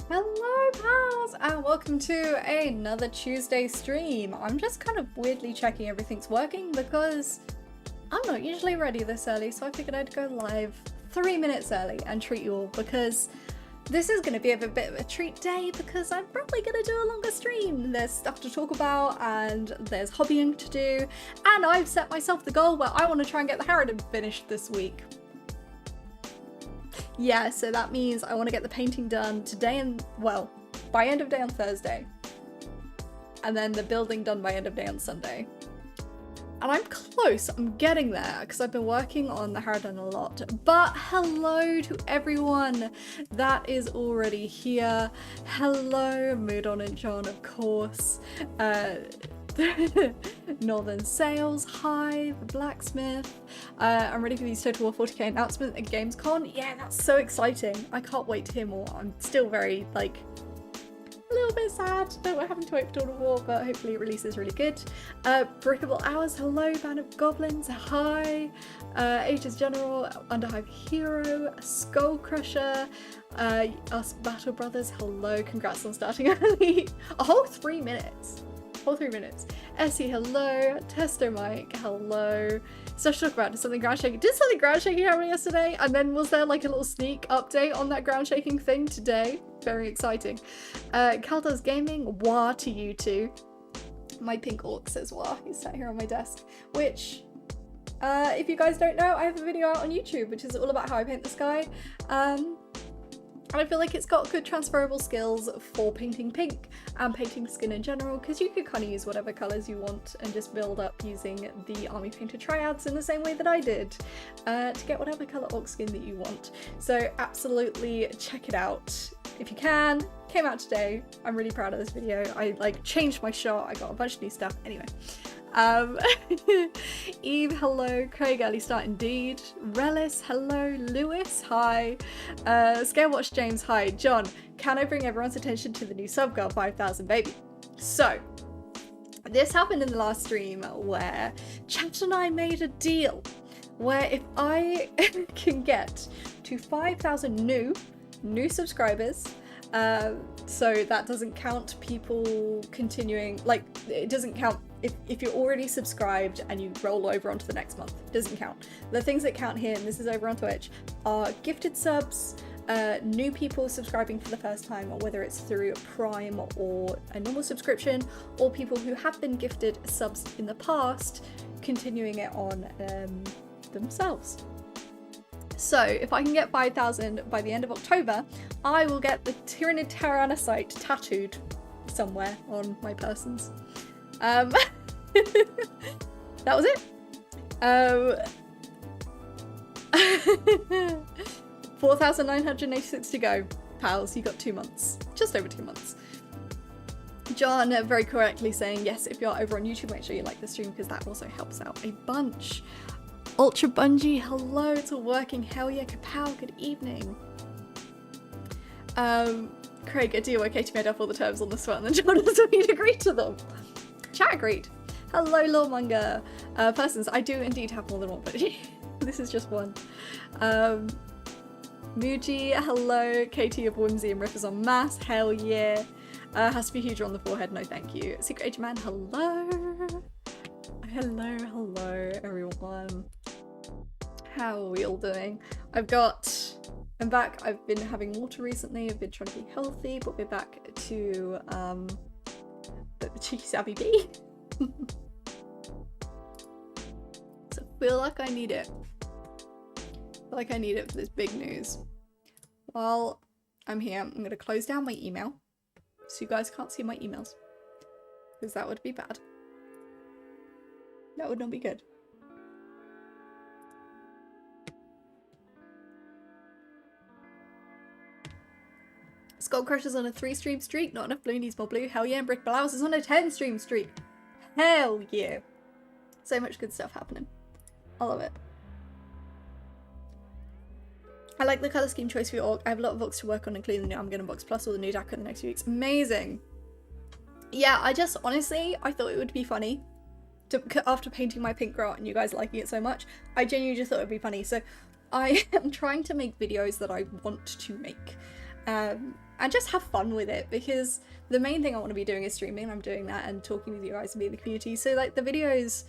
Hello pals and welcome to another Tuesday stream. I'm just kind of weirdly checking everything's working because I'm not usually ready this early, so I figured I'd go live 3 minutes early and treat you all because this is going to be a bit of a treat day because I'm probably going to do a longer stream. There's stuff to talk about and there's hobbying to do, and I've set myself the goal where I want to try and get the Harridan finished this week. Yeah, so that means I want to get the painting done today and, well, by end of day on Thursday. And then the building done by end of day on Sunday. And I'm close, I'm getting there, because I've been working on the Harridan a lot. But hello to everyone that is already here. Hello, Moodon and John, of course. Northern Sales, hi, the Blacksmith. I'm ready for these Total War 40k announcement at Gamescom. Yeah, that's so exciting. I can't wait to hear more. I'm still very, like, a little bit sad that we're having to wait for Total War, but hopefully it releases really good. Breakable Hours, hello, Band of Goblins, hi. Aegis General, Underhive Hero, Skull Crusher, us Battle Brothers, hello, congrats on starting early. A whole 3 minutes. Whole 3 minutes. Essie, hello. Testo Mike, hello. So to talk about, did something ground shaking? Did something ground shaking happen yesterday? And then was there like a little sneak update on that ground shaking thing today? Very exciting. Caldo's Gaming, wah to you two. My pink orc says wah. He's sat here on my desk. Which, if you guys don't know, I have a video out on YouTube, which is all about how I paint the sky. And I feel like it's got good transferable skills for painting pink and painting skin in general, because you could kind of use whatever colours you want and just build up using the army painter triads in the same way that I did to get whatever colour orc skin that you want. So absolutely check it out if you can. Came out today. I'm really proud of this video. I like changed my shot. I got a bunch of new stuff. Anyway. Eve, hello. Craig, early start indeed. Relis, hello. Lewis, hi. Scalewatch James, hi. John, can I bring everyone's attention to the new Subgirl 5000 baby? So, this happened in the last stream where Chat and I made a deal where if I can get to 5,000 new subscribers, so that doesn't count people continuing, like it doesn't count if you're already subscribed and you roll over onto the next month, it doesn't count. The things that count here, and this is over on Twitch, are gifted subs, new people subscribing for the first time, or whether it's through Prime or a normal subscription, or people who have been gifted subs in the past, continuing it on themselves. So if I can get 5,000 by the end of October, I will get the Tyrannid Tyrannocyte tattooed somewhere on my persons. That was it. 4,986 to go. Pals, you got 2 months. Just over 2 months. John very correctly saying, yes, if you're over on YouTube, make sure you like the stream because that also helps out a bunch. Ultra Bungee, hello, it's all working. Hell yeah, kapow, good evening. Craig, are you okay to made up all the terms on this one? And then John doesn't need to agree to them. Chat agreed. Hello, Lawmonger. Persons, I do indeed have more than one, but this is just one. Muji, hello. Katie of Whimsy and Riffers on Mass, hell yeah. Has to be huger on the forehead, no thank you. Secret Agent Man, hello. Hello, everyone. How are we all doing? I'm back. I've been having water recently. I've been trying to be healthy, but we're back to the cheeky savvy bee. So I feel like I need it. For this big news. While I'm here, I'm going to close down my email so you guys can't see my emails, because that would be bad. That would not be good. Skull Crusher's on a 3-stream streak. Not enough blue, needs more blue. Hell yeah, and Brick Blouse is on a 10-stream streak. Hell yeah. So much good stuff happening. I love it. I like the colour scheme choice for your orc. I have a lot of orcs to work on, including the new Armageddon box, plus all the new DACA in the next few weeks. Amazing. Yeah, honestly, I thought it would be funny after painting my pink grot and you guys liking it so much. I genuinely just thought it would be funny. So I am trying to make videos that I want to make. and just have fun with it, because the main thing I want to be doing is streaming, and I'm doing that and talking with you guys and being in the community. So like the videos,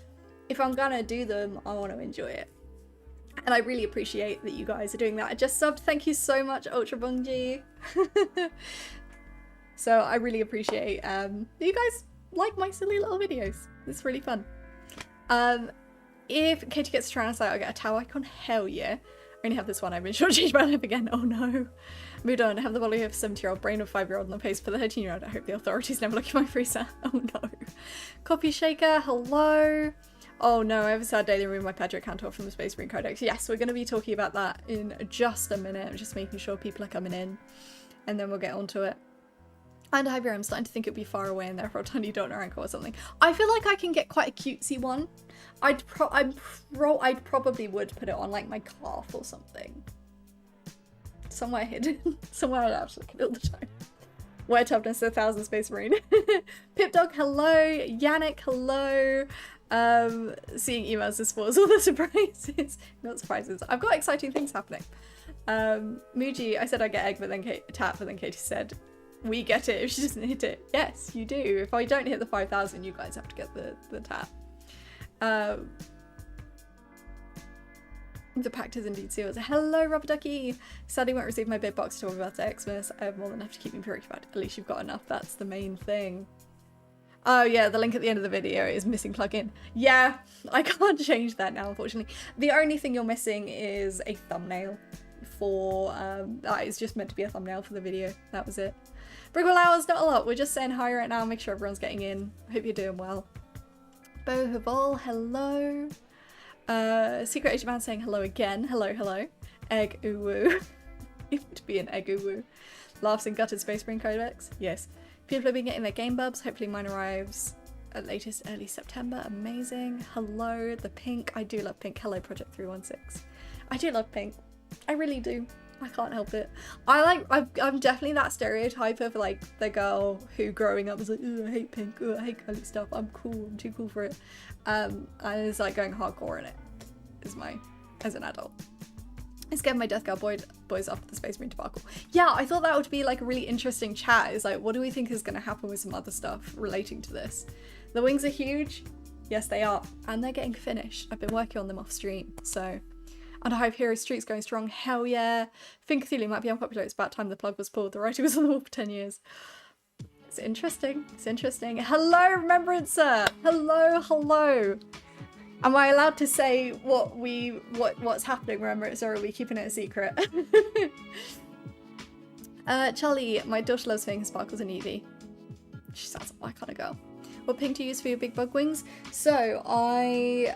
if I'm gonna do them, I want to enjoy it. And I really appreciate that you guys are doing that. I just subbed. Thank you so much, Ultra Bungie. So I really appreciate that you guys like my silly little videos. It's really fun. If Katie gets to try and say I'll get a tower icon, hell yeah. I only have this one. I've been shortchanged my life again. Oh no. Moved on. Have the body of a 70-year-old, brain of a 5-year-old, and the pace for the 13-year-old. I hope the authorities never look at my freezer. Oh no. Copy Shaker, hello. Oh no, I have a sad day. They removed my Padre Cantor from the Space Marine Codex. Yes, we're going to be talking about that in just a minute. I'm just making sure people are coming in, and then we'll get onto it. And Javier, I'm starting to think it'd be far away and therefore a tiny dot or ankle or something. I feel like I can get quite a cutesy one. I probably would put it on like my calf or something. Somewhere hidden. Somewhere I'd have to look at it all the time. Where toughness 1,000 Space Marine. Pip Dog, hello. Yannick, hello. Seeing emails is spoils all the surprises. Not surprises. I've got exciting things happening. Muji, I said I'd get egg, but then tap, but then Katie said, we get it if she doesn't hit it. Yes, you do. If I don't hit the 5,000, you guys have to get the tap. The pact is indeed sealed. Hello, Rubber Ducky. Sadly won't receive my big box till about to Xmas. I have more than enough to keep me preoccupied. At least you've got enough. That's the main thing. Oh yeah, the link at the end of the video is missing plugin. Yeah, I can't change that now, unfortunately. The only thing you're missing is a thumbnail for, that is just meant to be a thumbnail for the video. That was it. Brigwell hours, not a lot. We're just saying hi right now. Make sure everyone's getting in. Hope you're doing well. Bo Havol, hello. Secret Agent Man saying hello again. Hello, hello. Egg uwu. It would be an egg uwu. Laughs in gutted Space Marine Codex. Yes. People have been getting their game bubs. Hopefully mine arrives at latest early September. Amazing. Hello, the pink. I do love pink. Hello, Project 316. I do love pink. I really do. I can't help it. I'm definitely that stereotype of like the girl who growing up was like, oh, I hate pink, oh, I hate colored stuff, I'm cool, I'm too cool for it. And it's like going hardcore in it, as an adult. It's getting my Death Girl boys after the Space Marine debacle. Yeah, I thought that would be like a really interesting chat. Is like, what do we think is going to happen with some other stuff relating to this? The wings are huge. Yes, they are. And they're getting finished. I've been working on them off stream, so... Underhive Hero Street's going strong. Hell yeah. Think Cthulhu might be unpopular. It's about time the plug was pulled. The writing was on the wall for 10 years. It's interesting. It's interesting. Hello, Remembrancer. Hello, hello. Am I allowed to say what's happening, Remembrancer, or are we keeping it a secret? Charlie, my daughter loves seeing sparkles in Eevee. She sounds like my kind of girl. What pink to use for your big bug wings? So I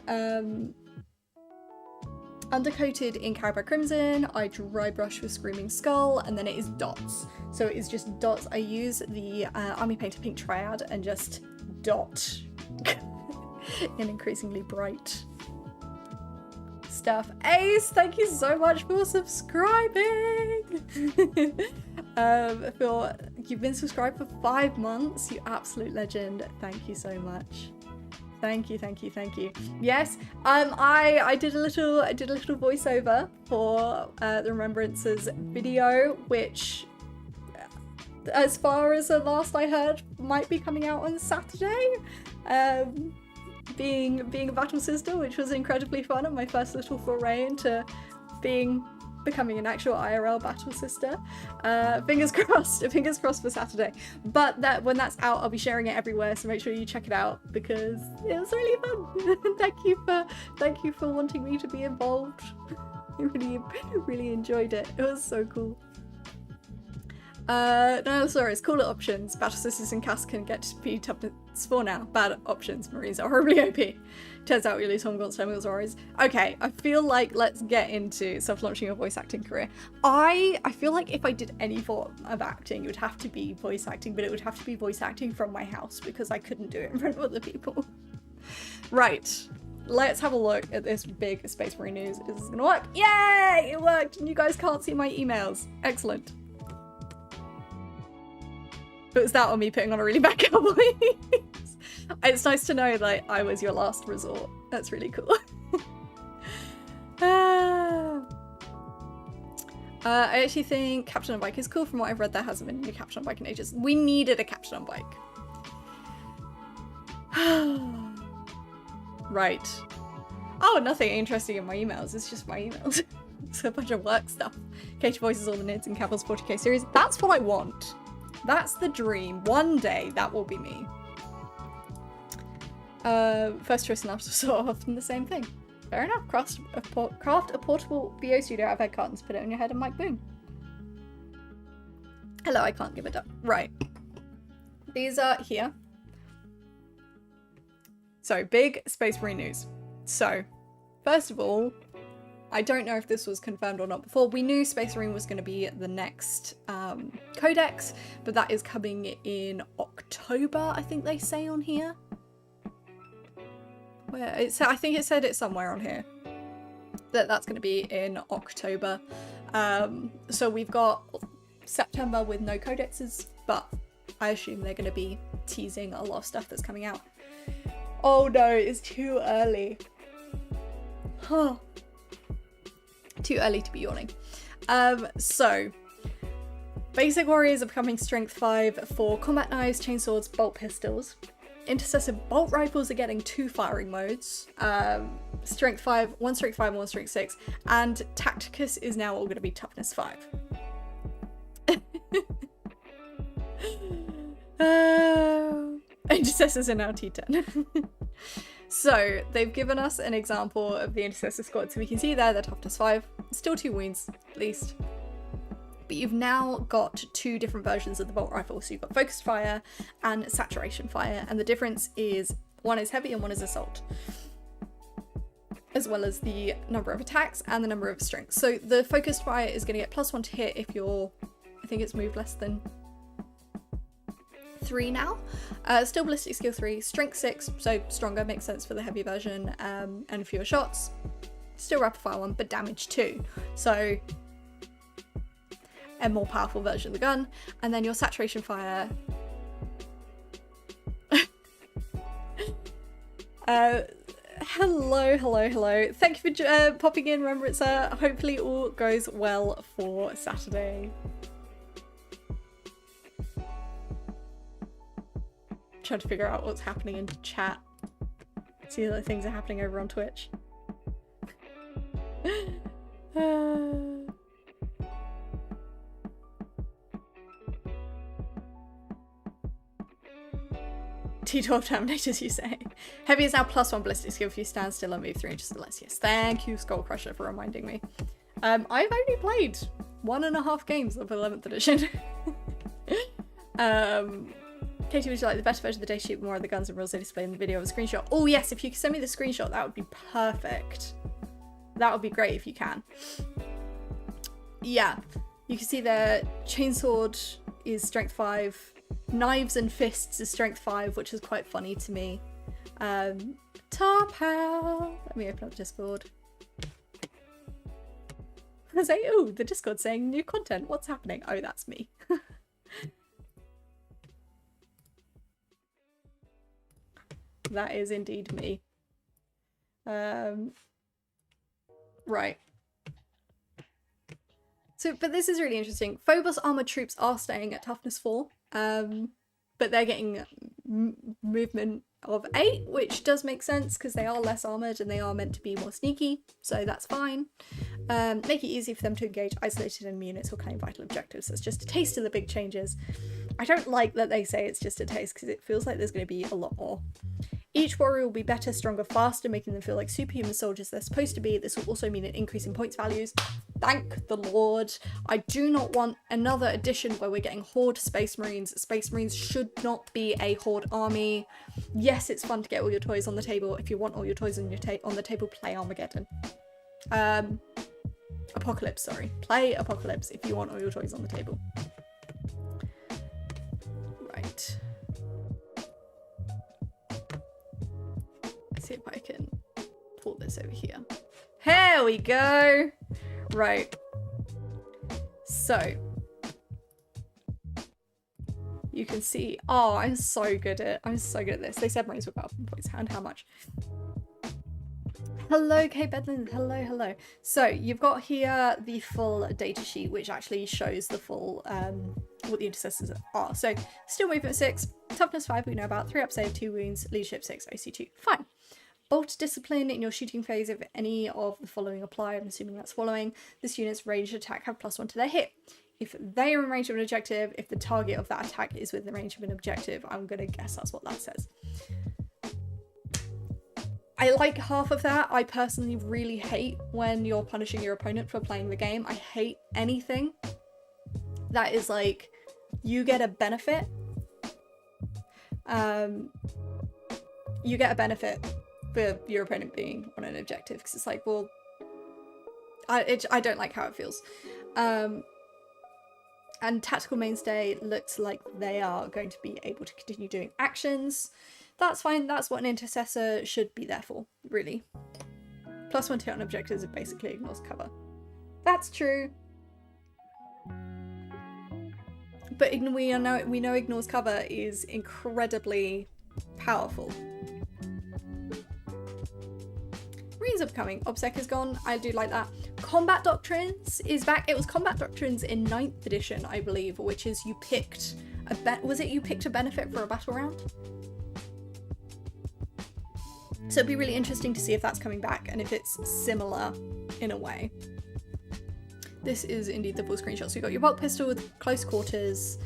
undercoated in Carabao Crimson, I dry brush with Screaming Skull, and then it is dots. So it is just dots. I use the Army Painter Pink Triad and just dot in increasingly bright stuff. Ace, thank you so much for subscribing! Phil, you've been subscribed for 5 months, you absolute legend. Thank you so much. Thank you, thank you, thank you. Yes, I did a little voiceover for the Remembrances video, which, as far as the last I heard, might be coming out on Saturday. Being a battle sister, which was incredibly fun, and my first little foray into becoming an actual IRL battle sister. Fingers crossed for Saturday. But when that's out, I'll be sharing it everywhere, so make sure you check it out because it was really fun. Thank you for wanting me to be involved. I really enjoyed it. It was so cool. No, sorry, it's cooler options. Battle sisters and Cass can get to be toughness for now. Bad options. Marines are horribly OP. Turns out we lose Homegaunt's Terminals Warriors. Okay, I feel like let's get into self-launching your voice acting career. I feel like if I did any form of acting, it would have to be voice acting, but it would have to be voice acting from my house because I couldn't do it in front of other people. Right. Let's have a look at this big Space Marine news. Is this gonna work? Yay! It worked! And you guys can't see my emails. Excellent. But it's that on me putting on a really bad cowboy. It's nice to know that I was your last resort. That's really cool. I actually think Captain on Bike is cool. From what I've read, there hasn't been a new Captain on Bike in ages. We needed a Captain on Bike. Right. Oh, nothing interesting in my emails. It's just my emails. It's a bunch of work stuff. Katie voices all the nerds in Cavill's 40k series. That's what I want. That's the dream. One day, that will be me. First choice and last are so often the same thing. Fair enough. Craft a portable VO studio out of head cartons, put it on your head and mic boom. Hello, I can't give it up. Right. These are here. So, big Space Marine news. So, first of all, I don't know if this was confirmed or not before. We knew Space Marine was going to be the next codex, but that is coming in October, I think they say on here. Where it's, I think it said it somewhere on here that that's going to be in October. So we've got September with no codexes, but I assume they're going to be teasing a lot of stuff that's coming out. Oh no, it's too early. Huh. Too early to be yawning. So basic warriors are becoming strength 5 for combat knives, chainswords, bolt pistols. Intercessor bolt rifles are getting 2 firing modes. Strength 5, 1 strength 5, 1 strength 6. And Tacticus is now all going to be toughness 5. Intercessors are now T10. So they've given us an example of the Intercessor squad. So we can see there they're toughness 5. Still 2 wounds, at least. But you've now got 2 different versions of the bolt rifle. So you've got focused fire and saturation fire. And the difference is one is heavy and one is assault. As well as the number of attacks and the number of strengths. So the focused fire is going to get +1 to hit if you're, I think it's moved less than 3 now. Still ballistic skill 3, strength 6, so stronger, makes sense for the heavy version, and fewer shots. Still rapid fire 1, but damage 2. So a more powerful version of the gun. And then your saturation fire. Hello. Thank you for popping in. Remember, it's hopefully all goes well for Saturday. Trying to figure out what's happening in chat. See that things are happening over on Twitch. T12 Terminators, you say. Heavy is now +1 ballistic skill if you stand still and move 3 inches or less. Yes, thank you, Skull Crusher, for reminding me. I've only played 1.5 games of 11th edition. Katie, would you like the better version of the data sheet with more of the guns and rules they display in the video of a screenshot? Oh yes, if you could send me the screenshot, that would be perfect. That would be great if you can. Yeah, you can see there, chainsword is strength 5, knives and fists is strength 5, which is quite funny to me. Top how? Let me open up Discord. I say, oh, the Discord's saying new content. What's happening? Oh, that's me. That is indeed me. Right. So, but this is really interesting. Phobos armored troops are staying at toughness 4, but they're getting movement of 8, which does make sense because they are less armored and they are meant to be more sneaky, so that's fine. Make it easy for them to engage isolated enemy units or claim vital objectives. That's just a taste of the big changes. I don't like that they say it's just a taste because it feels like there's going to be a lot more. Each warrior will be better, stronger, faster, making them feel like superhuman soldiers they're supposed to be. This will also mean an increase in points values. Thank the Lord. I do not want another edition where we're getting Horde Space Marines. Space Marines should not be a Horde army. Yes, it's fun to get all your toys on the table. If you want all your toys on the table, play Armageddon. Apocalypse, sorry. Play Apocalypse if you want all your toys on the table. Right. Let's see if I can pull this over here. Here we go. Right. So you can see, oh, I'm so good at this. They said Marines were powerful points. And how much? Hello, Kate Bedlin. Hello, hello. So you've got here the full data sheet, which actually shows the full what the intercessors are. So still movement 6, toughness 5, we know about, 3 up save, 2 wounds, leadership 6, OC 2. Fine. Bolt discipline in your shooting phase. If any of the following apply, I'm assuming that's following. This unit's ranged attack have +1 to their hit. If they are in range of an objective, if the target of that attack is within range of an objective, I'm gonna guess that's what that says. I like half of that. I personally really hate when you're punishing your opponent for playing the game. I hate anything that is like, you get a benefit. You get a benefit for your opponent being on an objective, because it's like, well, I don't like how it feels. And Tactical Mainstay looks like they are going to be able to continue doing actions. That's fine, that's what an intercessor should be there for, really. +1 to hit on objectives, it basically ignores cover. That's true. But we know ignores cover is incredibly powerful. Marine's upcoming. OBSEC is gone. I do like that. Combat Doctrines is back. It was Combat Doctrines in 9th edition, I believe, which is you picked you picked a benefit for a battle round? So it'd be really interesting to see if that's coming back and if it's similar in a way. This is indeed the full screenshot. So you've got your bolt pistol with close quarters,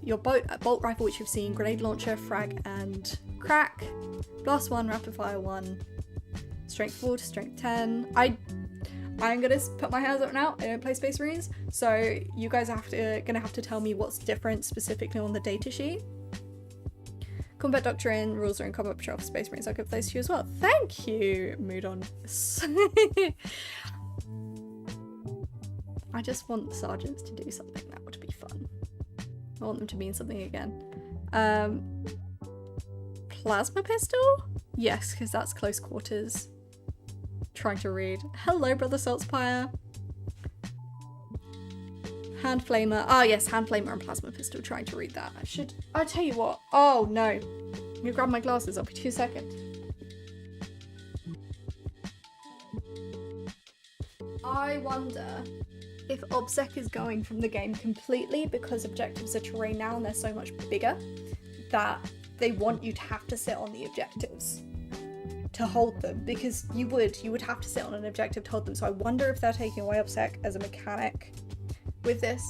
your bolt rifle, which you've seen, grenade launcher, frag and crack, blast 1, rapid fire 1, strength 4 to strength 10. I'm gonna put my hands up now. I don't play Space Marines, so you guys are gonna have to tell me what's different specifically on the data sheet. Combat Doctrine, rules are in Combat Patrol for Space Marines. I'll give those to you as well. Thank you, Moodon. I just want the sergeants to do something. That would be fun. I want them to mean something again. Plasma pistol? Yes, because that's close quarters. Trying to read. Hello, Brother Saltspire. Hand flamer. Ah, yes, hand flamer and plasma pistol. Trying to read that. I'll tell you what. Oh, no. I'm gonna grab my glasses. I'll be 2 seconds. I wonder if OBSEC is going from the game completely because objectives are terrain now and they're so much bigger that they want you to have to sit on the objectives to hold them, because you would have to sit on an objective to hold them. So I wonder if they're taking away OBSEC as a mechanic with this.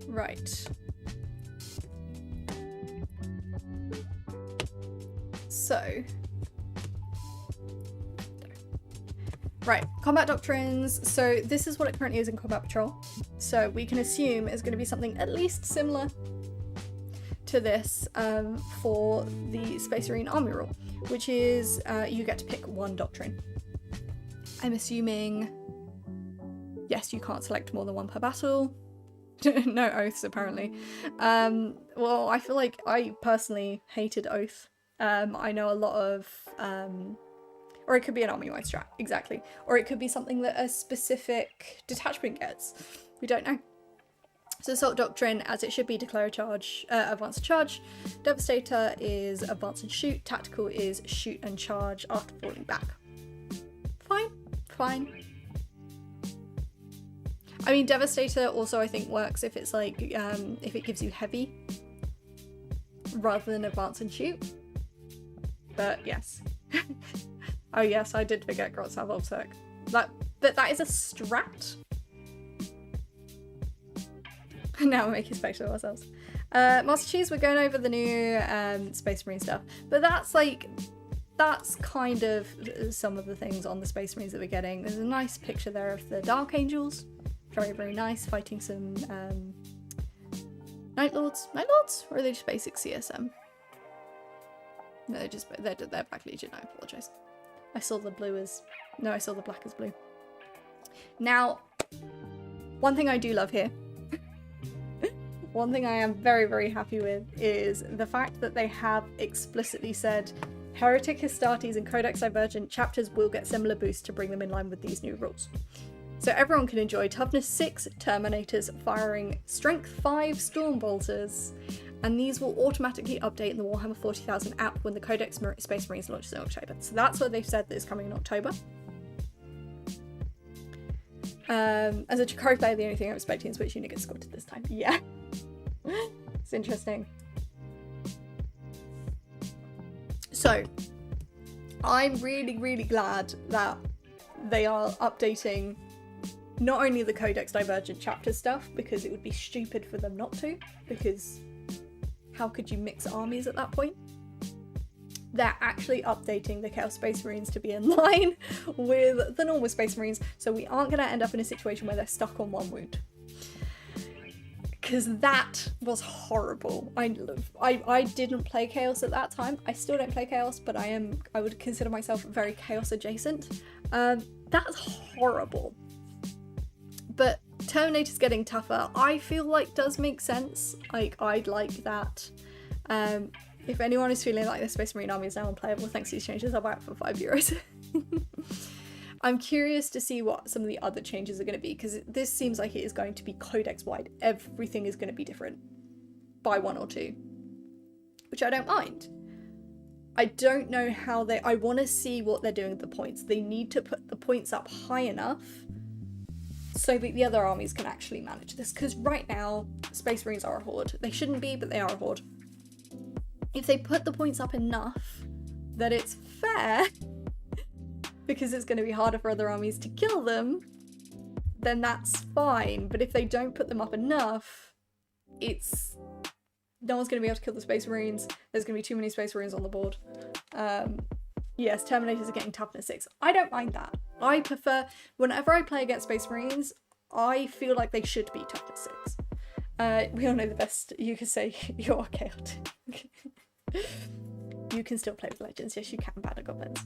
Right. So. Right, Combat Doctrines. So this is what it currently is in Combat Patrol. So we can assume it's going to be something at least similar to this for the Space Marine Army rule, which is you get to pick one doctrine. I'm assuming, yes, you can't select more than one per battle. No oaths, apparently. Well, I feel like I personally hated oath. I know a lot of, or it could be an army-wide strat, exactly. Or it could be something that a specific detachment gets. We don't know. So Assault Doctrine, as it should be, declare a charge, advance and charge. Devastator is advance and shoot. Tactical is shoot and charge after falling back. Fine, fine. I mean, Devastator also I think works if it's like, if it gives you heavy rather than advance and shoot. But yes. Oh yes, I did forget Grots have OBSEC. That is a strat. Now we're making space for ourselves. Master Cheese, we're going over the new Space Marine stuff. But that's kind of some of the things on the Space Marines that we're getting. There's a nice picture there of the Dark Angels. Very, very nice, fighting some Night Lords. Night Lords? Or are they just basic CSM? No, they're Black Legion, I apologise. I saw the blue as... No, I saw the black as blue. Now, one thing I do love here, one thing I am very, very happy with is the fact that they have explicitly said Heretic, Astartes and Codex Divergent chapters will get similar boosts to bring them in line with these new rules. So everyone can enjoy toughness 6 Terminators firing strength 5 Storm Bolters, and these will automatically update in the Warhammer 40,000 app when the Codex Space Marines launches in October. So that's what they've said that is coming in October. As a Chikari player, the only thing I'm expecting is which unit gets squatted this time. Yeah. It's interesting. So, I'm really, really glad that they are updating not only the Codex Divergent chapter stuff, because it would be stupid for them not to, because how could you mix armies at that point? They're actually updating the Chaos Space Marines to be in line with the normal Space Marines, so we aren't going to end up in a situation where they're stuck on one wound. Because that was horrible. I didn't play Chaos at that time. I still don't play Chaos, but I would consider myself very Chaos adjacent. That's horrible. But Terminator's getting tougher, I feel like does make sense. Like, I'd like that. If anyone is feeling like the Space Marine army is now unplayable thanks to these changes, I'll buy it for €5. I'm curious to see what some of the other changes are going to be, because this seems like it is going to be codex-wide. Everything is going to be different by 1 or 2, which I don't mind. I don't know how I want to see what they're doing with the points. They need to put the points up high enough so that the other armies can actually manage this, because right now, Space Marines are a horde. They shouldn't be, but they are a horde. If they put the points up enough that it's fair, because it's going to be harder for other armies to kill them, then that's fine. But if they don't put them up enough, no one's going to be able to kill the Space Marines. There's going to be too many Space Marines on the board. Yes, Terminators are getting toughness 6. I don't mind that. I prefer, whenever I play against Space Marines, I feel like they should be toughness 6. We all know the best you can say you are chaotic. You can still play with legends. Yes, you can, Battle Goblins.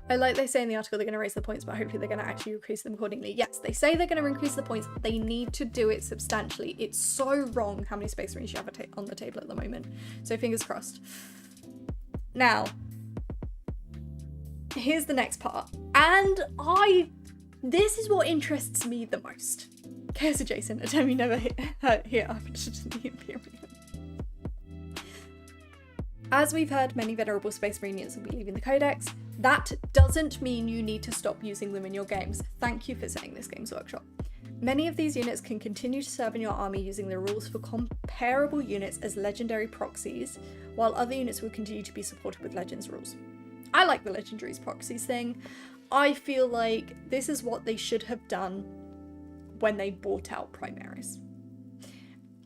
I like they say in the article they're going to raise the points, but hopefully they're going to actually increase them accordingly. Yes, they say they're going to increase the points. They need to do it substantially. It's so wrong how many Space Marines you have on the table at the moment. So fingers crossed. Now, here's the next part. And this is what interests me the most. Chaos adjacent, a term you never hear up in the Imperium. As we've heard, many venerable Space Marine units will be leaving the Codex. That doesn't mean you need to stop using them in your games. Thank you for saying this, Games Workshop. Many of these units can continue to serve in your army using the rules for comparable units as legendary proxies, while other units will continue to be supported with Legends rules. I like the Legendaries proxies thing. I feel like this is what they should have done when they bought out Primaris.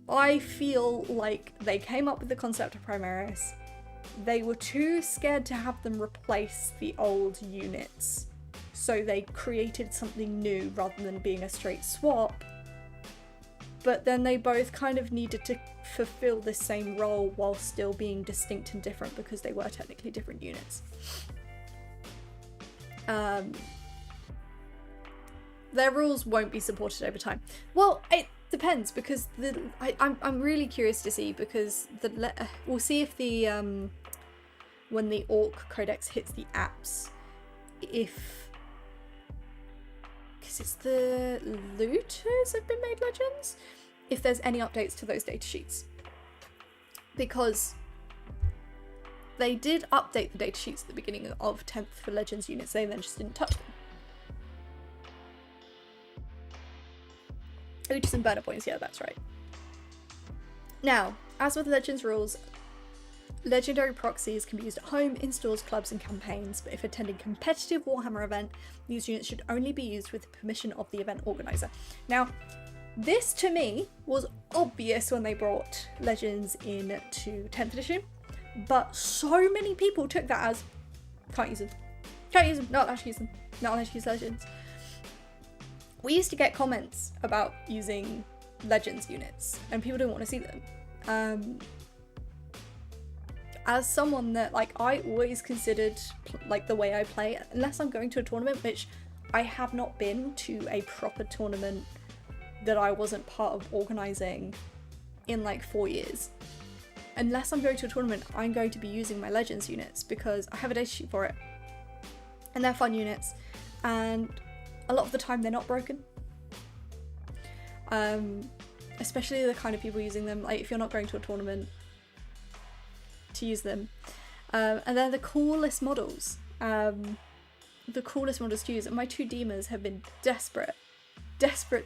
I feel like they came up with the concept of Primaris. They were too scared to have them replace the old units, so they created something new rather than being a straight swap. But then they both kind of needed to fulfill the same role while still being distinct and different, because they were technically different units. Their rules won't be supported over time. Well, it depends, because I'm really curious to see, because we'll see if the when the Orc Codex hits the apps, because it's the looters have been made legends, if there's any updates to those data sheets, because they did update the data sheets at the beginning of 10th for legends units. They then just didn't touch them. Looters and burner points, yeah, that's right. Now, as with Legends rules, legendary proxies can be used at home, in stores, clubs, and campaigns, but if attending competitive Warhammer event, these units should only be used with the permission of the event organizer. Now, this to me was obvious when they brought Legends into 10th edition, but so many people took that as, can't use them, not allowed to use them, not allowed to use Legends. We used to get comments about using Legends units, and people didn't want to see them. As someone that, like, I always considered, like, the way I play, unless I'm going to a tournament, which I have not been to a proper tournament that I wasn't part of organising in, like, 4 years. Unless I'm going to a tournament, I'm going to be using my Legends units, because I have a data sheet for it. and they're fun units, and a lot of the time they're not broken. Especially the kind of people using them, like if you're not going to a tournament to use them. And they're the coolest models. The coolest models to use, and my 2 Demons have been desperate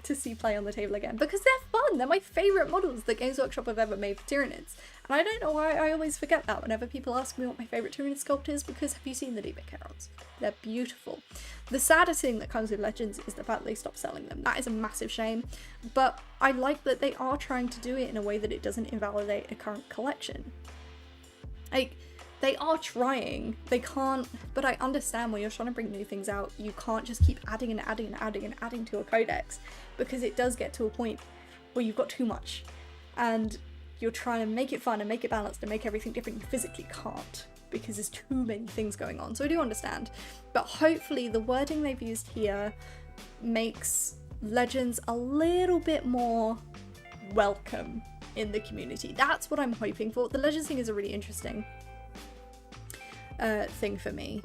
to see play on the table again, because they're fun. They're my favourite models that Games Workshop have ever made for Tyranids. And I don't know why I always forget that whenever people ask me what my favourite Tyranid sculpt is, because have you seen the Demon Charons? They're beautiful. The saddest thing that comes with Legends is the fact that they stopped selling them. That is a massive shame, but I like that they are trying to do it in a way that it doesn't invalidate a current collection. Like, they are trying, they can't, but I understand when you're trying to bring new things out, you can't just keep adding and adding and adding and adding to a codex, because it does get to a point where you've got too much and you're trying to make it fun and make it balanced and make everything different. You physically can't, because there's too many things going on. So I do understand, but hopefully the wording they've used here makes Legends a little bit more welcome in the community. That's what I'm hoping for. The Legends thing is a really interesting thing for me.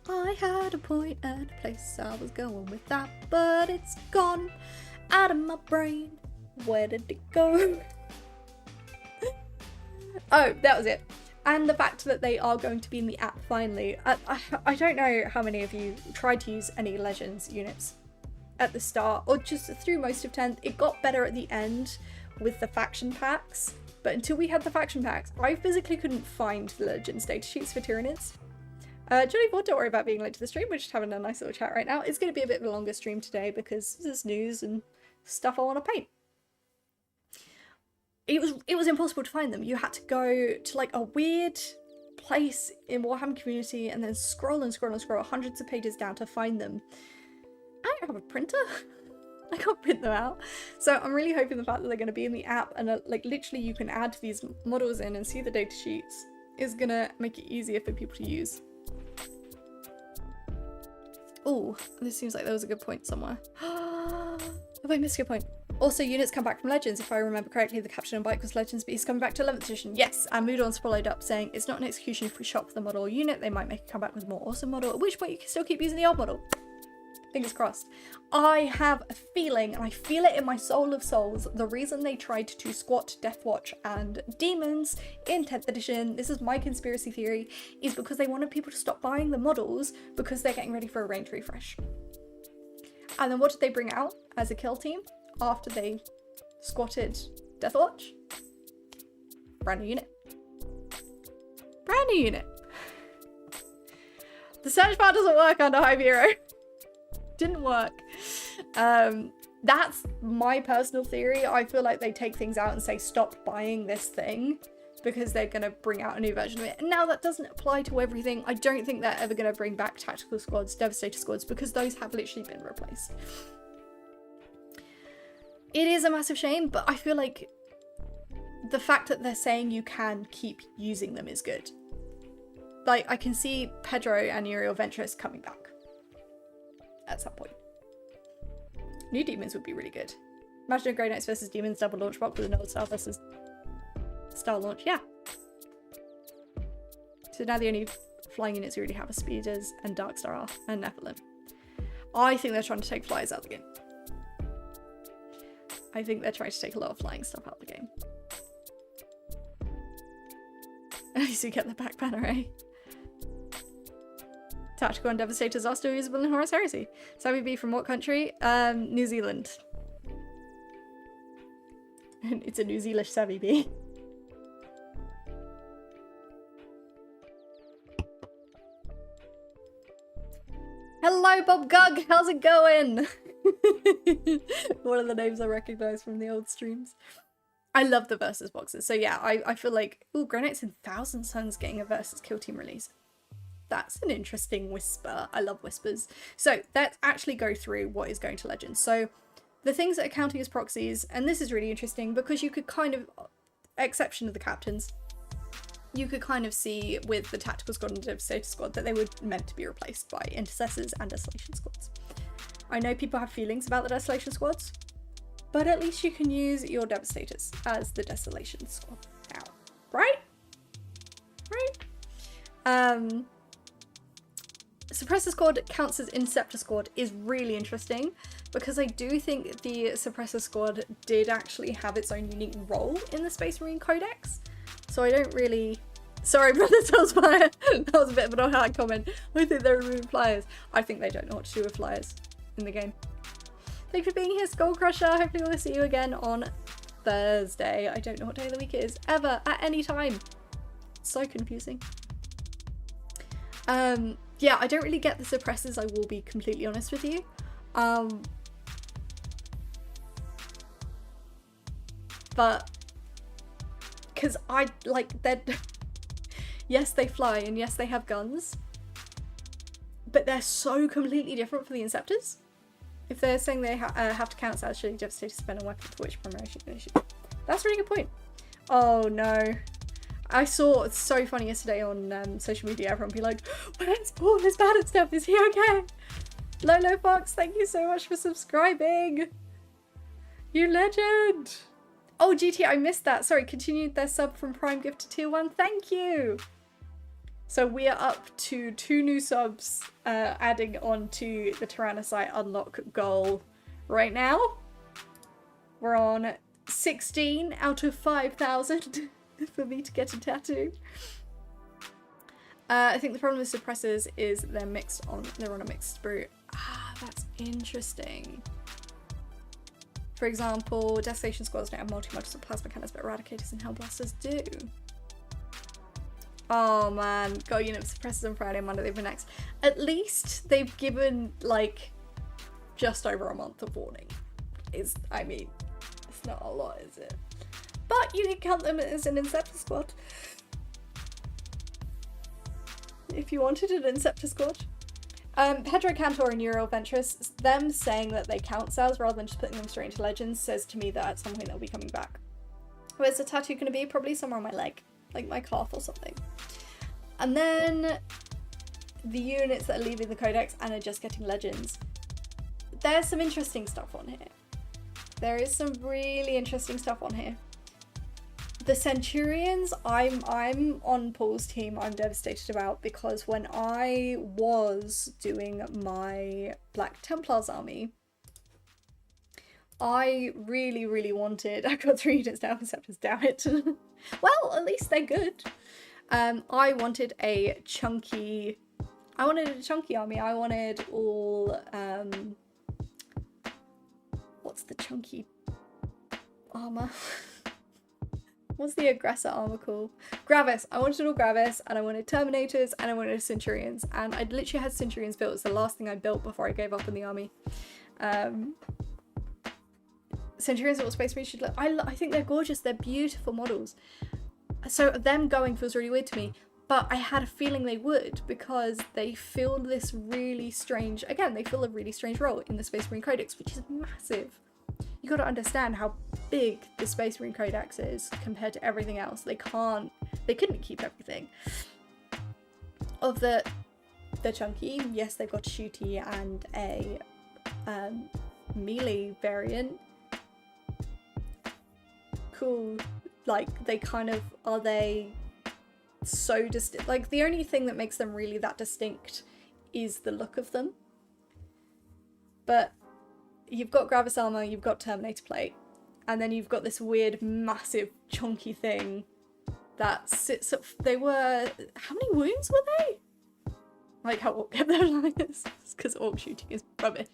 I had a point and a place I was going with that, but it's gone out of my brain. Where did it go? Oh, that was it. And the fact that they are going to be in the app finally. I don't know how many of you tried to use any Legends units at the start, or just through most of 10th. It got better at the end with the faction packs, but until we had the faction packs, I physically couldn't find the Legends data sheets for Tyranids. Johnny Board, don't worry about being late to the stream, we're just having a nice little chat right now. It's going to be a bit of a longer stream today because there's news and stuff I want to paint. It was impossible to find them. You had to go to like a weird place in Warhammer community and then scroll and scroll and scroll hundreds of pages down to find them. I don't have a printer. I can't print them out. So I'm really hoping the fact that they're going to be in the app and like literally you can add these models in and see the data sheets is going to make it easier for people to use. Oh, this seems like there was a good point somewhere. Have I missed a good point? Also, units come back from Legends. If I remember correctly, the Captain and Bike was Legends, but he's coming back to 11th edition. Yes, and Moodon's followed up saying, it's not an execution if we shop the model or unit, they might make a comeback with a more awesome model, at which point you can still keep using the old model. Fingers crossed. I have a feeling, and I feel it in my soul of souls, the reason they tried to squat Deathwatch and Demons in 10th edition, this is my conspiracy theory, is because they wanted people to stop buying the models because they're getting ready for a range refresh. And then what did they bring out as a kill team after they squatted Deathwatch? Brand new unit. Brand new unit. The search bar doesn't work under Hive Hero. Didn't work. That's my personal theory. I feel like they take things out and say stop buying this thing because they're going to bring out a new version of it. And now that doesn't apply to everything. I don't think they're ever going to bring back tactical squads, devastator squads, because those have literally been replaced. It is a massive shame, but I feel like the fact that they're saying you can keep using them is good. Like, I can see Pedro and Uriel Ventress coming back at some point. New Demons would be really good. Imagine a Grey Knights versus Demons double launch block with an old style versus style launch. Yeah. So now the only flying units we really have are Speeders and Darkstar and Nephilim. I think they're trying to take flyers out of the game. I think they're trying to take a lot of flying stuff out of the game. At least we get the back banner, eh? Tactical and Devastators are still usable in Horus Heresy. Savvy B from what country? New Zealand. It's a New Zealish Savvy B. Hello, Bob Gug! How's it going? One of the names I recognise from the old streams. I love the Versus boxes. So yeah, I feel like, ooh, Grey Knights in Thousand Suns getting a Versus Kill Team release. That's an interesting whisper. I love whispers. So let's actually go through what is going to Legends. So the things that are counting as proxies, and this is really interesting because you could kind of, exception of the captains, you could kind of see with the Tactical Squad and Devastator Squad that they were meant to be replaced by Intercessors and Desolation Squads. I know people have feelings about the Desolation Squads, but at least you can use your Devastators as the Desolation Squad now, right? Right? Suppressor Squad counts as Inceptor Squad is really interesting because I do think the Suppressor Squad did actually have its own unique role in the Space Marine Codex. So I don't really... Sorry, Brother Tellsfire. That was a bit of an odd comment. I think they're removing flyers. I think they don't know what to do with flyers in the game. Thank you for being here, Skull Crusher. Hopefully we'll see you again on Thursday. I don't know what day of the week it is, ever, at any time. It's so confusing. Yeah, I don't really get the suppressors, I will be completely honest with you. But, because I, like, they're... Yes, they fly, and yes, they have guns. But they're so completely different for the Inceptors. If they're saying they have to count as actually devastated to spend a weapon for which promotion. That's a really good point. Oh no. I saw, it's so funny yesterday on social media, everyone be like, where's Paul? His bad at stuff, is he okay? Lolo Fox, thank you so much for subscribing. You legend. Oh, GT, I missed that. Sorry, continued their sub from Prime Gift to Tier 1. Thank you. So we are up to 2 new subs, adding on to the Tyrannocyte unlock goal right now. We're on 16 out of 5,000 for me to get a tattoo. I think the problem with suppressors is they're on a mixed sprue. Ah, that's interesting. For example, Destination Squads don't have multi-mods with plasma cannons, but Eradicators and Hellblasters do. Oh man, got unit suppressors on Friday and Monday, they've been next. At least they've given, like, just over a month of warning. I mean, it's not a lot, is it? But you can count them as an Inceptor Squad. If you wanted an Inceptor Squad. Pedro Cantor and Neural Venturous, them saying that they count cells rather than just putting them straight into Legends says to me that at some point they'll be coming back. Where's the tattoo going to be? Probably somewhere on my leg. Like my calf or something. And then the units that are leaving the Codex and are just getting Legends. There's some interesting stuff on here. There is some really interesting stuff on here. The Centurions, I'm on Paul's team. I'm devastated about, because when I was doing my Black Templars army, I really wanted... I've got 3 units now, Inceptors, damn it. Well, at least they're good. I wanted a chunky army. I wanted all... what's the chunky armor? What's the aggressor armor called? Gravis. I wanted all Gravis, and I wanted Terminators, and I wanted Centurions. And I literally had Centurions built. It's the last thing I built before I gave up in the army. Centurions are what Space Marine should look. I think they're gorgeous. They're beautiful models. So them going feels really weird to me. But I had a feeling they would, because they fill this really strange... Again, they fill a really strange role in the Space Marine Codex, which is massive. You got to understand how big the Space Marine Codex is compared to everything else. They couldn't keep everything. Of the chunky, yes, they've got a shooty and a melee variant. Cool. Like, they kind of, are they so distinct? Like, the only thing that makes them really that distinct is the look of them. But you've got Gravis armor, you've got Terminator plate, and then you've got this weird, massive, chunky thing that sits up. They were... How many wounds were they? Like how Orc kept their lives, because Orc shooting is rubbish.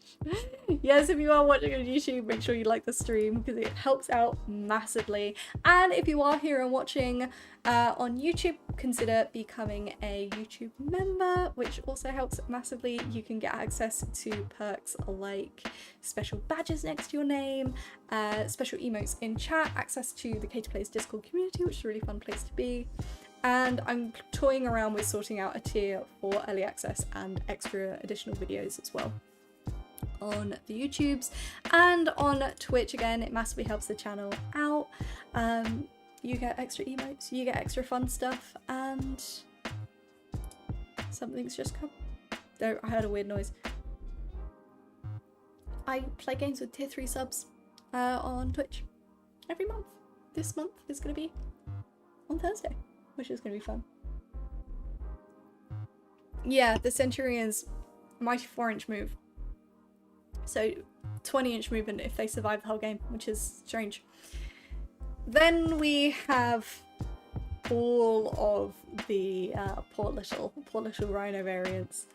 Yes, if you are watching on YouTube, make sure you like the stream, because it helps out massively. And if you are here and watching on YouTube, consider becoming a YouTube member, which also helps massively. You can get access to perks like special badges next to your name, special emotes in chat, access to the K2Plays Discord community, which is a really fun place to be. And I'm toying around with sorting out a tier for early access and extra additional videos as well on the YouTubes and on Twitch. Again, it massively helps the channel out. You get extra emotes, you get extra fun stuff, and something's just come. There, I heard a weird noise. I play games with tier 3 subs on Twitch every month. This month is going to be on Thursday, which is going to be fun. Yeah, the Centurion's mighty 4-inch move. So 20-inch movement if they survive the whole game, which is strange. Then we have all of the poor little rhino variants.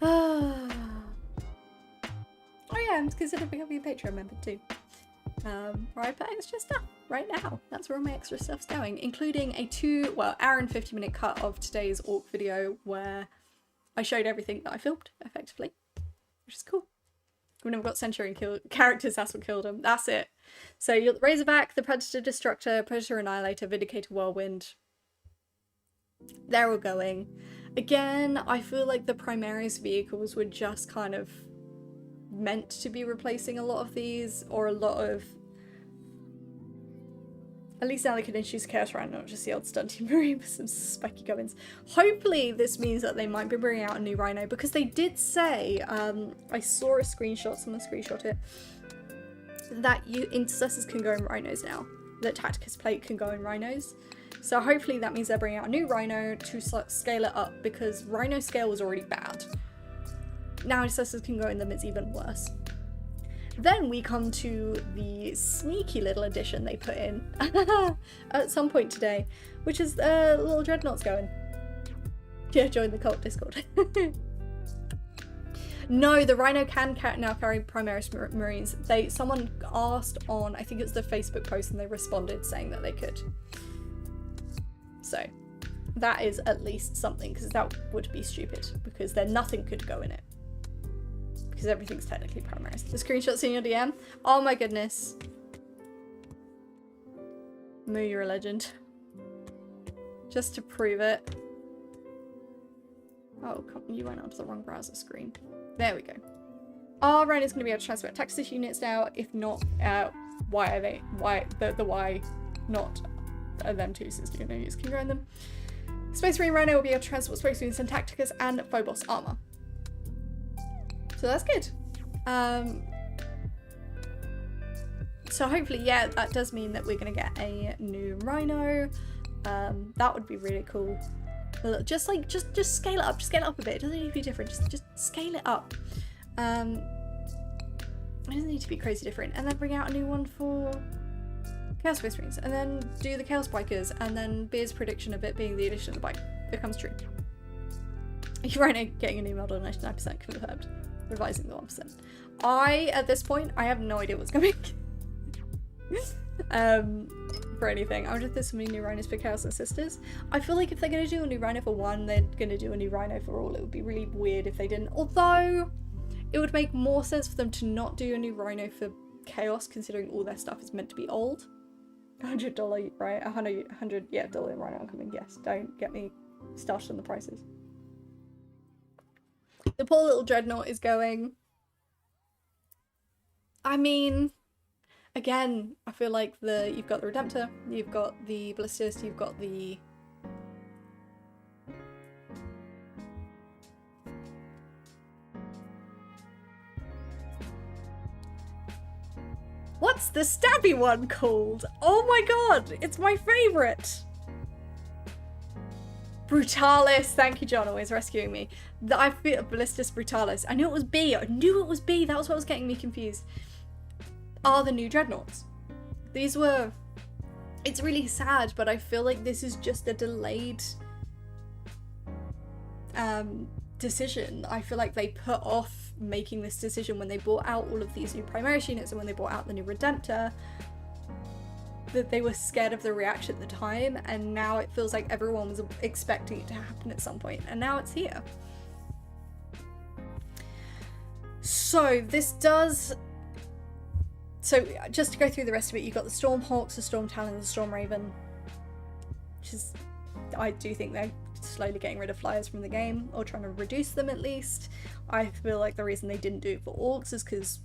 Oh yeah, I'm considering becoming a Patreon member too. Where I put extra stuff right now. That's where all my extra stuff's going, including a hour and 50-minute cut of today's Orc video where I showed everything that I filmed effectively, which is cool. We've never got Centurion characters, that's what killed them. That's it. So you're the Razorback, the Predator Destructor, Predator Annihilator, Vindicator Whirlwind. They're all going. Again, I feel like the Primaris vehicles were just kind of meant to be replacing a lot of these, or a lot of... At least now they can introduce Chaos Rhino, not just the old stunty Marine with some spiky gubbins. Hopefully this means that they might be bringing out a new Rhino, because they did say, I saw a screenshot, someone screenshot it, that Intercessors can go in Rhinos now. That Tacticus Plate can go in Rhinos. So hopefully that means they're bringing out a new Rhino to scale it up, because Rhino scale was already bad. Now Intercessors can go in them, it's even worse. Then we come to the sneaky little addition they put in at some point today, which is little dreadnoughts going. Yeah, join the cult Discord. No, the Rhino can now carry Primaris Marines. Someone asked on, I think it's the Facebook post, and they responded saying that they could. So that is at least something, because that would be stupid, because then nothing could go in it. Because everything's technically Primaris. The screenshot's in your DM. Oh my goodness. Moo, you're a legend. Just to prove it. Oh, you went onto the wrong browser screen. There we go. Our Rhino's going to be able to transfer Texas units now. If not, why are they? Why the why not them two, since you know you can grow in them. Space Marine Rhino will be able to transport Space Marines and Tacticus and Phobos armor. So that's good. So hopefully, yeah, that does mean that we're going to get a new Rhino. That would be really cool. Just scale it up. Just scale it up a bit. It doesn't need to be different. Just scale it up. It doesn't need to be crazy different. And then bring out a new one for Chaos Space Marines. And then do the Chaos Bikers. And then Beer's prediction of it being the addition of the bike becomes true. You're right, getting a new model 99% confirmed. Revising the 1%. At this point, I have no idea what's coming. For anything. I wonder if there's so many new Rhinos for Chaos and Sisters. I feel like if they're going to do a new Rhino for one, they're going to do a new Rhino for all. It would be really weird if they didn't. Although, it would make more sense for them to not do a new Rhino for Chaos, considering all their stuff is meant to be old. $100, right? $100, yeah, dollar Rhino incoming. Yes, don't get me started on the prices. The poor little Dreadnought is going. I mean, again, I feel like you've got the Redemptor, you've got the Ballistus, you've got the... What's the stabby one called? Oh my god, it's my favourite! Brutalis, thank you John, always rescuing me. I feel Ballistus Brutalis. I knew it was B, that was what was getting me confused. Are the new Dreadnoughts. These were... It's really sad, but I feel like this is just a delayed decision. I feel like they put off making this decision when they brought out all of these new Primaris units and when they brought out the new Redemptor. That they were scared of the reaction at the time, and now it feels like everyone was expecting it to happen at some point, and now it's here. So this does... So just to go through the rest of it, you've got the Stormhawks, the Storm Talon, the Storm Raven, which is... I do think they're slowly getting rid of flyers from the game, or trying to reduce them at least. I feel like the reason they didn't do it for Orcs is because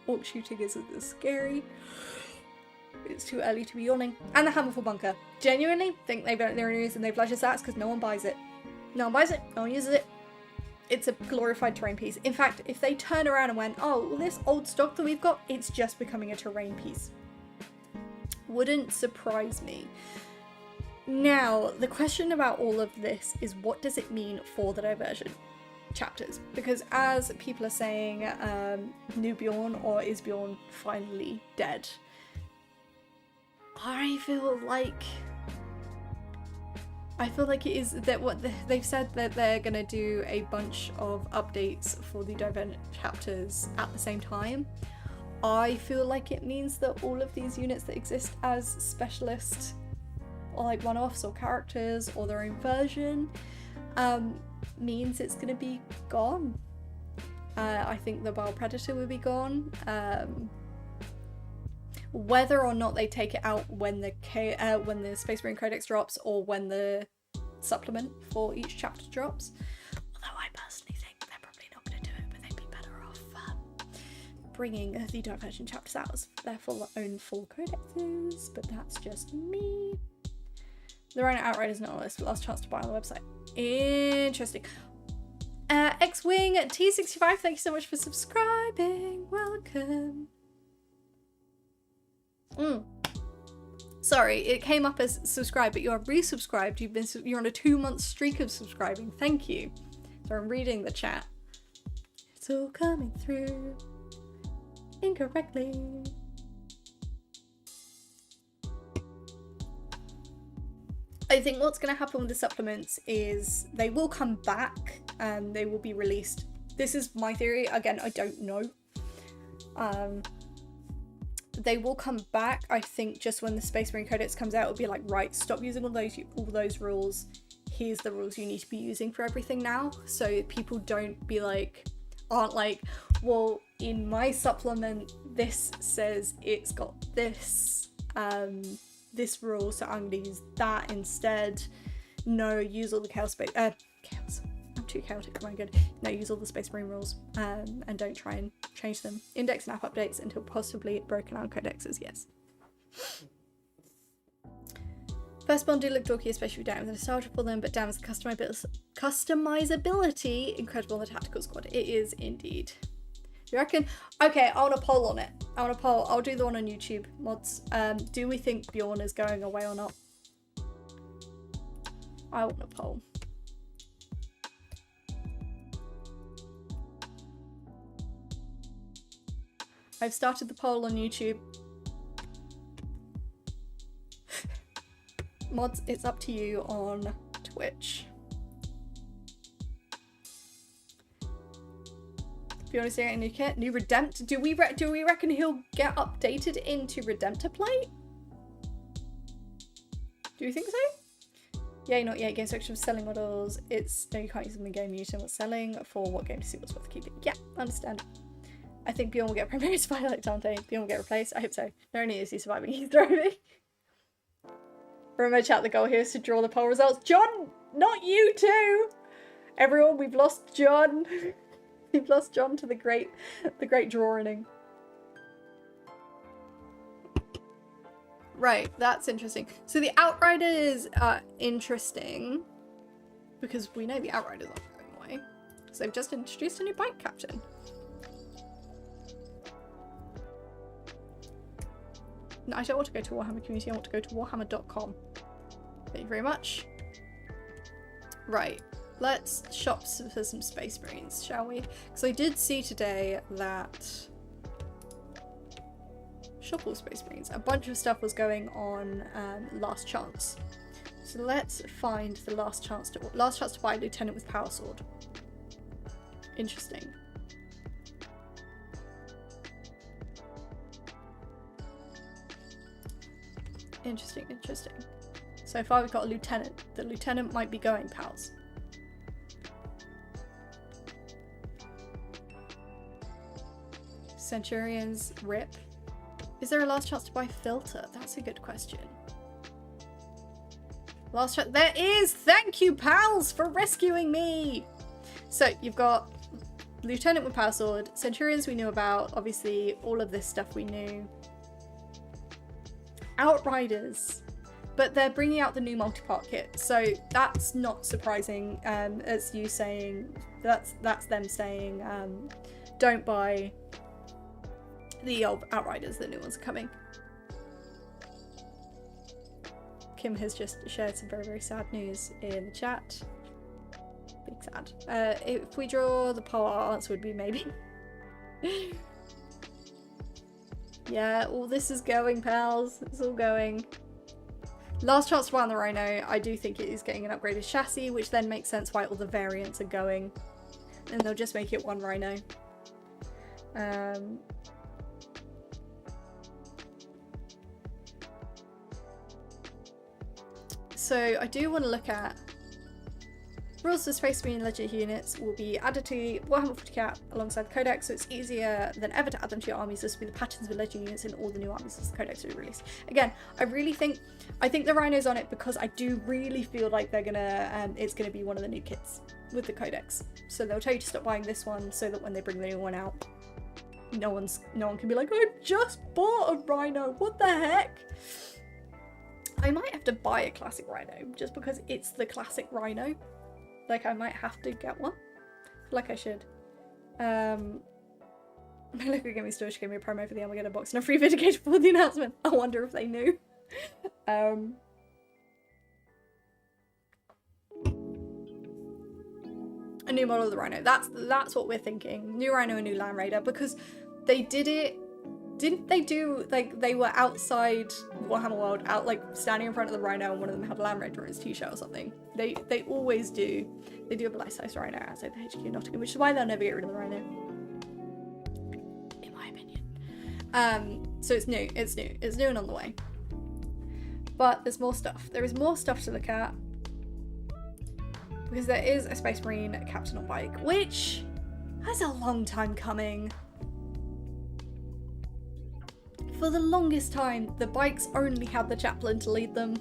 Orc shooting is scary. It's too early to be yawning. And the Hammerful Bunker. Genuinely think the only reason they've ledged that is because no one buys it. No one buys it, no one uses it. It's a glorified terrain piece. In fact, if they turn around and went, oh, well, this old stock that we've got, it's just becoming a terrain piece. Wouldn't surprise me. Now, the question about all of this is, what does it mean for the diversion chapters? Because as people are saying, new Bjorn, or is Bjorn finally dead? I feel like it is that what they've said, that they're gonna do a bunch of updates for the diversion chapters at the same time. I feel like it means that all of these units that exist as specialist, or like one-offs or characters or their own version, means it's gonna be gone. I think the Wild Predator will be gone. Whether or not they take it out when the Space Marine Codex drops, or when the supplement for each chapter drops. Although I personally think they're probably not going to do it, but they'd be better off bringing the diversion chapters out as their own full codexes. But that's just me. The Rhino Outriders not on the list, but last chance to buy on the website. Interesting. X-Wing T65, thank you so much for subscribing. Welcome. Sorry, it came up as subscribe, but you are resubscribed. You're on a 2-month streak of subscribing. Thank you. So I'm reading the chat. It's all coming through incorrectly. I think what's going to happen with the supplements is they will come back and they will be released. This is my theory. Again, I don't know. They will come back, I think, just when the Space Marine Codex comes out. It'll be like, right, stop using all those rules. Here's the rules you need to be using for everything now. So people aren't like, well, in my supplement, this says it's got this this rule, so I'm gonna use that instead. No, use all the chaos. I'm too chaotic for my good. No, use all the Space Marine rules, and don't try and change them. Index and app updates until possibly broken out codexes, yes. First Bond do look dorky, especially down with the nostalgia for them, but damn, is the customizability incredible in the tactical squad. It is indeed. You reckon? Okay, I want a poll on it. I'll do the one on YouTube mods. Do we think Bjorn is going away or not? I want a poll. I've started the poll on YouTube. Mods, it's up to you on Twitch. Bjorn is saying new kit, new Redemptor. Do we reckon he'll get updated into Redemptor plate? Do you think so? Yay, not yet. Game section of selling models. No, you can't use them in game. You know what's selling for what game to see what's worth keeping. Yeah, understand. I think Bjorn will get primarily survived like Dante. Bjorn will get replaced. I hope so. Not only is he surviving, he's thriving. Remember, chat, the goal here is to draw the poll results. John, not you too. Everyone, we've lost John. We've lost John to the great drawing. Right, that's interesting. So the Outriders are interesting because we know the Outriders aren't going away. So they've just introduced a new bike captain. No, I don't want to go to Warhammer Community, I want to go to warhammer.com. Thank you very much. Right, let's shop for some Space Marines, shall we? Because I did see today that shop all Space Marines. A bunch of stuff was going on Last Chance. So let's find the last chance to buy a Lieutenant with Power Sword. Interesting. Interesting. So far we've got a lieutenant. The lieutenant might be going, pals. Centurions, rip. Is there a last chance to buy filter? That's a good question. Last chance. There is! Thank you, pals, for rescuing me! So you've got Lieutenant with Power Sword, Centurions we knew about, obviously all of this stuff we knew. Outriders, but they're bringing out the new multi-part kit, so that's not surprising. As you saying, that's them saying, don't buy the old Outriders, the new ones are coming. Kim has just shared some very, very sad news in the chat. Big sad. If we draw the polar, our answer would be maybe. Yeah, all this is going, pals. It's all going. Last chance to buy on the Rhino. I do think it is getting an upgraded chassis, which then makes sense why all the variants are going. And they'll just make it one Rhino. So I do want to look at rules for Space Marine legendary units will be added to Warhammer 40k alongside the Codex, so it's easier than ever to add them to your armies. This will be the patterns of legendary units in all the new armies as the Codex will be released. Again, I think the Rhino's on it because I do really feel like they're gonna it's gonna be one of the new kits with the Codex. So they'll tell you to stop buying this one so that when they bring the new one out, no one can be like, I just bought a Rhino, what the heck? I might have to buy a classic Rhino just because it's the classic Rhino. Like, I might have to get one. I feel like I should. My local gaming store gave me a promo for the Armageddon box and a free Vindicator for the announcement. I wonder if they knew. A new model of the Rhino. That's what we're thinking. New Rhino and new Land Raider, because they did it. Didn't they do, like, they were outside Warhammer World, like, standing in front of the Rhino, and one of them had a Land Raider in his t-shirt or something. They always do. They do have a life-size Rhino outside the HQ in Nottingham, which is why they'll never get rid of the Rhino. In my opinion. So it's new. It's new and on the way. But there's more stuff. There is more stuff to look at. Because there is a Space Marine Captain on Bike, which has a long time coming. For the longest time, the bikes only had the chaplain to lead them.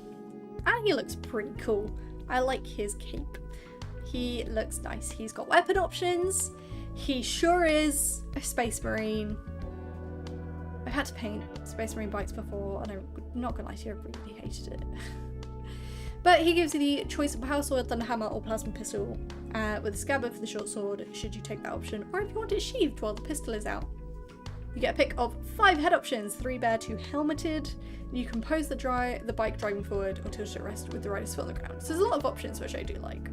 And he looks pretty cool. I like his cape. He looks nice. He's got weapon options. He sure is a Space Marine. I've had to paint Space Marine bikes before, and I'm not gonna lie to you, I really hated it. But he gives you the choice of power sword, thunder hammer, or plasma pistol, with a scabbard for the short sword, should you take that option, or if you want it sheathed while the pistol is out. You get a pick of 5 head options, 3 bare, 2 helmeted. You can pose the bike driving forward or tilt it at rest with the rider's foot on the ground. So there's a lot of options, which I do like.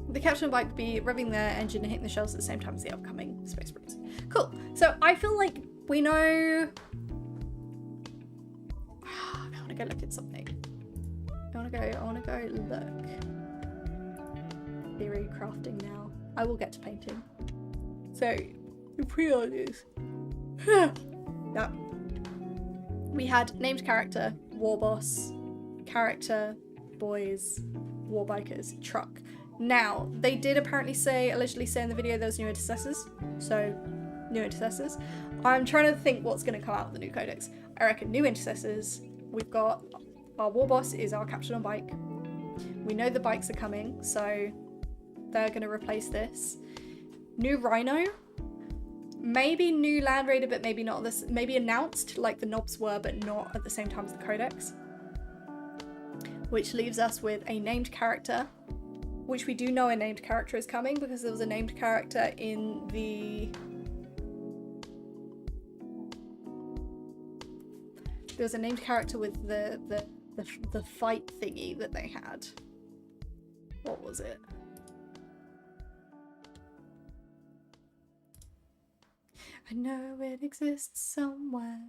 The captain bike would be revving their engine and hitting the shells at the same time as the upcoming Space Marines. Cool. So I feel like we know. I want to go look at something. I want to go look. Theory crafting now. I will get to painting. So, the pre-orders. Yeah. We had named character, war boss, character, boys, war bikers, truck. Now, they did allegedly say in the video there was new intercessors. So, new intercessors. I'm trying to think what's going to come out of the new codex. I reckon new intercessors. We've got our war boss is our captain on bike. We know the bikes are coming, so they're going to replace this. New Rhino. Maybe new Land Raider, but maybe not this. Maybe announced like the knobs were, but not at the same time as the Codex. Which leaves us with a named character, which we do know a named character is coming because there was a named character in the. There was a named character with the fight thingy that they had. What was it? I know it exists somewhere.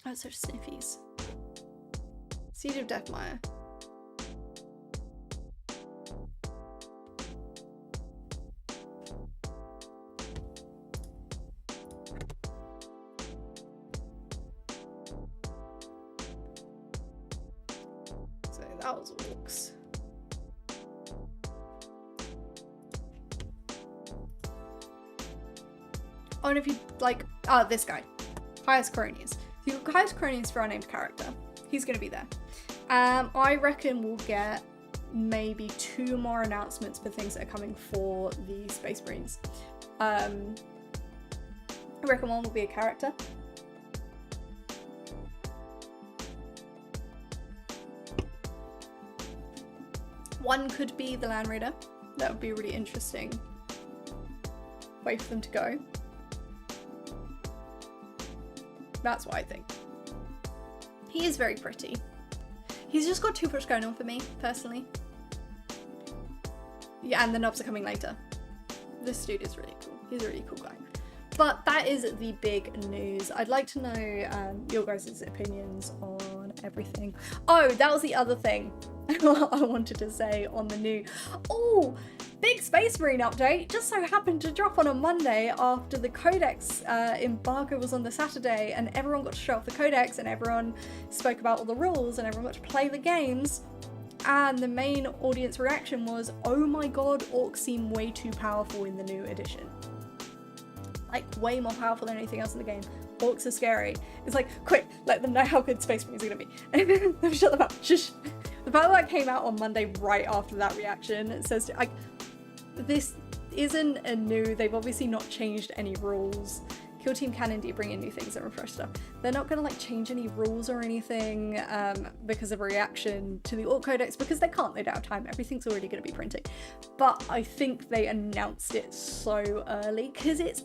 Oh, it's such sniffies. Siege of Deathmire. So that was orcs. Oh, and if you like, this guy, highest cronies. So you've got highest cronies for our named character. He's going to be there. I reckon we'll get maybe 2 more announcements for things that are coming for the Space Marines. I reckon one will be a character. One could be the Land Raider. That would be a really interesting way for them to go. That's what I think. He is very pretty. He's just got too much going on for me, personally. Yeah, and the knobs are coming later. This dude is really cool. He's a really cool guy. But that is the big news. I'd like to know your guys' opinions on everything. Oh, that was the other thing I wanted to say on the new... Oh, big Space Marine update. Just so happened to drop on a Monday after the Codex embargo was on the Saturday, and everyone got to show off the Codex, and everyone spoke about all the rules, and everyone got to play the games. And the main audience reaction was, oh my god, orcs seem way too powerful in the new edition. Like, way more powerful than anything else in the game. Orcs are scary. It's like, quick, let them know how good Space Marines are gonna be. And shut them up. Shush. The part that came out on Monday right after that reaction, it says, like, this isn't a new, they've obviously not changed any rules. Kill Team can indeed bring in new things and refresh stuff. They're not gonna like change any rules or anything because of a reaction to the Orc Codex, because they can't, they don't have time. Everything's already gonna be printing. But I think they announced it so early because it's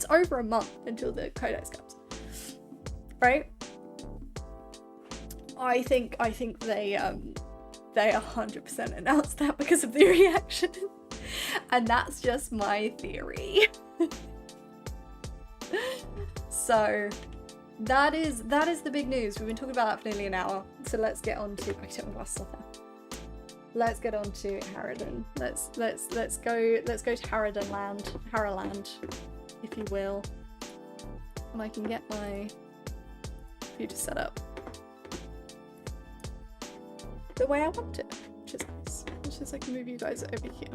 over a month until the Codex comes. Right? I think they 100% announced that because of the reaction. And that's just my theory. So that is the big news. We've been talking about that for nearly an hour. So let's get on to let's get on to Harridan. Let's go to Harridan, if you will. And I can get my computer set up the way I want it, which is nice. Which is I can move you guys over here.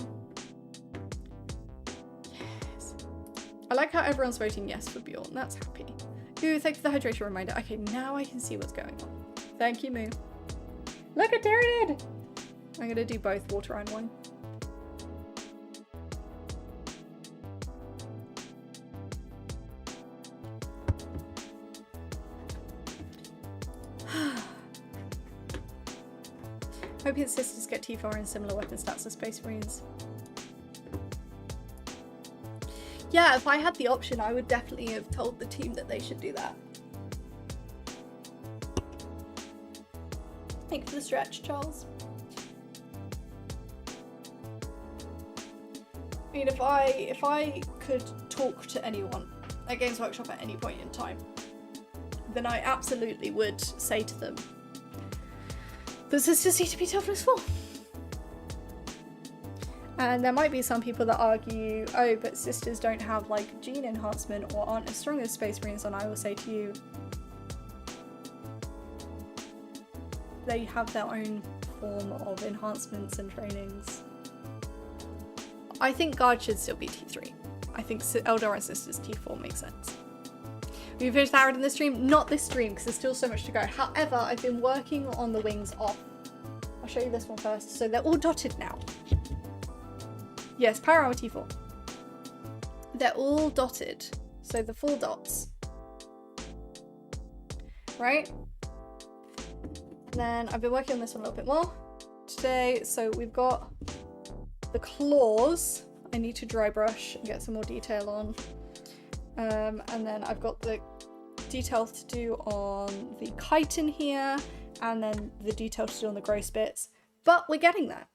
I like how everyone's voting yes for Bjorn. That's happy. Ooh, thanks for the hydration reminder. Okay, now I can see what's going on. Thank you, Moo. Look at Harridan! I'm gonna do both water and wine. Hope his sisters get T4 and similar weapon stats as Space Marines. Yeah, if I had the option, I would definitely have told the team that they should do that. Thank you for the stretch, Charles. I mean, if I could talk to anyone at Games Workshop at any point in time, then I absolutely would say to them, the sisters need to be toughness 4. And there might be some people that argue, oh, but sisters don't have like gene enhancement or aren't as strong as Space Marines, and I will say to you, they have their own form of enhancements and trainings. I think Guard should still be T3. I think Eldar and Sisters T4 makes sense. We finished Harridan this stream? Not this stream, because there's still so much to go. However, I've been working on the wings off. I'll show you this one first. So they're all dotted now. Yes, Power Armor T4. They're all dotted. So the full dots. Right? Then I've been working on this one a little bit more today. So we've got the claws. I need to dry brush and get some more detail on. And then I've got the details to do on the chitin here, and then the detail to do on the gross bits. But we're getting there.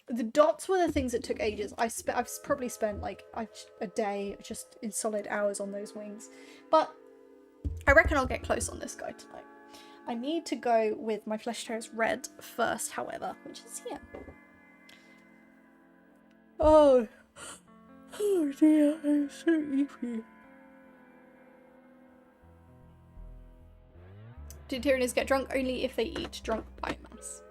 The dots were the things that took ages. I've probably spent like a day just in solid hours on those wings. But I reckon I'll get close on this guy tonight. I need to go with my flesh toes red first, however, which is here. Oh dear, I'm so sleepy. Do Tyranids get drunk? Only if they eat drunk biomass.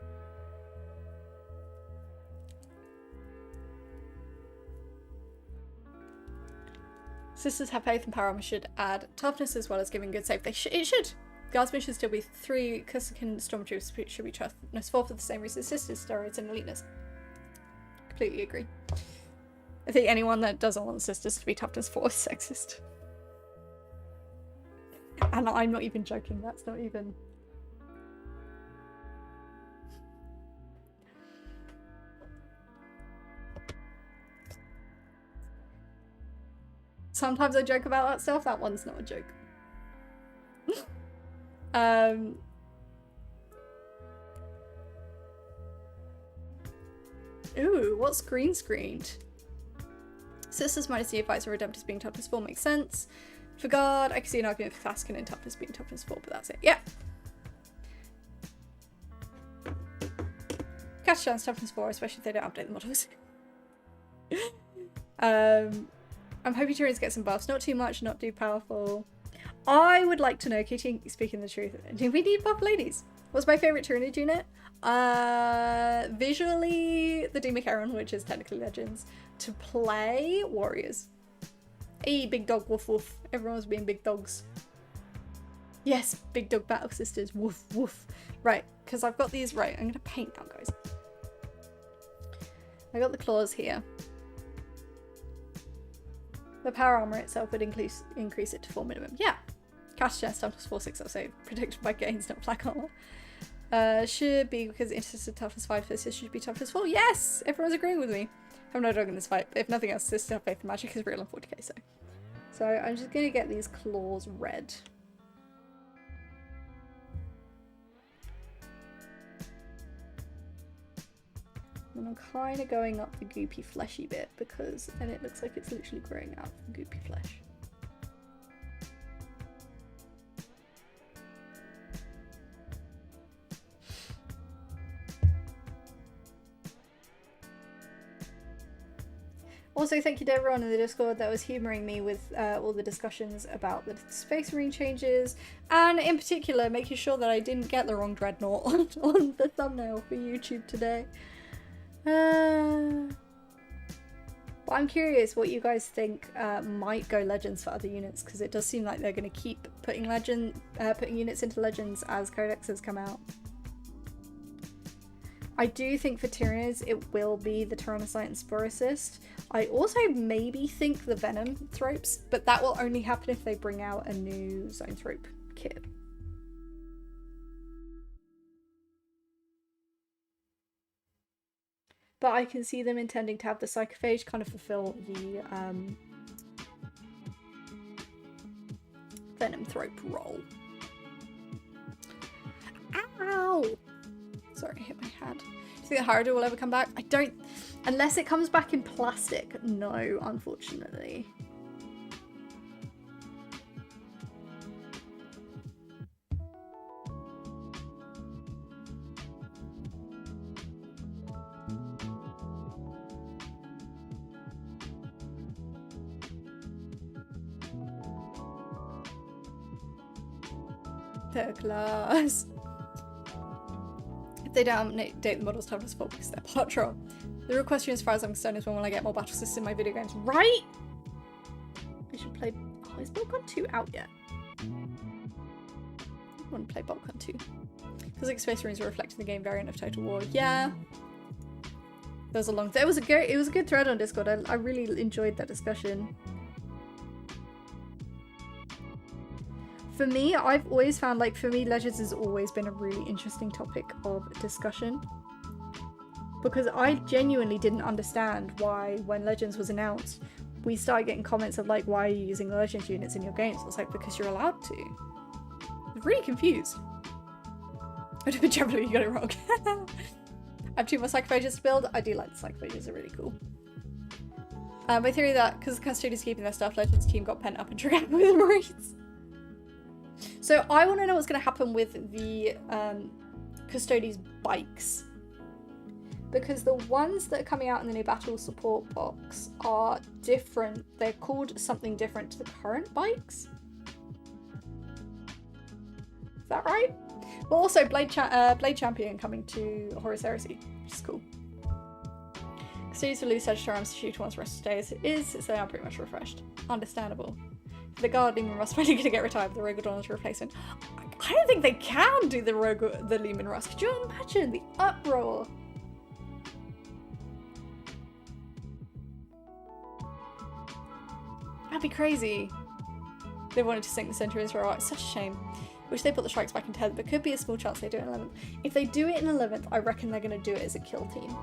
Sisters have faith and power armor should add toughness as well as giving good save. It should. Guardsmen should still be 3. Kusakin Stormtroopers should be toughness 4 for the same reason as sisters, steroids, and eliteness. Completely agree. I think anyone that doesn't want sisters to be toughness 4 is sexist. And I'm not even joking, that's not even... Sometimes I joke about that stuff, that one's not a joke. Ooh, what's green screened? Sisters minus the advisor Redemptors being toughness 4 makes sense. For guard, I can see an argument for Thaskin and toughness being toughness 4, but that's it. Yeah. Catch chance toughness 4, especially if they don't update the models. I'm hoping Tyranids get some buffs. Not too much, not too powerful. I would like to know, Katie, speaking the truth, do we need buff ladies? What's my favourite Tyranid unit? Visually, the Demacaron, which is technically Legends. To play, Warriors. Hey, big dog, woof woof. Everyone's being big dogs. Yes, big dog battle sisters, woof woof. Right, because I've got these, right, I'm going to paint now, guys. I got the claws here. The power armor itself would increase it to 4 minimum. Yeah. Cast chest, toughness 4, 6 up save. Protected by gains, not black armor. Should be because intercessor toughness 5 for this should be toughness 4. Yes! Everyone's agreeing with me. I have no dog in this fight, but if nothing else, sisters have faith in magic is real on 40k, so. So I'm just gonna get these claws red. And I'm kind of going up the goopy fleshy bit because then it looks like it's literally growing out from goopy flesh. Also, thank you to everyone in the Discord that was humouring me with all the discussions about the Space Marine changes, and in particular making sure that I didn't get the wrong Dreadnought on the thumbnail for YouTube today. But I'm curious what you guys think might go Legends for other units, because it does seem like they're going to keep putting units into Legends as Codexes come out. I do think for Tyranids it will be the Tyrannocyte and Sporocyst. I also maybe think the Venom Thropes, but that will only happen if they bring out a new Zoanthrope kit. But I can see them intending to have the Psychophage kind of fulfill the Venom Thrope role. Ow! Sorry, I hit my hand. Do you think that Harridan will ever come back? I don't... Unless it comes back in plastic. No, unfortunately. Third class. If they don't update the models toughness 4 because they're Patron. The real question as far as I'm concerned is when will I get more battle systems in my video games, right? I should play... Oh, is Boltgun 2 out yet? I want to play Boltgun 2. Because like Space Marines were reflecting the game variant of Total War. Yeah. There was a long... It was a good thread on Discord. I really enjoyed that discussion. For me, I've always found, like, for me, Legends has always been a really interesting topic of discussion. Because I genuinely didn't understand why, when Legends was announced, we started getting comments of, like, why are you using Legends units in your games? I was like, because you're allowed to. I was really confused. But generally, you got it wrong. I have 2 more Psychophages to build. I do like the Psychophages, they're really cool. My theory that, because the Custodians keeping their stuff, Legends team got pent up and triggered with the Marines. So I want to know what's going to happen with the Custodes bikes. Because the ones that are coming out in the new battle support box are different. They're called something different to the current bikes. Is that right? Well, also Blade Champion coming to Horus Heresy, which is cool. Custodes will lose Sagittarius to shoot once the rest of the day as it is, so they are pretty much refreshed. Understandable. The guard Lehman Russ probably going to get retired with the Rogue Adorn's replacement. I don't think they can do the Lehman Russ. Could you imagine the uproar? That'd be crazy. They wanted to sink the Centurions for a while. It's such a shame. Wish they put the strikes back in 10th, but could be a small chance they do it in 11th. If they do it in 11th, I reckon they're going to do it as a kill team.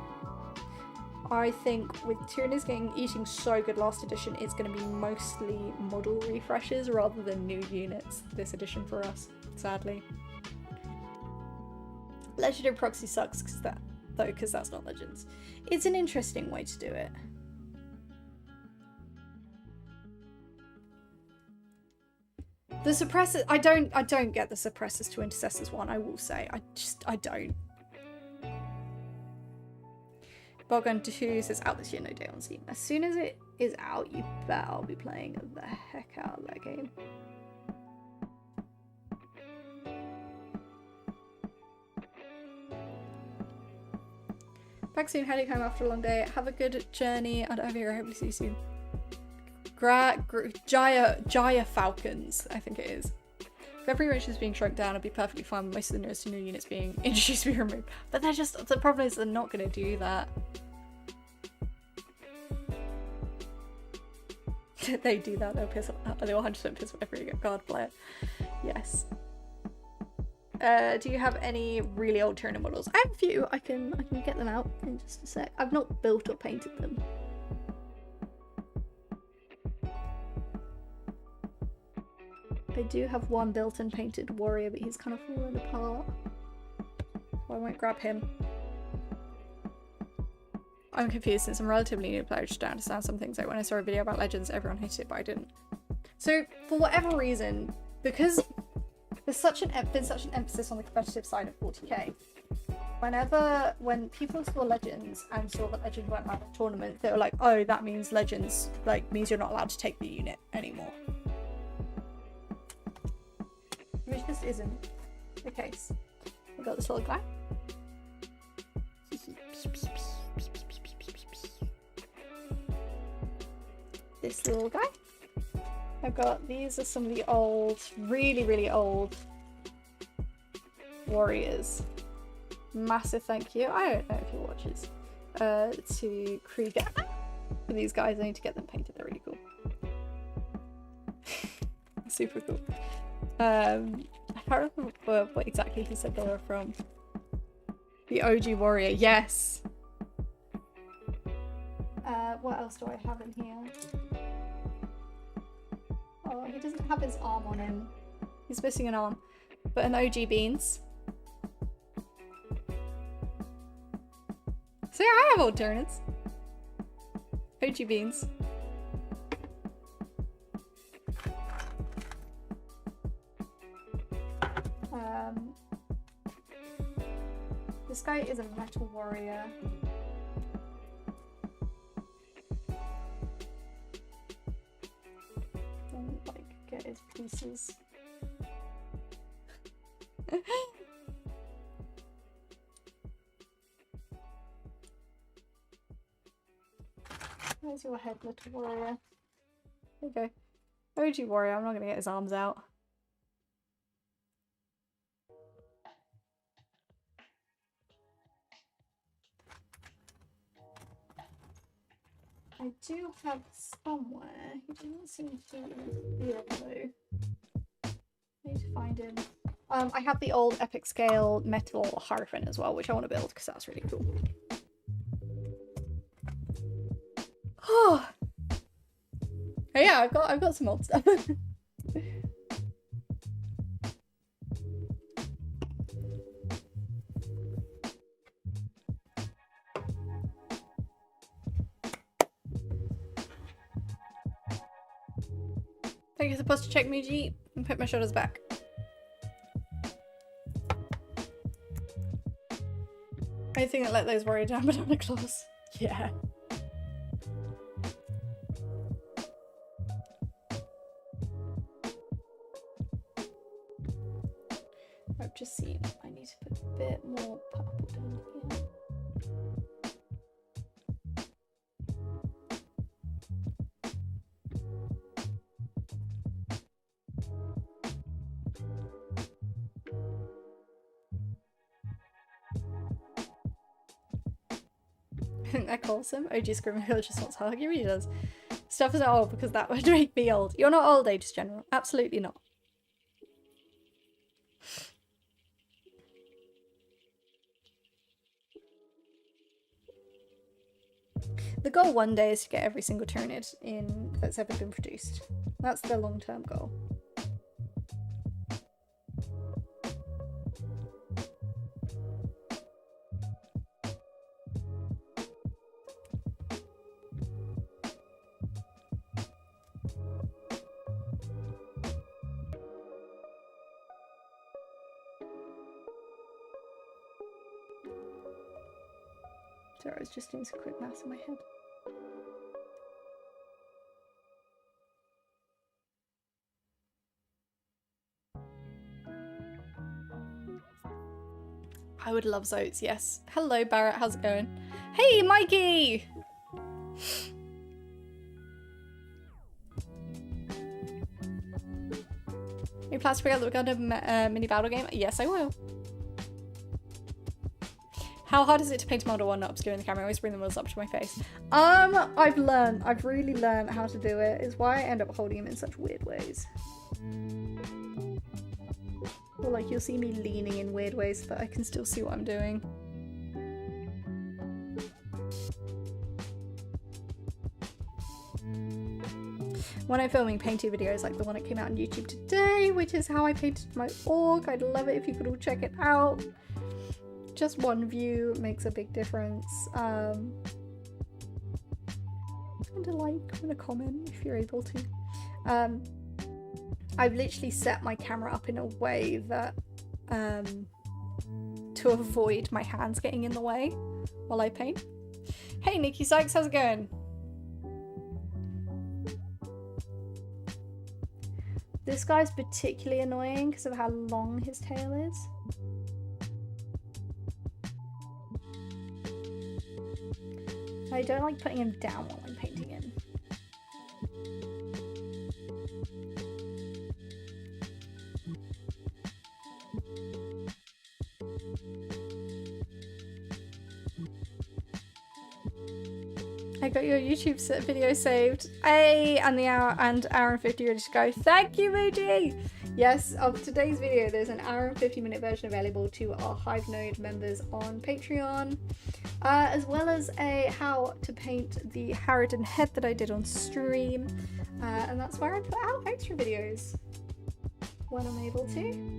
I think with Tyranids eating so good last edition, it's going to be mostly model refreshes rather than new units this edition for us. sadly. Legendary proxy sucks because that's not Legends. It's an interesting way to do it. The suppressors, I don't get the suppressors to Intercessors one, I will say. I don't. Boggun 2 says out this year, no day on Steam. As soon as it is out, you bet I'll be playing the heck out of that game. Back soon, heading home after a long day. Have a good journey, and over here, I hope to see you soon. Jaya Falcons, I think it is. If every range is being shrunk down, I'd be perfectly fine with most of the newest new units being introduced to be removed. But they're just, the problem is they're not going to do that. They do that, they'll 100% piss every guard player. Yes. Do you have any really old Tyranid models? I have a few. I can get them out in just a sec. I've not built or painted them. I do have one built and painted warrior, but he's kind of falling apart. So I won't grab him. I'm confused since I'm relatively new player to understand some things. Like when I saw a video about Legends, everyone hated it, but I didn't. So for whatever reason, because there's been such an emphasis on the competitive side of 40k, when people saw Legends and saw that Legends weren't allowed in tournaments, they were like, oh, that means Legends means you're not allowed to take the unit anymore. Which just isn't the case. We've got this little guy. This little guy. I've got, these are some of the old, really, really old warriors. Massive thank you. I don't know if he watches. To Krieger. For these guys, I need to get them painted. They're really cool. Super cool. I can't remember what exactly he said they were from. The OG warrior, yes. What else do I have in here? Oh, he doesn't have his arm on him. He's missing an arm. But an OG beans. So yeah, I have old Tyranids. OG beans. This guy is a metal warrior. Don't get his pieces. Where's your head, little warrior? There you go. OG warrior, I'm not gonna get his arms out. I do have somewhere. He doesn't seem to be here though. I need to find him. I have the old epic scale metal Harridan as well, which I want to build because that's really cool. Oh yeah, I've got some old stuff. Thank you for supposed to check me, G, and put my shoulders back. Anything that let those warrior down banana claws. Yeah. I've just seen I need to put a bit more purple down here. I think that calls him. OG Screaming Hill just wants to hug. He really does. Stuff is old because that would make me old. You're not old, Aegis General. Absolutely not. The goal one day is to get every single Tyranid in that's ever been produced. That's the long-term goal. Sorry, I was just doing some quick maths in my head. I would love Zotes, yes. Hello, Barrett, how's it going? Hey, Mikey! You plan to pick up the Gundam mini battle game? Yes, I will. How hard is it to paint a model while not obscuring the camera? I always bring the models up to my face. I've really learned how to do it. It's why I end up holding them in such weird ways. Or like you'll see me leaning in weird ways so that I can still see what I'm doing. When I'm filming painting videos like the one that came out on YouTube today, which is how I painted my orc, I'd love it if you could all check it out. Just one view makes a big difference. And a like and a comment if you're able to. I've literally set my camera up in a way that to avoid my hands getting in the way while I paint. Hey Nikki Sykes, how's it going? This guy's particularly annoying because of how long his tail is. I don't like putting him down while I'm painting him. I got your YouTube video saved. Hey, and the hour and 50 ready to go. Thank you, Moody. Yes, of today's video, there's an hour and 50-minute version available to our Hive Node members on Patreon, as well as a how to paint the Harridan head that I did on stream, and that's where I put out extra videos when I'm able to.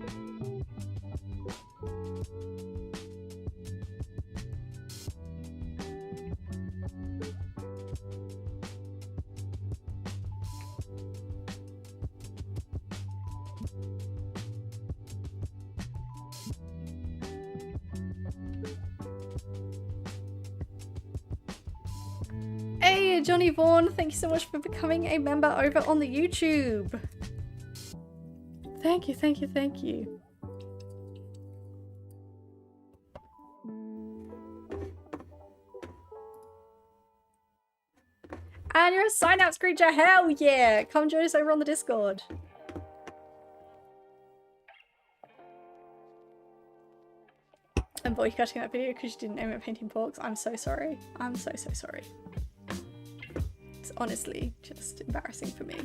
Hey Johnny Vaughan, thank you so much for becoming a member over on the YouTube. Thank you, thank you, thank you. And you're a sign-out screecher, hell yeah! Come join us over on the Discord. I'm boycotting that video because you didn't name it Painting Porks. I'm so sorry. I'm so sorry. It's honestly just embarrassing for me.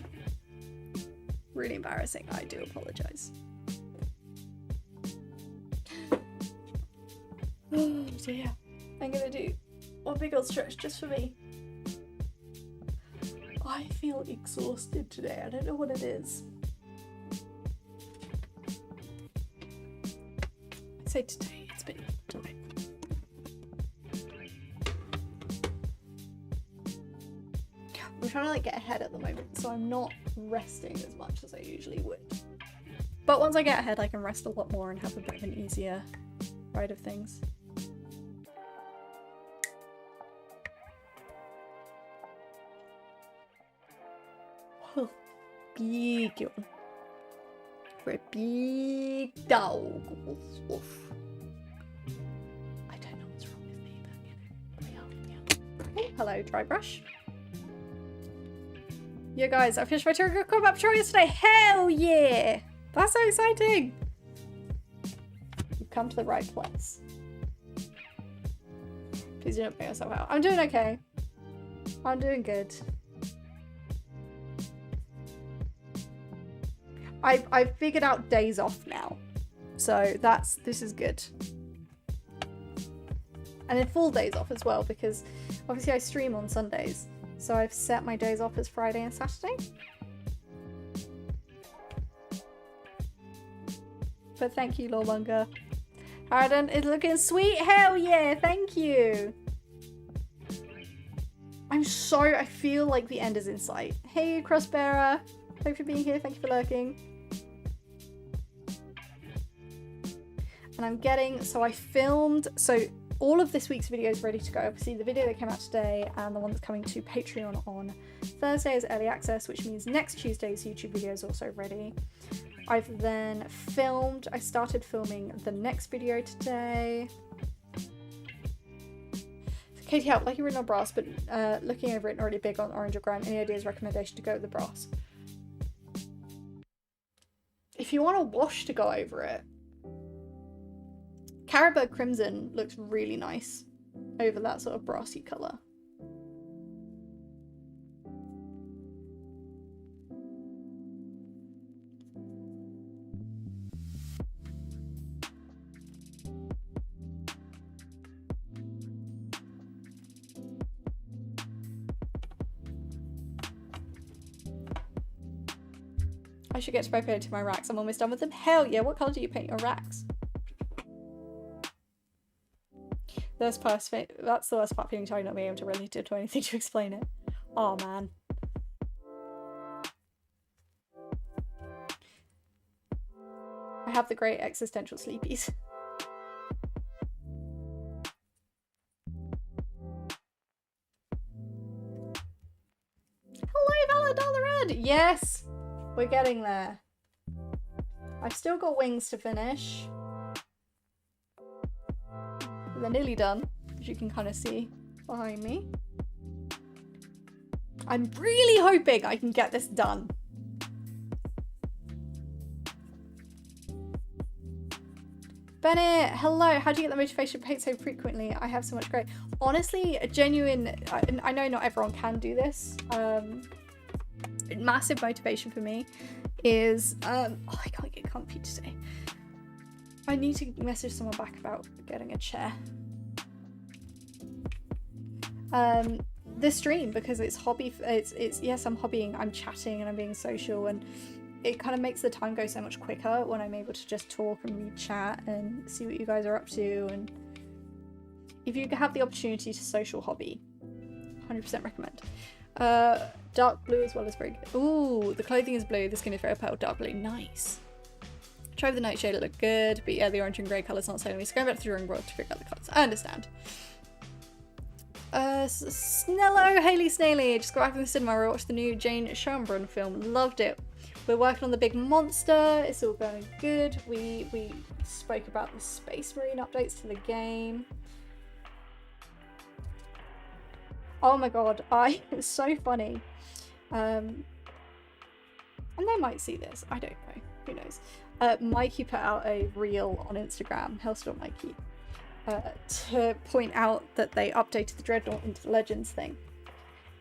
Really embarrassing. I do apologise. Oh dear. I'm gonna do one big old stretch just for me. I feel exhausted today. I don't know what it is. I'd say today it's been time. I'm trying to like get ahead at the moment, so I'm not resting as much as I usually would. But once I get ahead, I can rest a lot more and have a bit of an easier ride of things. Oh, big one. For a big dog. Oof. I don't know what's wrong with me, but you know, we are. Oh, hello, dry brush. Yeah, guys, I finished my Turtle Combat Patrol yesterday. Hell yeah! That's so exciting! You've come to the right place. Please don't bring yourself out. I'm doing okay. I'm doing good. I've figured out days off now. So this is good. And then full days off as well, because obviously I stream on Sundays. So I've set my days off as Friday and Saturday. But thank you, Lawlonger. Harridan is looking sweet. Hell yeah, thank you. I feel like the end is in sight. Hey, Crossbearer. Thank you for being here. Thank you for lurking. And I'm getting, so I filmed, so all of this week's video is ready to go. Obviously, the video that came out today and the one that's coming to Patreon on Thursday is early access, which means next Tuesday's YouTube video is also ready. I've then I started filming the next video today. Katie help, like you written on brass, but looking over it already big on orange or grime. Any ideas, recommendation to go with the brass? If you want a wash to go over it, Caribou Crimson looks really nice over that sort of brassy colour. I should get spray painted my racks. I'm almost done with them. Hell yeah, what colour do you paint your racks? That's the worst part, feeling tired not being able to really do anything to explain it. Oh man. I have the great existential sleepies. Hello, Valor Red! Yes! We're getting there. I've still got wings to finish. They're nearly done, as you can kind of see behind me. I'm really hoping I can get this done. Bennett, hello. How do you get the motivation to paint so frequently? I have so much great. Honestly, a genuine, I know not everyone can do this. Massive motivation for me is, oh, I can't get comfy today. I need to message someone back about getting a chair. This stream, because it's hobby, it's yes, I'm hobbying, I'm chatting and I'm being social, and it kind of makes the time go so much quicker when I'm able to just talk and read chat and see what you guys are up to. And if you have the opportunity to social hobby, 100% recommend. Dark blue as well is very good. Ooh, the clothing is blue, the skin is very pale, dark blue, nice. Try with the nightshade, it looked good, but yeah, the orange and grey colour's not selling me, so going back to the drawing board to figure out the colours. I understand. Snello, Hayley Snaily, just got back from the cinema, I watched the new Jane Schoenbrunn film, loved it. We're working on the big monster, it's all going good. We spoke about the Space Marine updates to the game. Oh my god, it's so funny. And they might see this, I don't know, who knows. Mikey put out a reel on Instagram, Hellstorm Mikey, to point out that they updated the Dreadnought into the Legends thing.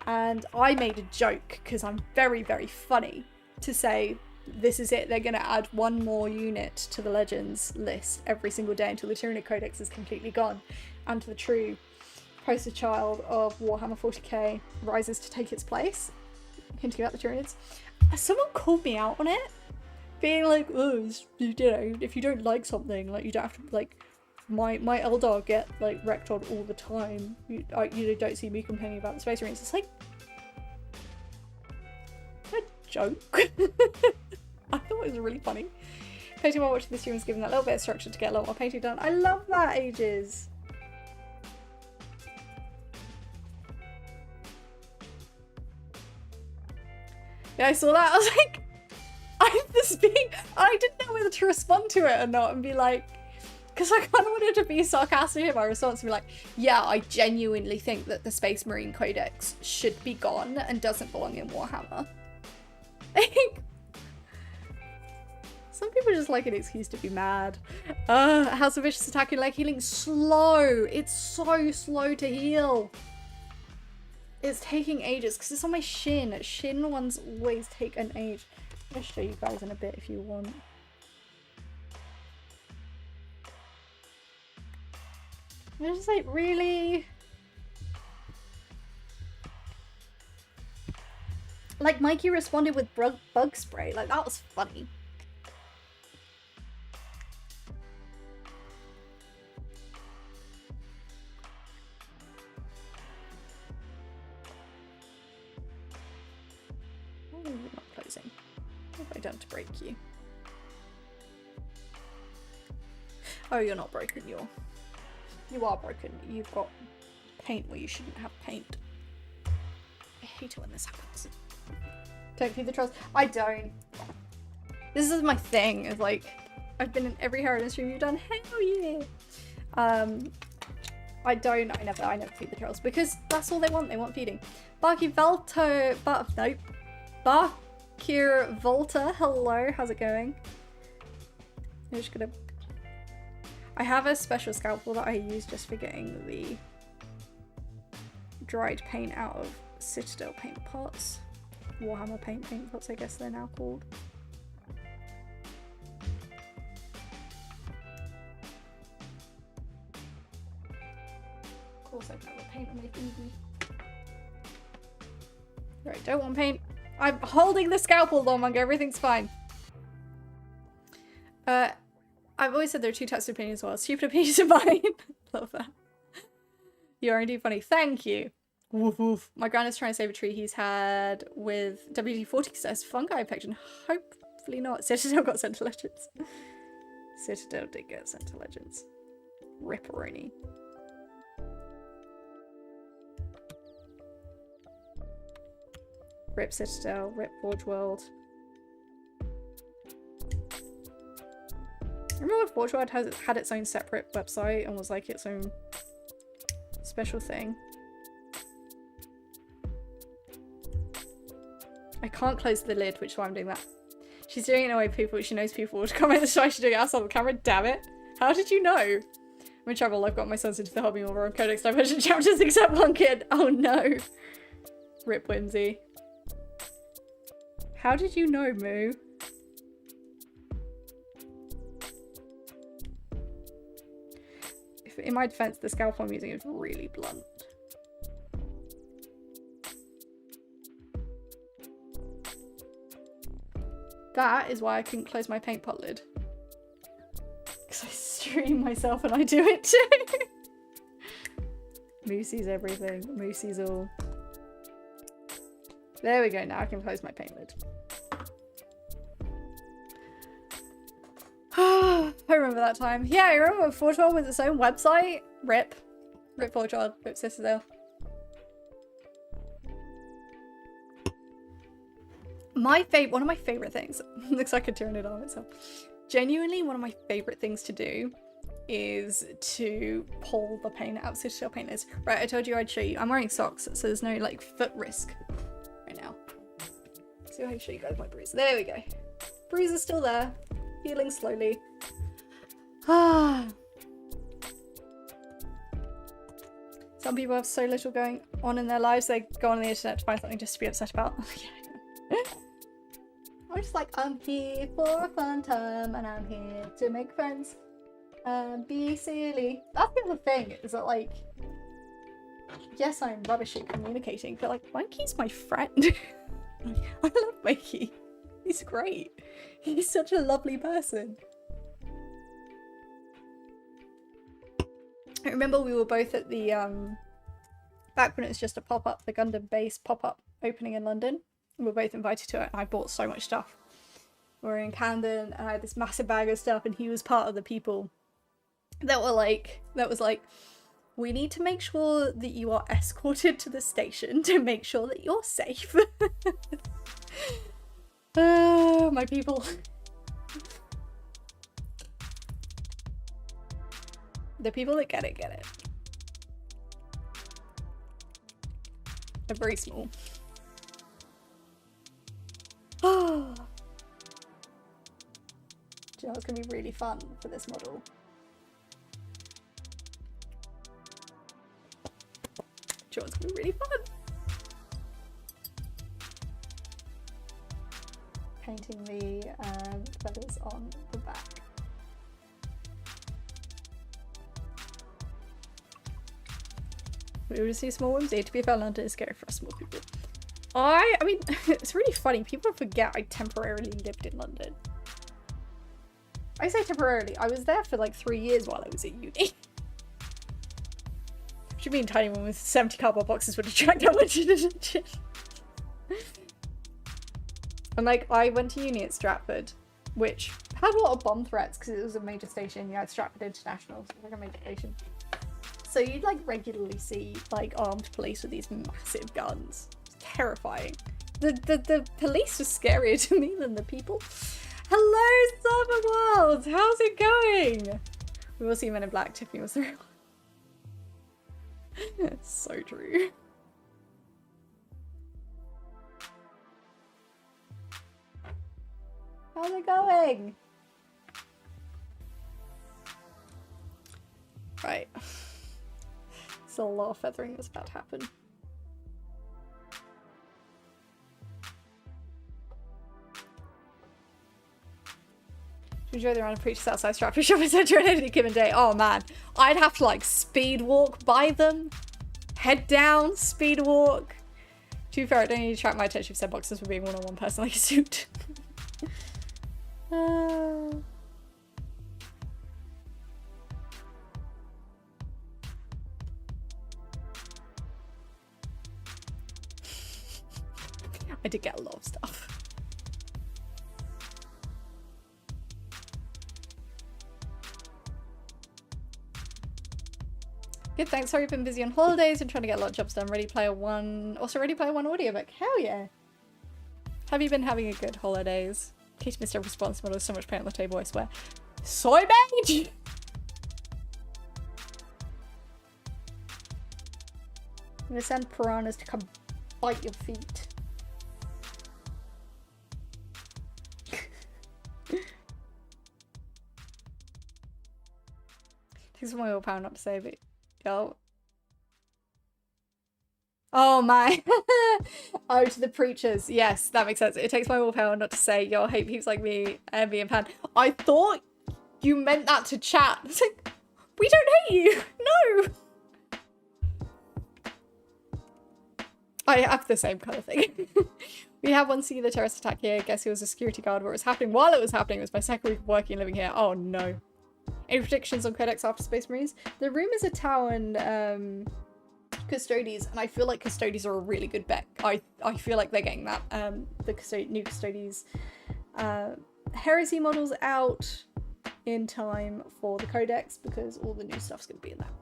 And I made a joke, because I'm very, very funny, to say, this is it, they're going to add one more unit to the Legends list every single day until the Tyranid Codex is completely gone, and the true poster child of Warhammer 40k rises to take its place, hinting about the Tyranids. Someone called me out on it, being like, oh, you know, if you don't like something, like, you don't have to, like, my Eldar get, like, wrecked on all the time. You don't see me complaining about the Space Marines. It's like a joke. I thought it was really funny. Painting while watching the stream is giving that little bit of structure to get a lot more painting done. I love that, Ages. Yeah, I saw that. I was like, I didn't know whether to respond to it or not and be like, because I kind of wanted to be sarcastic in my response and be like, yeah, I genuinely think that the Space Marine Codex should be gone and doesn't belong in Warhammer. Like, some people just like an excuse to be mad. House of Vicious attacking leg healing, slow. It's so slow to heal. It's taking ages because it's on my shin. Shin ones always take an age. I'll show you guys in a bit if you want. I'm just like, really? Like, Mikey responded with bug spray. Like, that was funny. Oh, you're not closing. What have I done to break you? Oh, you're not broken, you're... You are broken. You've got paint where you shouldn't have paint. I hate it when this happens. Don't feed the trolls. I don't. This is my thing. It's like, I've been in every Harridan stream you've done. Hell yeah. I never feed the trolls because that's all they want. They want feeding. Barky Volta, nope. Barkir Volta, hello, how's it going? I'm just gonna... I have a special scalpel that I use just for getting the dried paint out of Citadel paint pots. Warhammer paint pots, I guess they're now called. Of course I can have a paint on my thingy. Right, don't want paint. I'm holding the scalpel, Longmonger, everything's fine. I've always said there are two types of opinions as well. Stupid opinions are mine. Love that. You're indeed funny. Thank you. Woof woof. My granddad's trying to save a tree he's had with WD-40 because there's fungi infection. Hopefully not. Citadel got sent to Legends. Citadel did get sent to Legends. Ripperoni. Rip Citadel, Rip Forge World. Remember when Forge World had its own separate website and was like its own special thing? I can't close the lid, which is why I'm doing that. She's doing it in a way she knows people would comment and so she's doing it outside the camera. Damn it. How did you know? I'm in trouble. I've got my sons into the hobby more on Codex Diversion chapters except one kid. Oh no. Rip Whimsy. How did you know, Moo? In my defense, the scalpel I'm using is really blunt. That is why I couldn't close my paint pot lid. Because I stream myself and I do it too. Moo sees everything. Moo sees all. There we go, now I can close my paint lid. I remember that time. Yeah, I remember when Forge World was its own website. Rip. Rip Forge World. Rip Citadel. One of my favourite things. Looks like a Tyrannodon itself. Genuinely, one of my favourite things to do is to pull the paint out of Citadel painters. Right, I told you I'd show you. I'm wearing socks, so there's no like foot risk right now. So I'll show you guys my bruise. There we go. Bruise is still there. Healing slowly. Ah. Some people have so little going on in their lives, they go on the internet to find something just to be upset about. I'm just like, I'm here for a fun time and I'm here to make friends and be silly. That's the other thing, is that like, yes, I'm rubbish at communicating, but like, Mikey's my friend. I love Mikey. He's great. He's such a lovely person. I remember we were both at the, back when it was just a pop-up, the Gundam base pop-up opening in London. We were both invited to it and I bought so much stuff. We were in Camden and I had this massive bag of stuff and he was part of the people that were like, we need to make sure that you are escorted to the station to make sure that you're safe. My people. The people that get it, get it. They're very small. Oh. Do you know what's going to be really fun for this model? Do you know what's going to be really fun? Painting the feathers on the back. We would see small Whimsy. To be fair, London is scary for us small people. I mean, it's really funny. People forget I temporarily lived in London. I say temporarily. I was there for like 3 years while I was at uni. What do you mean tiny one with 70 cardboard boxes would attract that much attention? And like, I went to uni at Stratford, which had a lot of bomb threats because it was a major station. Yeah, Stratford International, so it was like a major station. So you'd like regularly see like armed police with these massive guns. It's terrifying. The police are scarier to me than the people. Hello, Summer World! How's it going? We will see Men in Black. Tiffany was the real one. So true. How's it going? Right. There's a lot of feathering that's about to happen. Enjoy the round of preachers outside Stratford Shopping Centre on any given day. Oh man, I'd have to like speed walk by them, head down, speed walk. To be fair, I don't need to track my attention for boxes for being one-on-one person like a suit. I did get a lot of stuff. Good, thanks. Sorry, I've been busy on holidays and trying to get a lot of jobs done. Ready Player One. Also, Ready Player One audiobook. Hell yeah. Have you been having a good holidays? Katie missed a response model. So much paint on the table, I swear. Soy beige! I'm gonna send piranhas to come bite your feet. Takes my willpower not to save it. Yo. Oh my. Oh, to the preachers. Yes, that makes sense. It takes my willpower not to say, yo, hate peeps like me and me and Pan. I thought you meant that to chat. It's like, we don't hate you. No. I have the same kind of thing. We have one singular terrorist attack here. Guess he was a security guard where it was happening. While it was happening, it was my second week of working and living here. Oh no. Any predictions on Codex after Space Marines? The rumors are Tau and Custodes, and I feel like Custodes are a really good bet. I feel like they're getting that. The new Custodes heresy models out in time for the Codex because all the new stuff's going to be in that.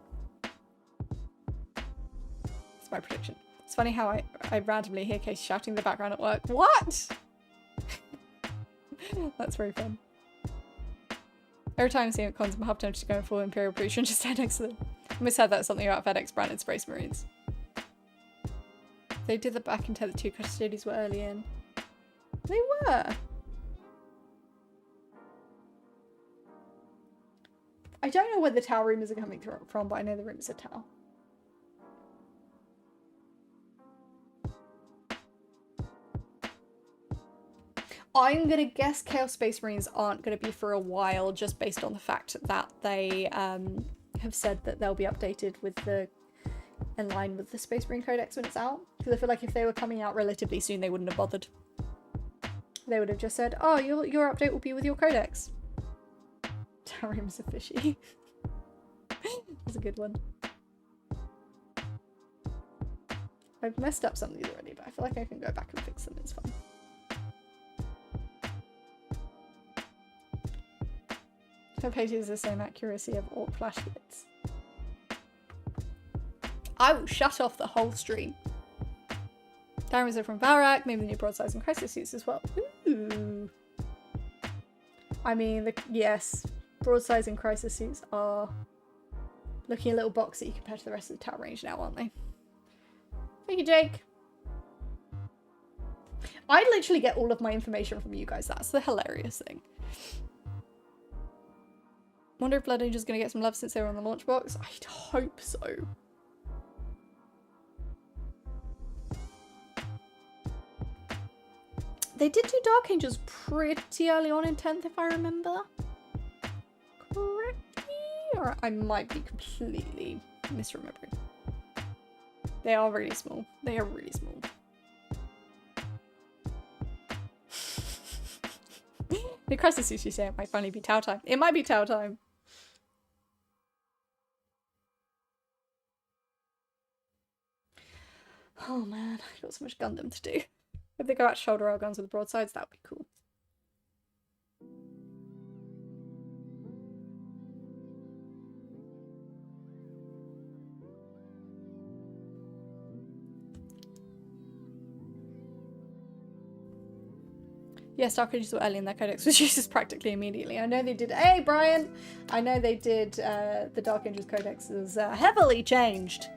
That's my prediction. It's funny how I randomly hear Casey shouting in the background at work. What? That's very fun. Every time I see it cons, I'm half tempted to go full Imperial Preacher and just stand next to them. I misheard that something about FedEx branded Space Marines. They did the back and tell the two Custodes were early in. They were. I don't know where the Tau rumors are coming from, but I know the rumors are Tau. I'm gonna guess Chaos Space Marines aren't gonna be for a while, just based on the fact that they have said that they'll be updated with in line with the Space Marine Codex when it's out. Because I feel like if they were coming out relatively soon, they wouldn't have bothered. They would have just said, "Oh, your update will be with your Codex." Tarium's a fishy. That's a good one. I've messed up some of these already, but I feel like I can go back and fix them. It's fine. Page is the same accuracy of all flashlights. I will shut off the whole stream. Diamonds are from Valrak, maybe the new broadsides and crisis suits as well. Ooh. I mean, yes, broadsides and crisis suits are looking a little boxy compared to the rest of the Tau range now, aren't they? Thank you, Jake. I literally get all of my information from you guys. That's the hilarious thing. Wonder if Blood Angel's gonna get some love since they were on the launch box. I'd hope so. They did do Dark Angels pretty early on in 10th, if I remember correctly. Or I might be completely misremembering. They are really small. They are really small. The crisis sushi say it might finally be Tau time. It might be Tau time. Oh man, I've got so much Gundam to do. If they go out shoulder rail guns with broadsides, that would be cool. Yes, Dark Ages were early in their codex, which uses practically immediately. I know they did. Hey, Brian! I know they did. The Dark Ages Codex is heavily changed.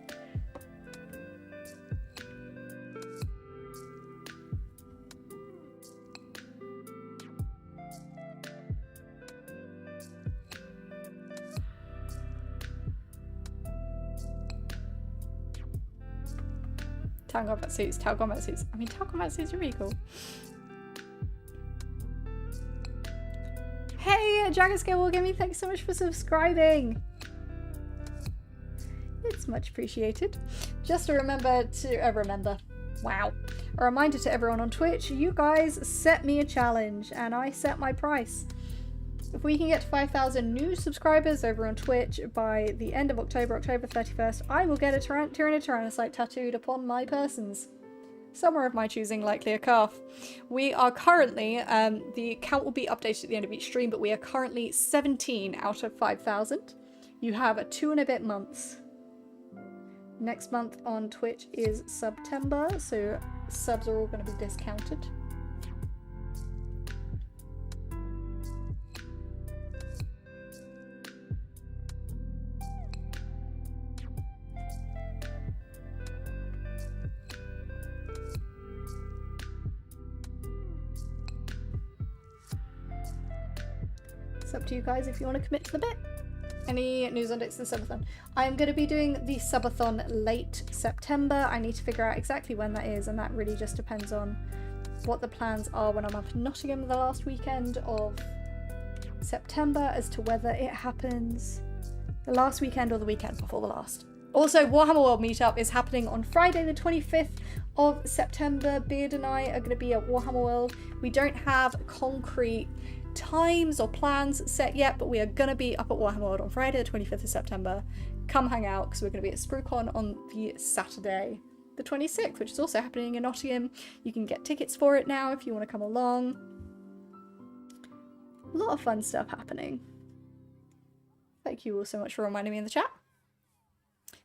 Town combat suits. Town combat suits. I mean, town combat suits are really cool. Hey, Dragon Scale Wargaming, thanks so much for subscribing. It's much appreciated. Just a reminder to everyone on Twitch, you guys set me a challenge and I set my price. If we can get to 5,000 new subscribers over on Twitch by the end of October, October 31st, I will get a Tyrannosaurus tattooed upon my persons. Somewhere of my choosing, likely a calf. We are currently, the count will be updated at the end of each stream, but we are currently 17 out of 5,000. You have 2 and a bit months. Next month on Twitch is September, so subs are all going to be discounted. It's up to you guys if you want to commit to the bit. Any news on dates for the subathon? I am going to be doing the subathon late September. I need to figure out exactly when that is, and that really just depends on what the plans are when I'm up in Nottingham the last weekend of September as to whether it happens the last weekend or the weekend before the last. Also, Warhammer World Meetup is happening on Friday the 25th of September. Beard and I are going to be at Warhammer World. We don't have concrete times or plans set yet, but we are going to be up at Warhammer World on Friday the 25th of September. Come hang out because we're going to be at SpruCon on the Saturday the 26th, which is also happening in Nottingham. You can get tickets for it now if you want to come along. A lot of fun stuff happening. Thank you all so much for reminding me in the chat.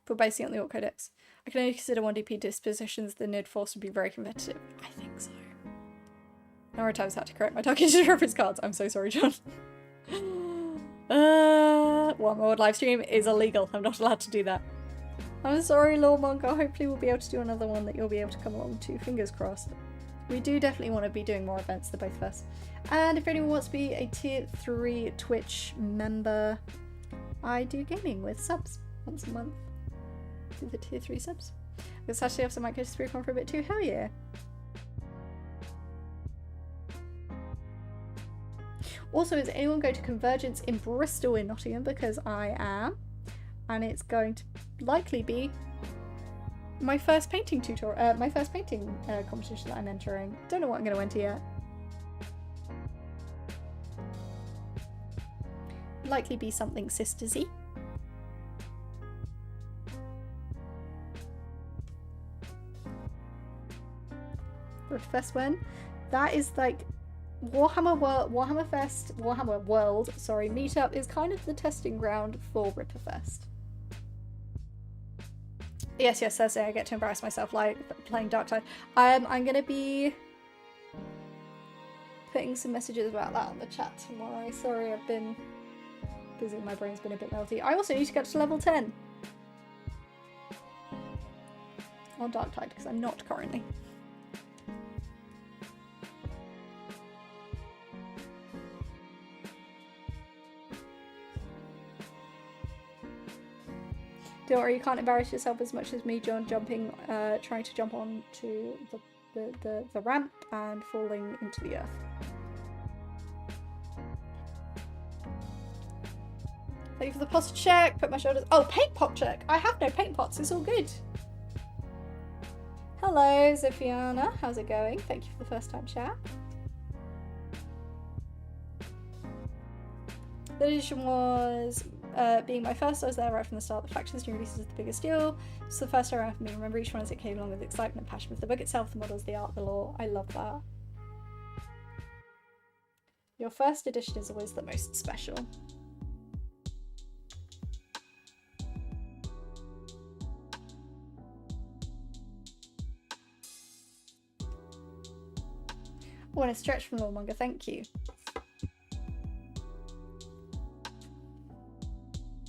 For basing on the Orc Codex, I can only consider 1DP dispositions. The Nid Force would be very competitive. I think so. Number of times I had to correct my Dark Ages reference cards. I'm so sorry, John. One more live stream is illegal. I'm not allowed to do that. I'm sorry, Lord Monka. Hopefully we'll be able to do another one that you'll be able to come along to. Fingers crossed. We do definitely want to be doing more events, the both of us. And if anyone wants to be a tier 3 Twitch member, I do gaming with subs once a month. Do the tier 3 subs. Because Saturday also might go to SpiritCon for a bit too. Hell yeah. Also, is anyone going to Convergence in Bristol in Nottingham? Because I am. And it's going to likely be my first painting tutorial, my first painting competition that I'm entering. Don't know what I'm going to enter yet. Likely be something sistersy. Rippefest when? That is like Warhammer World, sorry, meetup is kind of the testing ground for Ripperfest. Yes, Thursday I get to embarrass myself like playing Darktide. I'm gonna be putting some messages about that on the chat tomorrow. Sorry, I've been busy, my brain's been a bit melty. I also need to get to level 10 on Darktide because I'm not currently. Don't worry, you can't embarrass yourself as much as me, John, trying to jump on to the ramp and falling into the earth. Thank you for the posture check, put my shoulders... Oh, paint pot check! I have no paint pots, it's all good. Hello, Ziphiana, how's it going? Thank you for the first time chat. The edition was... being my first, I was there right from the start. The factions new releases is the biggest deal. It's the first time around for me. Remember each one as it came along with excitement and passion for the book itself, the models, the art, the lore. I love that. Your first edition is always the most special. I want to stretch from Lawmonger, thank you.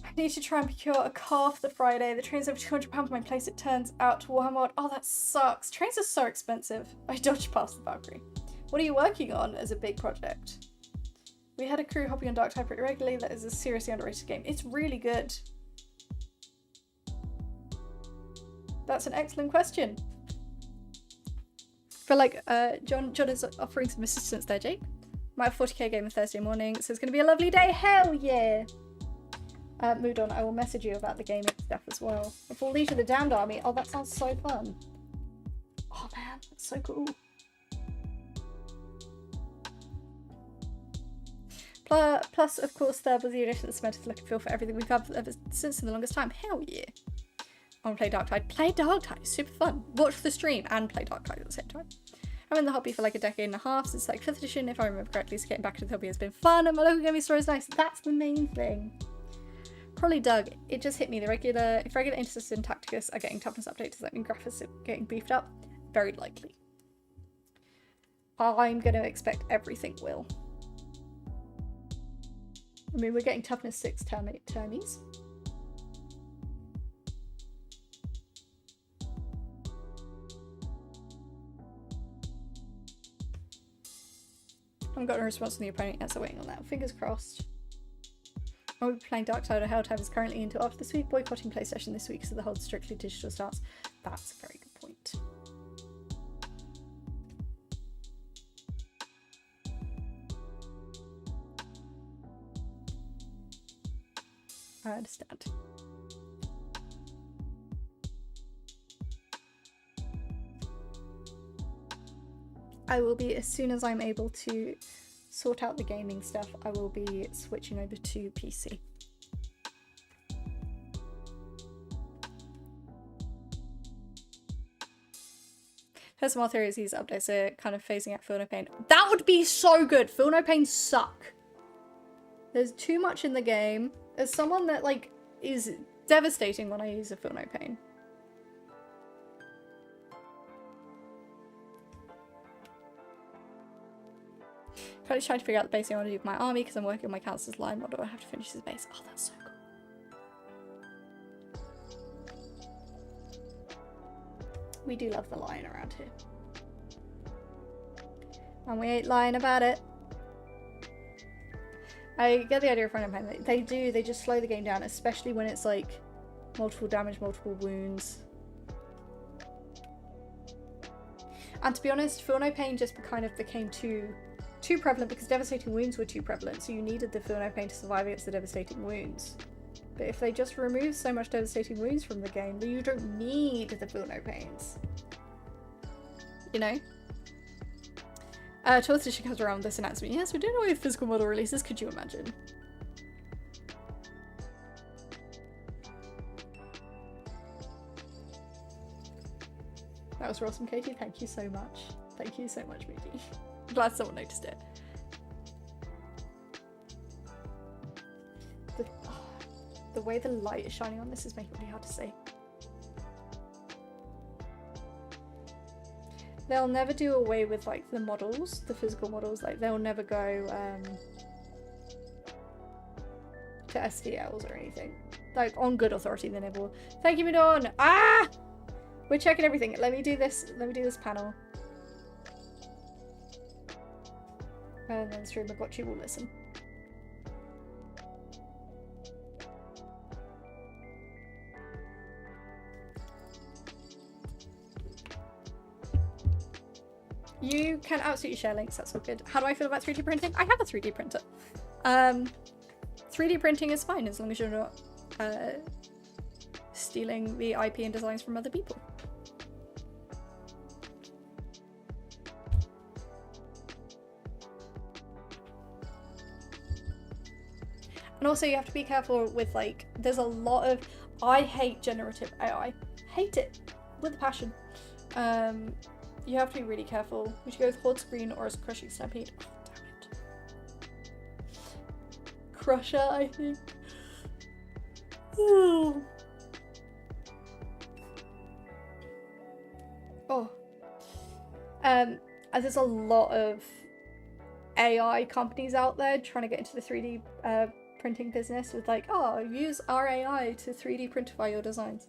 I need to try and procure a car for the Friday. The train's over £200 for my place. It turns out to Warhammer. Oh, that sucks. Trains are so expensive. I dodged past the Valkyrie. What are you working on as a big project? We had a crew hopping on Dark Tide pretty regularly. That is a seriously underrated game. It's really good. That's an excellent question. I feel like John is offering some assistance there, Jake. Might have 40k game on Thursday morning, so it's going to be a lovely day. Hell yeah! Mood on, I will message you about the gaming stuff as well. A full Legion of the Damned Army. Oh, that sounds so fun. Oh man, that's so cool. Plus, of course, there was the addition that cemented the look and feel for everything we've had ever since in the longest time. Hell yeah. I want to play Dark Tide. Play Dark Tide, super fun. Watch the stream and play Dark Tide at the same time. I'm in the hobby for like a decade and a half since like 5th edition, if I remember correctly, so getting back into the hobby has been fun and my local gaming store is nice. That's the main thing. Probably Doug, it just hit me. If regular Intercessors and Tacticus are getting toughness updates, does that mean graphics are getting beefed up? Very likely. I'm going to expect everything will. I mean, we're getting toughness 6 termies. I haven't got a response from the opponent yet, so waiting on that. Fingers crossed. I will be playing Dark Tide or Helltime is currently into after this week, boycotting PlayStation this week so the whole strictly digital starts. That's a very good point. I understand. I will be, as soon as I'm able to sort out the gaming stuff, I will be switching over to PC. There's some more theories these updates are kind of phasing out Feel No Pain. That would be so good! Feel No Pain suck. There's too much in the game. As someone that like is devastating when I use a Feel No Pain. Currently trying to figure out the basing I want to do with my army because I'm working on my council's line. What do I have to finish his base? Oh, that's so cool. We do love the lion around here. And we ain't lying about it. I get the idea of front end pain. They just slow the game down, especially when it's like multiple damage, multiple wounds. And to be honest, Feel No Pain just kind of became too prevalent because devastating wounds were too prevalent, so you needed the Feel No Pain to survive against the devastating wounds. But if they just remove so much devastating wounds from the game, then you don't need the Feel No Pains. You know? 12th edition comes around with this announcement. Yes, we're doing away with physical model releases, could you imagine? That was awesome, Katie. Thank you so much. Thank you so much, Mickey. I'm glad someone noticed it. The way the light is shining on this is making it really hard to see. They'll never do away with like the models, the physical models. Like they'll never go to SDLs or anything. Like on good authority, they never will. Thank you, Midon. Ah, we're checking everything. Let me do this. Let me do this panel. And then streamer Gotchi will listen. You can absolutely share links, that's all good. How do I feel about 3D printing? I have a 3D printer. 3D printing is fine as long as you're not stealing the IP and designs from other people. And also you have to be careful with like, there's a lot of, I hate generative AI. Hate it with a passion. You have to be really careful. Would you go with Horde Screen or as Crushing Stampede? Oh, damn it. Crusher, I think. Oh. there's a lot of AI companies out there trying to get into the 3D printing business with like, oh, use our AI to 3D printify your designs.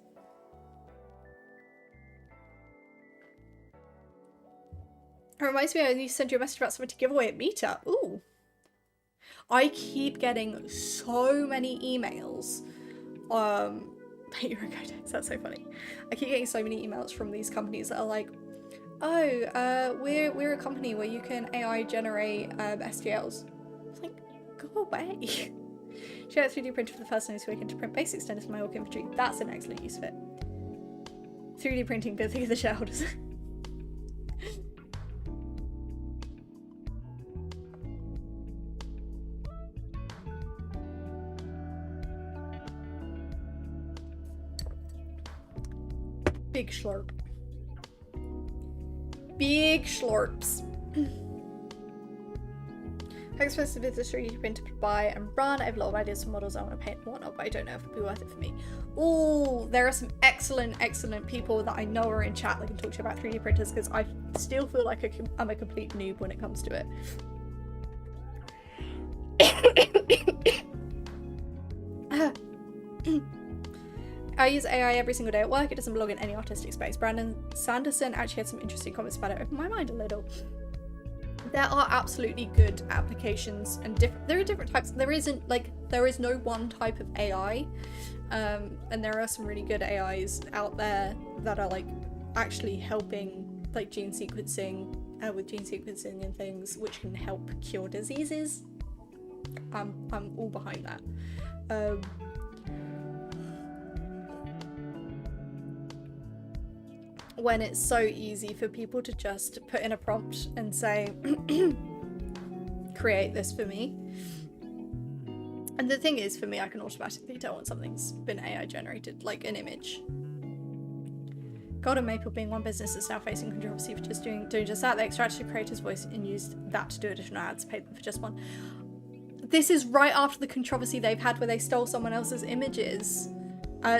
It reminds me, I need to send you a message about something to give away at Meetup. Ooh. I keep getting so many emails. Hero Codex, that's so funny. I keep getting so many emails from these companies that are like, oh, we're a company where you can AI generate STLs. It's like, go away. She got a 3D printer for the first time this weekend to print base extenders for my orc infantry. That's an excellent use of it. 3D printing building the shareholders. Big slurp. Big slurps. How expensive is this 3D printer to buy and run? I have a lot of ideas for models I want to paint and whatnot, but I don't know if it'll be worth it for me. Oh, there are some excellent people that I know are in chat that can talk to you about 3D printers, because I still feel like I'm a complete noob when it comes to it. I use AI every single day at work. It doesn't belong in any artistic space. Brandon Sanderson actually had some interesting comments about it. Opened my mind a little. There are absolutely good applications, and there are different types. There is no one type of AI, and there are some really good AIs out there that are like actually helping like gene sequencing with gene sequencing and things, which can help cure diseases. I'm all behind that. When it's so easy for people to just put in a prompt and say, create this for me. And the thing is, for me, I can automatically tell when something's been AI generated, like an image. Golden Maple being one business that's now facing controversy for just doing just that. They extracted a creator's voice and used that to do additional ads, paid them for just one. This is right after the controversy they've had where they stole someone else's images.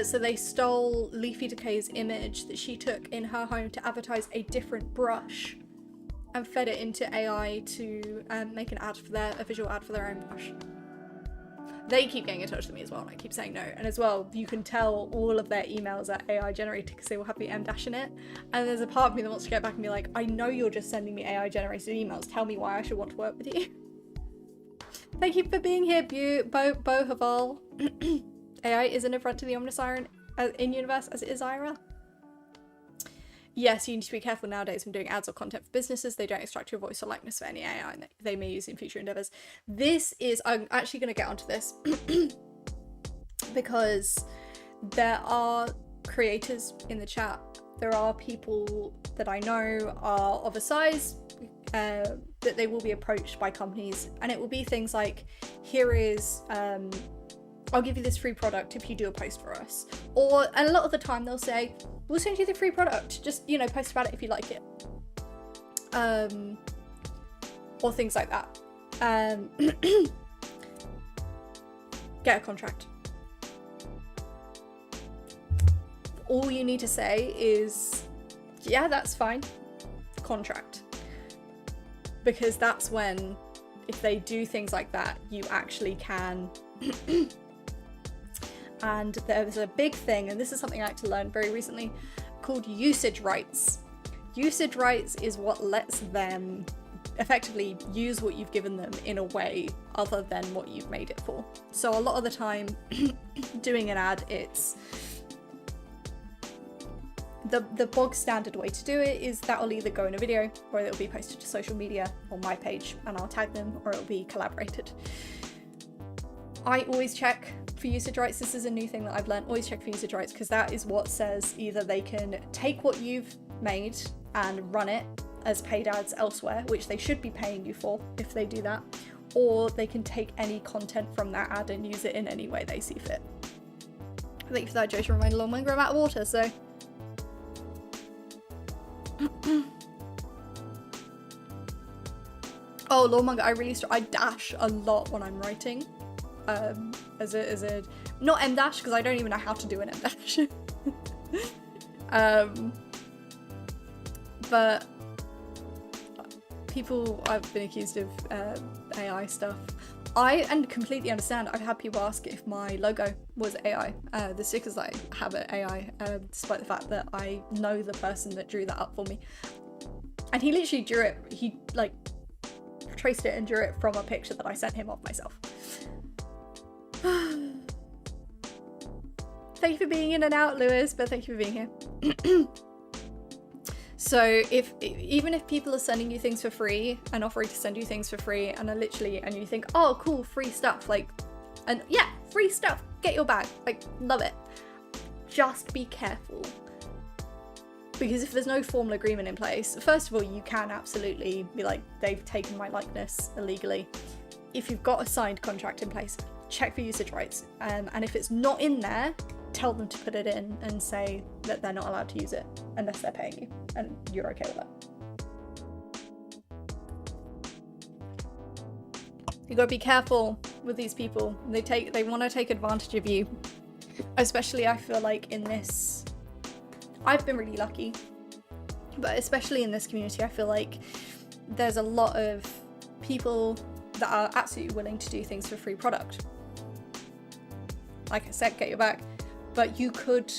So they stole Leafy Decay's image that she took in her home to advertise a different brush and fed it into AI to make a visual ad for their own brush. They keep getting in touch with me as well, and I keep saying no. And as well, you can tell all of their emails are AI generated because they will have the M dash in it. And there's a part of me that wants to get back and be like, I know you're just sending me AI generated emails. Tell me why I should want to work with you. Thank you for being here, Bo Haval. AI is an affront to the Omnissiren in-universe as it is IRL. Yes, you need to be careful nowadays when doing ads or content for businesses. They don't extract your voice or likeness for any AI they may use in future endeavors. I'm actually going to get onto this because there are creators in the chat. There are people that I know are of a size that they will be approached by companies, and it will be things like, here is I'll give you this free product if you do a post for us. And a lot of the time they'll say, we'll send you the free product, just, post about it if you like it. Or things like that. Get a contract. All you need to say is, yeah, that's fine. Contract. Because that's when, if they do things like that, you actually can and there's a big thing, and this is something I had to learn very recently, called usage rights. Usage rights is what lets them effectively use what you've given them in a way other than what you've made it for. So a lot of the time, doing an ad, it's the bog standard way to do it is that will either go in a video, or it'll be posted to social media or my page and I'll tag them, or it'll be collaborated. I always check for usage rights. This is a new thing that I've learned. Always check for usage rights, because that is what says either they can take what you've made and run it as paid ads elsewhere, which they should be paying you for if they do that, or they can take any content from that ad and use it in any way they see fit. Thank you for that, Josh. Remind long longer amount of water, so. Oh, Lawmonger, I dash a lot when I'm writing. As a not M dash, because I don't even know how to do an M dash. But people I've been accused of AI stuff. I completely understand. I've had people ask if my logo was AI. The stickers that I have are AI, despite the fact that I know the person that drew that up for me. And he literally drew it, he like traced it and drew it from a picture that I sent him of myself. Thank you for being in and out, Lewis, but thank you for being here. So even if people are sending you things for free and offering to send you things for free and are literally, and you think, oh cool, free stuff, like, and yeah, free stuff, get your bag, like, love it. Just be careful. Because if there's no formal agreement in place, first of all, you can absolutely be like, they've taken my likeness illegally. If you've got a signed contract in place, check for usage rights. And if it's not in there, tell them to put it in and say that they're not allowed to use it unless they're paying you, and you're okay with that. You gotta be careful with these people. They want to take advantage of you. Especially, I feel like in this, I've been really lucky, but especially in this community, I feel like there's a lot of people that are absolutely willing to do things for free product. Like I said, get your back. But you could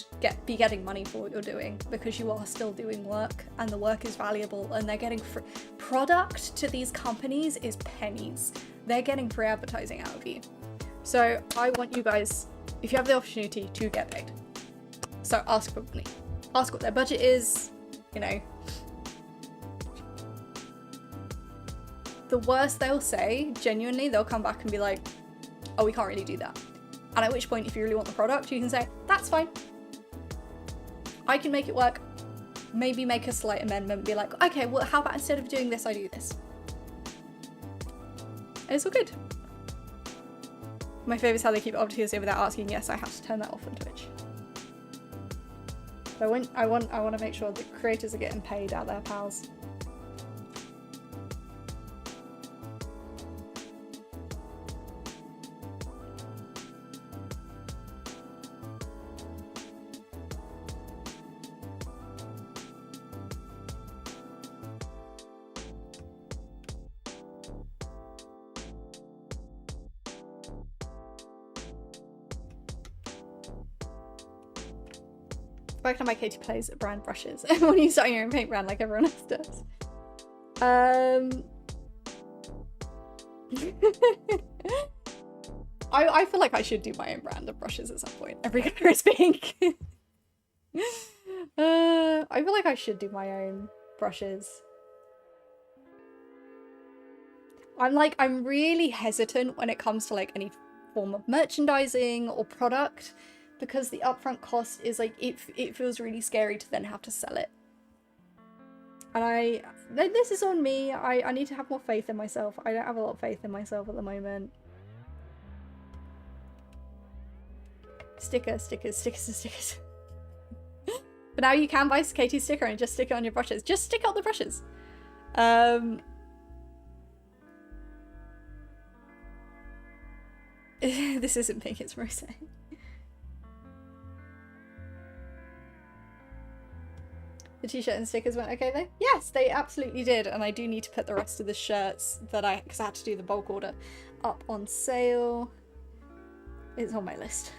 be getting money for what you're doing because you are still doing work and the work is valuable and they're getting free. Product to these companies is pennies. They're getting free advertising out of you. So I want you guys, if you have the opportunity, to get paid. So ask for money. Ask what their budget is, you know. The worst they'll say, genuinely, they'll come back and be like, oh, we can't really do that. And at which point, if you really want the product, you can say, that's fine. I can make it work. Maybe make a slight amendment, be like, okay, well, how about instead of doing this, I do this. And it's all good. My favourite is how they keep obfuscating without asking. Yes, I have to turn that off on Twitch. I want to make sure that creators are getting paid out there, pals. Why can my Katie plays brand brushes when you start your own paint brand like everyone else does? I feel like I should do my own brand of brushes at some point. Every color is pink. I feel like I should do my own brushes. I'm really hesitant when it comes to like any form of merchandising or product, because the upfront cost is like, it feels really scary to then have to sell it. And this is on me. I need to have more faith in myself. I don't have a lot of faith in myself at the moment. Stickers. But now you can buy Katie's sticker and just stick it on your brushes. Just stick it on the brushes. This isn't pink, it's rose. The t-shirt and stickers went okay though? Yes, they absolutely did, and I do need to put the rest of the shirts that because I had to do the bulk order, up on sale. It's on my list.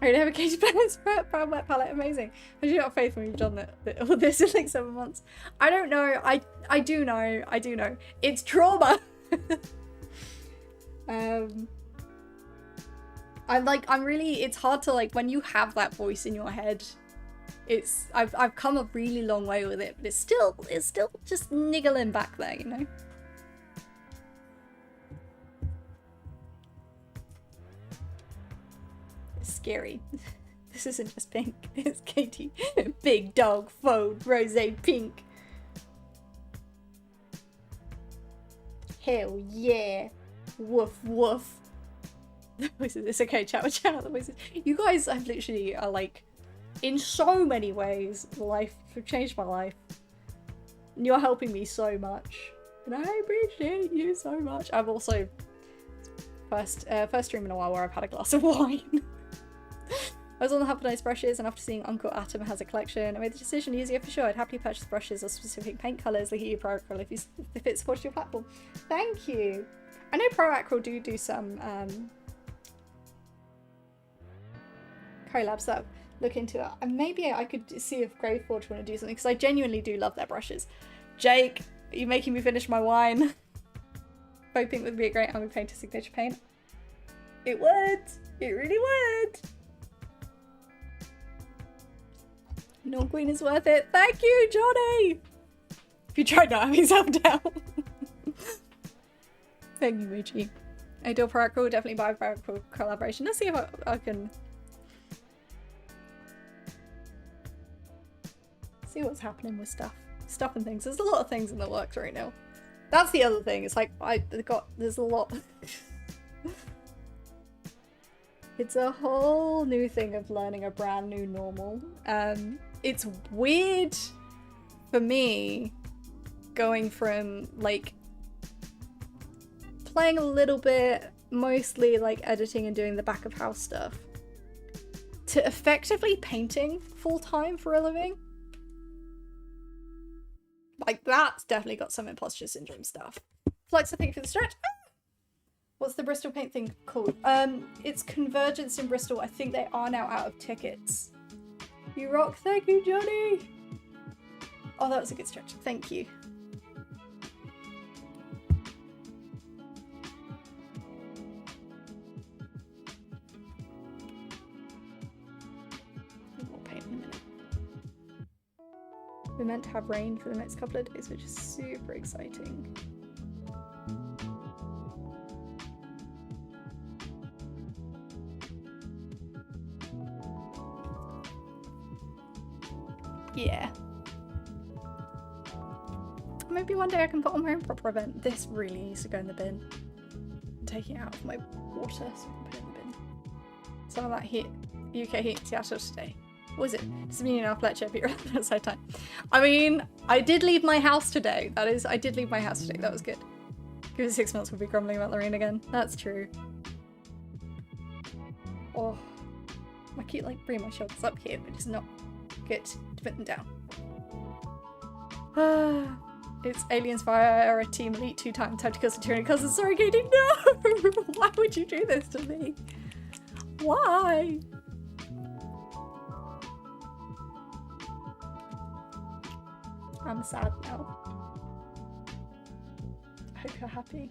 I already have a Katie Penn's brown wet palette, amazing. I do not have faith when you've done all this in like 7 months. I don't know, I do know. It's trauma! It's hard to like, when you have that voice in your head, I've come a really long way with it, but it's still just niggling back there, you know? It's scary. This isn't just pink, it's Katie. Big dog faux rose pink. Hell yeah. Woof woof. The voices. It's okay, chat. The voices. You guys have literally are like, in so many ways, have changed my life. And you're helping me so much. And I appreciate you so much. I've also first stream in a while where I've had a glass of wine. I was on the hunt for nice brushes, and after seeing Uncle Atom has a collection, I made the decision easier for sure. I'd happily purchase brushes or specific paint colours like you Pro Acryl if it supports your platform. Thank you. I know Pro Acryl do some collabs that look into it, and maybe I could see if Grave Forge want to do something, because I genuinely do love their brushes. Jake, are you making me finish my wine? Faux pink would be a great army painter signature paint. It would. It really would. No Queen is worth it. Thank you, Johnny. If you tried not having self-down. Thank you, Richie. I do Pro Acryl, definitely buy a Pro Acryl collaboration. Let's see if I can see what's happening with stuff and things. There's a lot of things in the works right now. That's the other thing. It's like there's a lot. It's a whole new thing of learning a brand new normal. It's weird for me going from like playing a little bit, mostly like editing and doing the back of house stuff, to effectively painting full time for a living. Like, that's definitely got some imposter syndrome stuff. Flex, I think, for the stretch. Ah! What's the Bristol paint thing called? It's Convergence in Bristol. I think they are now out of tickets. You rock. Thank you, Johnny. Oh, that was a good stretch. Thank you. More paint in a minute. We're meant to have rain for the next couple of days, which is super exciting. Yeah. Maybe one day I can put on my own proper event. This really needs to go in the bin. I'm taking it out of my water so I can put it in the bin. Some of that heat, UK heat, Seattle today. What was it? Does it mean enough Fletcher? But you're outside time. I mean, I did leave my house today. I did leave my house today. That was good. Give it 6 months, we'll be grumbling about the rain again. That's true. Oh, I keep like bringing my shoulders up here, but it's not good to put them down. It's Aliens via a Team Elite 2 times Tacticals and Tyranny Cousins. Sorry, Katie, no! Why would you do this to me? Why? I'm sad now. I hope you're happy.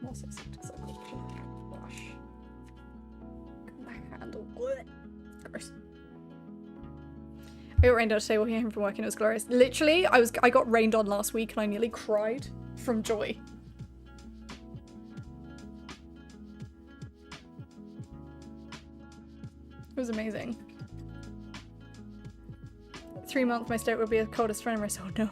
I'm also sad because I've got a wash. My handle. Gross. I got rained on today walking home from work and it was glorious. Literally, I got rained on last week and I nearly cried from joy. It was amazing. 3 months, my state would be the coldest friend. Oh no.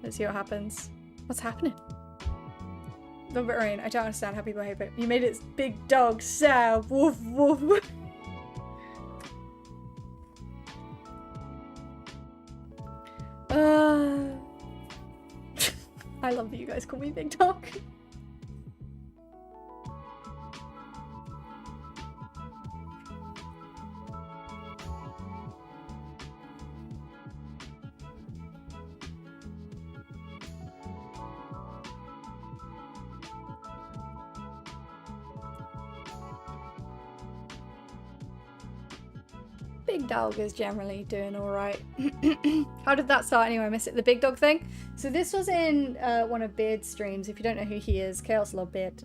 Let's see what happens. What's happening? A little bit of rain. I don't understand how people hate it. You made its big dog sound. Woof woof. I love that you guys call me Big Dog. Big Dog is generally doing alright. How did that start anyway? I missed it. The Big Dog thing? So this was in one of Beard's streams. If you don't know who he is, Chaos Love Beard.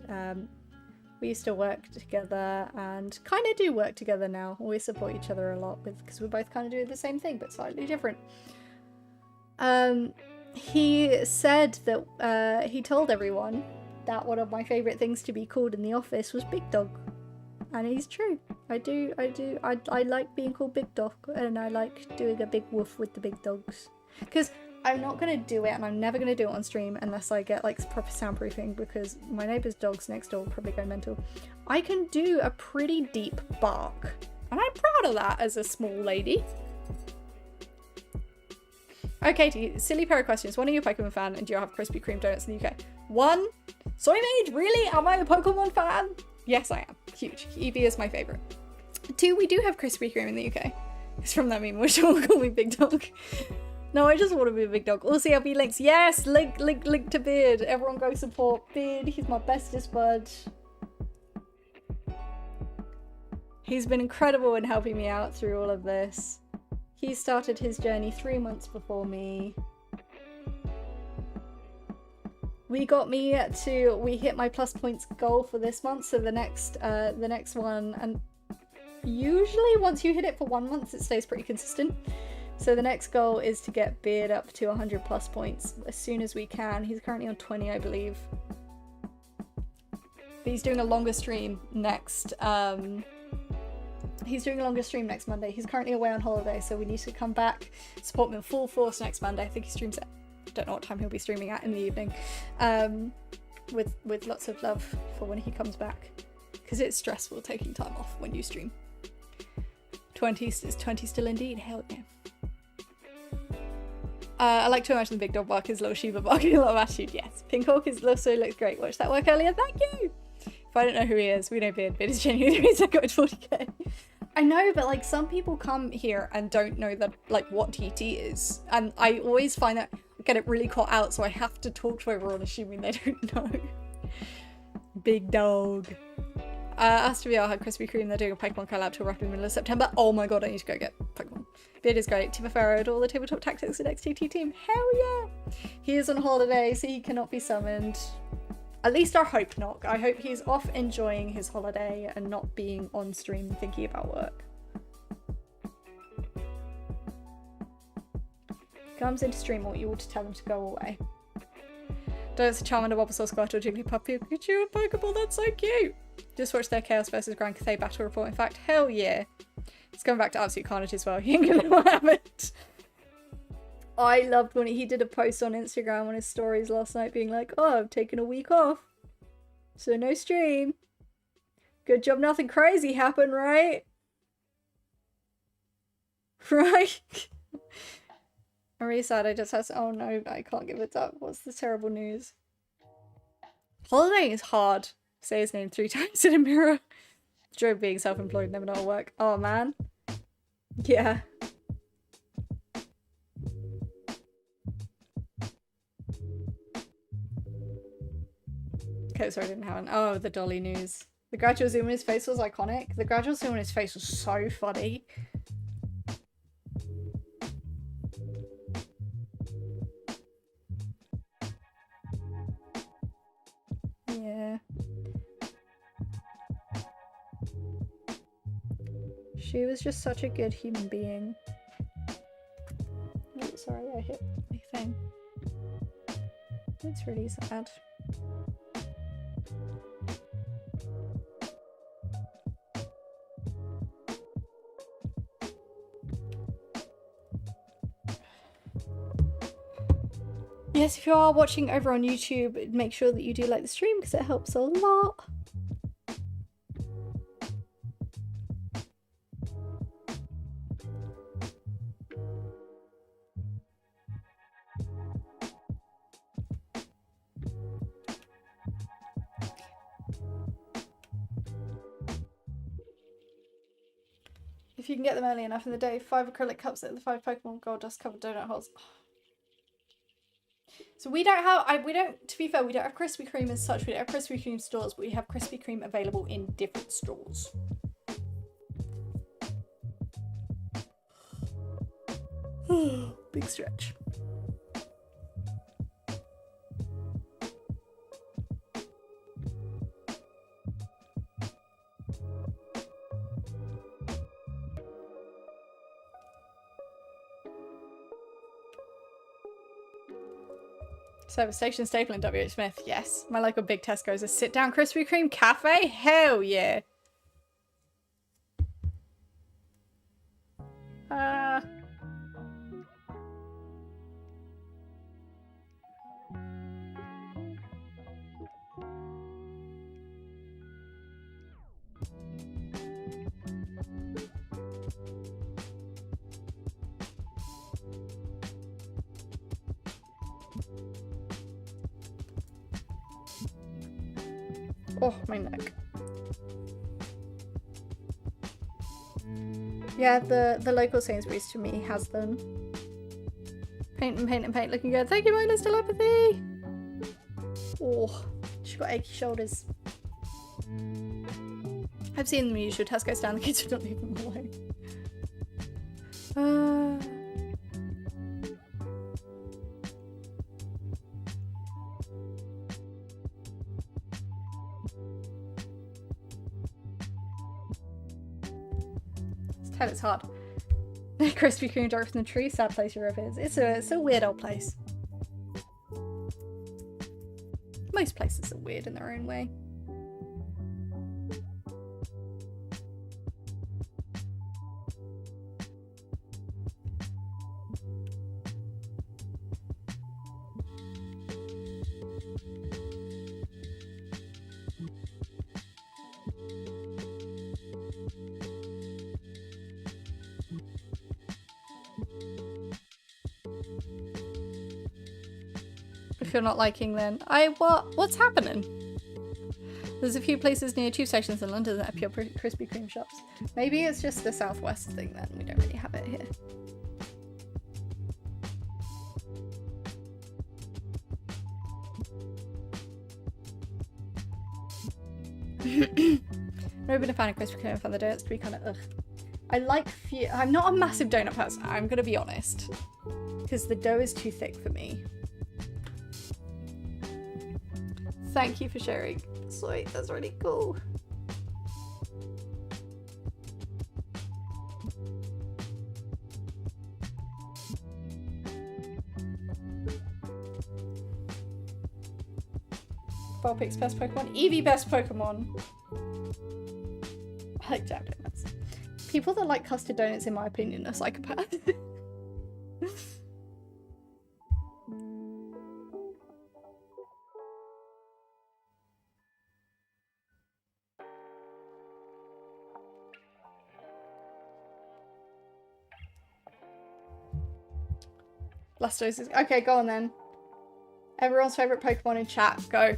We used to work together and kind of do work together now. We support each other a lot because we both kind of do the same thing but slightly different. He said that he told everyone that one of my favourite things to be called in the office was Big Dog. And he's true. I like being called Big Dog, and I like doing a big woof with the big dogs. Because I'm not going to do it, and I'm never going to do it on stream unless I get like proper soundproofing, because my neighbour's dogs next door will probably go mental. I can do a pretty deep bark, and I'm proud of that as a small lady. Okay, silly pair of questions. One, are you a Pokemon fan, and do you have Krispy Kreme donuts in the UK? One, Soy Mage, really? Am I a Pokemon fan? Yes, I am. Huge. Eevee is my favourite. 2, we do have Krispy Kreme in the UK. It's from that meme, which will call me Big Dog. No, I just want to be a big dog. All CLB links. Yes! Link to Beard. Everyone go support Beard. He's my bestest bud. He's been incredible in helping me out through all of this. He started his journey 3 months before me. We hit my plus points goal for this month, so the next one, and usually once you hit it for 1 month, it stays pretty consistent. So the next goal is to get Beard up to 100 plus points as soon as we can. He's currently on 20, I believe. But he's doing a longer stream next, Monday. He's currently away on holiday, so we need to come back, support him in full force next Monday. I think he streams at, I don't know what time he'll be streaming at in the evening. With lots of love for when he comes back. Because it's stressful taking time off when you stream. 20 still indeed, hell yeah. I like to imagine the big dog bark is little Shiva barking a lot of attitude, yes. Pink Hawk also looks great. Watched that work earlier, thank you! If I don't know who he is, we know Beard. Beard is genuinely the reason I got to 40k. I know, but like some people come here and don't know that like what TT is. And I always find that I get it really caught out, so I have to talk to everyone assuming they don't know. Big dog. AstroVR had Krispy Kreme. They're doing a Pokemon collab till roughly the middle of September. Oh my god, I need to go get Pokemon. Beard is great. Team Farrowed, all the tabletop tactics and XTT team. Hell yeah! He is on holiday, so he cannot be summoned. At least I hope not. I hope he's off enjoying his holiday and not being on stream thinking about work. He comes into stream, I want you all to tell him to go away. Does Charmander, Bulbasaur, Squirtle, Jigglypuff, Pikachu, and Pokeball? That's so cute! Just watched their Chaos vs Grand Cathay battle report. In fact, hell yeah. It's going back to Absolute Carnage as well. He ain't gonna have it. I loved when he did a post on Instagram on his stories last night being like, oh, I've taken a week off. So no stream. Good job nothing crazy happened, right? Right? I'm really sad I just had to, oh no, I can't give it up. What's the terrible news? Holiday is hard. Say his name 3 times in a mirror. Joe being self-employed, never know how to work. Oh man. Yeah. Okay, sorry, I didn't have one. Oh, the Dolly news. The gradual zoom on his face was iconic. The gradual zoom on his face was so funny. Yeah. She was just such a good human being. Oh, sorry, I hit my thing. It's really sad. Yes, if you are watching over on YouTube, make sure that you do like the stream because it helps a lot. If you can get them early enough in the day, 5 acrylic cups at the 5 Pokemon gold dust covered donut holes. So we don't have, to be fair, we don't have Krispy Kreme as such. We don't have Krispy Kreme stores, but we have Krispy Kreme available in different stores. Big stretch. Service station staple in WH Smith. Yes. My local big Tesco's a sit-down Krispy Kreme cafe. Hell yeah. Oh, my neck. Yeah, the local Sainsbury's to me has them. Paint and paint and paint, looking good. Thank you, Mindless Telepathy! Oh, she's got achy shoulders. I've seen them use your Tesco stand, the kids would not leave them alone. Tell it's hard. Krispy Kreme dark from the tree, sad place Europe is. It's a weird old place. Most places are weird in their own way. If you're not liking, then what's happening? There's a few places near tube stations in London that are pure Krispy Kreme shops. Maybe it's just the southwest thing then. We don't really have it here. I've never been a fan of Krispy Kreme. I found the donuts to be kind of ugh. I like few. I'm not a massive donut person. I'm gonna be honest, because the dough is too thick for me. Thank you for sharing. Sweet, that's really cool. Vulpix best Pokemon. Eevee best Pokemon. I like jam donuts. People that like custard donuts, in my opinion, are psychopaths. Blastoise is okay. Go on then. Everyone's favorite Pokemon in chat. Go.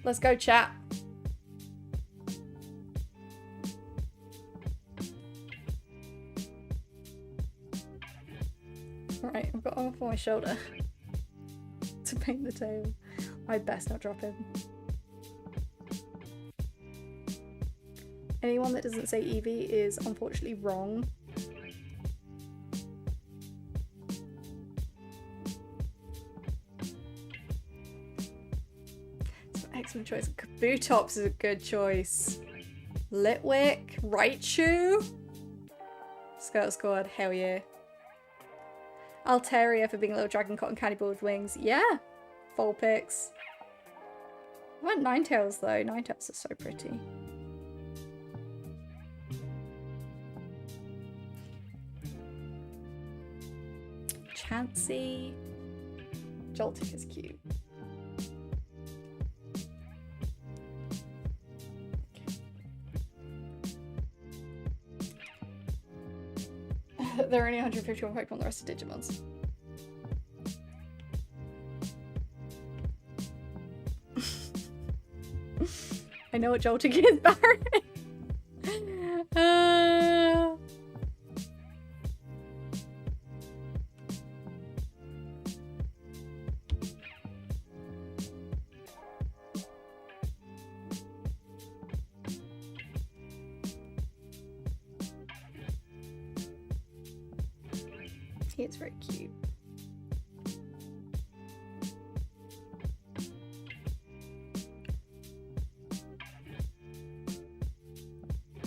Let's go, chat. Right, I've got one off my shoulder to paint the tail. I best not drop him. Anyone that doesn't say Eevee is unfortunately wrong. It's an excellent choice. Kabutops is a good choice. Litwick, Raichu, Skirtle Squad, hell yeah. Altaria for being a little dragon cotton candy ball with wings. Yeah. Vulpix. I want Ninetales though. Ninetales are so pretty. Chansey. Joltik is cute. There are only 151 Pokemon, the rest are Digimons. I know what Joltik is, Barry. It's very cute.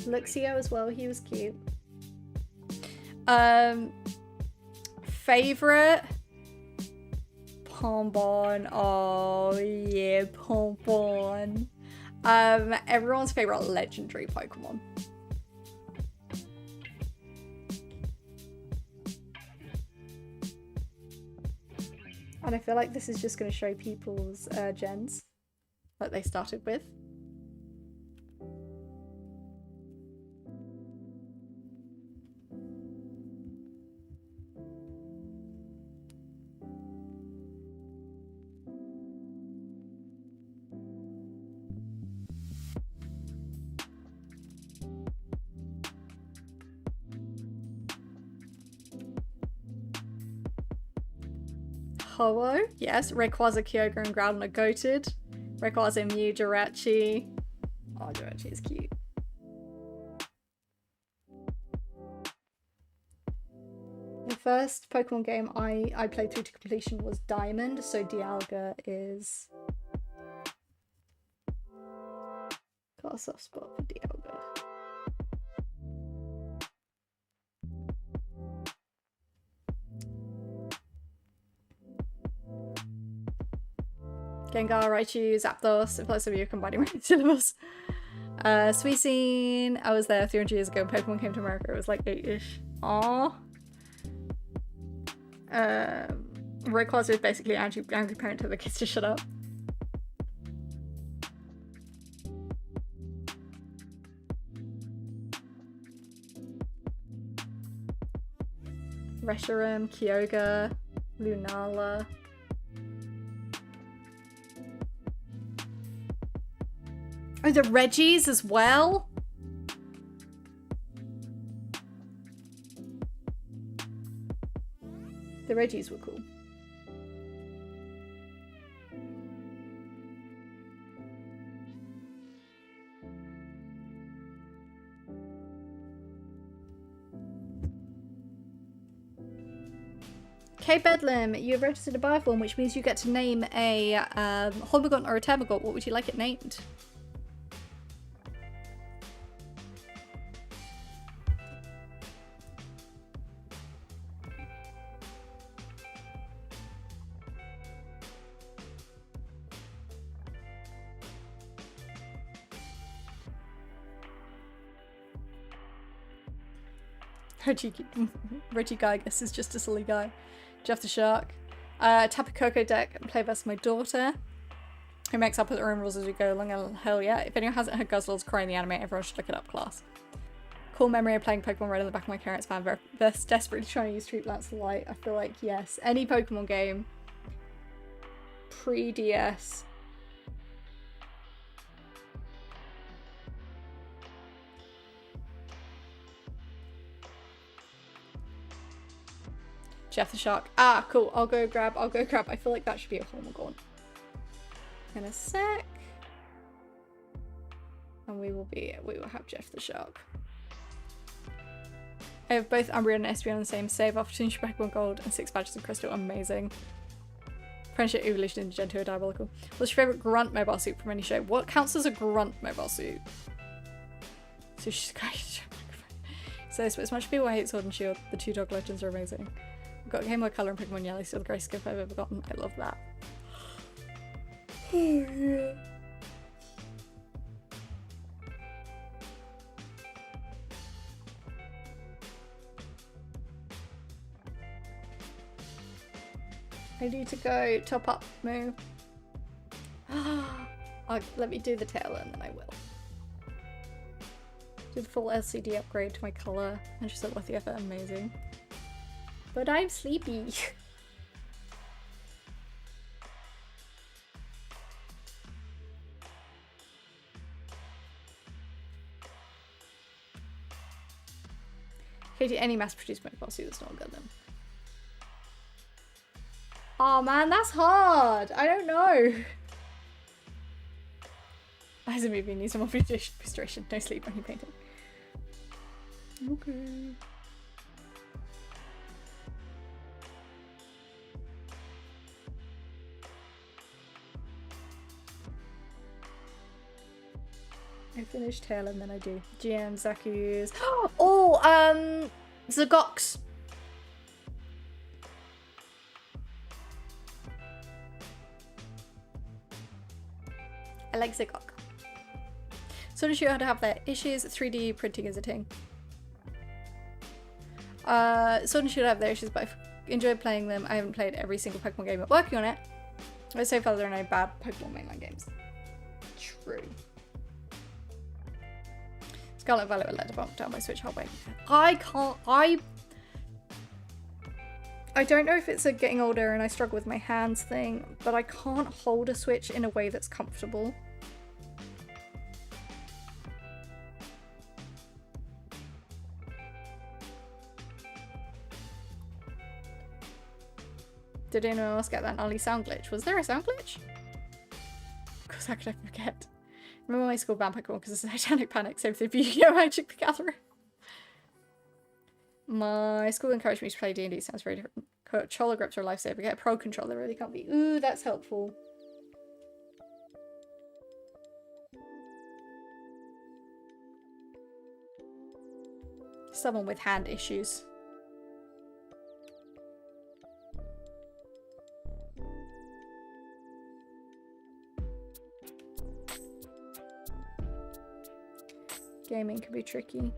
Luxio as well, he was cute. Favorite? Pombon. Oh yeah, Pombon. Everyone's favorite legendary Pokemon. And I feel like this is just going to show people's gens that they started with. Ho-Oh, yes. Rayquaza, Kyogre, and Groudon are goated. Rayquaza, Mew, Jirachi. Oh, Jirachi is cute. The first Pokemon game I played through to completion was Diamond, so Dialga is... Got a soft spot for Dialga. Gengar, Raichu, Zapdos, and plus of you combining with syllables. Suicune, I was there 300 years ago when Pokemon came to America. It was like 8-ish. Aww. Rayquaza is basically angry parent to the kids to shut up. Reshiram, Kyogre, Lunala. Oh, the Reggies as well? The Reggies were cool. Okay, Bedlam, you have registered a bioform, which means you get to name a Hormigaunt or a Termagant. What would you like it named? Reggie Guy, I guess, is just a silly guy. Jeff the Shark. Tap a Coco deck and play versus my daughter, who makes up with her own rules as we go along, and hell yeah. If anyone hasn't heard Guzzlord's cry in the anime, everyone should look it up, class. Cool memory of playing Pokemon Red in the back of my parents' van, versus desperately trying to use Street Lance Light. I feel like, yes, any Pokemon game pre-DS. Jeff the Shark. Ah, cool. I'll go grab. I feel like that should be a Hormigaunt. In a sec. And we will have Jeff the Shark. I have both Umbreon and Espeon on the same save. Opportunity for Pokemon Gold and 6 badges of Crystal. Amazing. Friendship Evolution into Gentoo Diabolical. What's your favourite grunt mobile suit from any show? What counts as a grunt mobile suit? So she's So as much people I hate Sword and Shield. The 2 Dog Legends are amazing. I've got Game Boy Color and Pokemon Yellow, still the greatest gift I've ever gotten. I love that. Oh yeah. I need to go top up Moo. Let me do the tail and then I will. Do the full LCD upgrade to my colour. And just look worth the effort, amazing. But I'm sleepy. Katie, any mass-produced mobile suit that's not a Gundam. Oh man, that's hard. I don't know. As a movie, needs some more frustration. No sleep when you're painting. Okay. I finish tail and then I do GM, Zaku's. Oh, Zagox. I like Zigok. Sword and Shield have their issues. 3D printing is a thing. Sword and Shield have their issues, but I've enjoyed playing them. I haven't played every single Pokemon game, but working on it. But so far there are no bad Pokemon mainline games. True. Scarlet Violet will let the bump down my Switch halfway. I don't know if it's a getting older and I struggle with my hands thing, but I can't hold a Switch in a way that's comfortable. Did anyone else get that gnarly sound glitch? Was there a sound glitch? Of course, how could I forget? Remember my school vampire one because it's a satanic panic, same thing for Yu-Gi-Oh! Magic the Gathering. My school encouraged me to play D&D, sounds very different. Controller grips are a lifesaver. Get a pro controller, really can't be. Ooh, that's helpful. Someone with hand issues. Gaming can be tricky.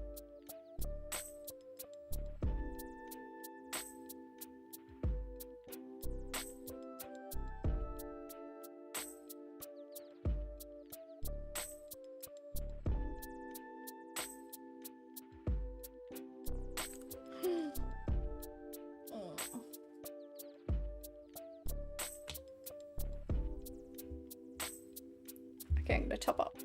Okay, I'm gonna top up.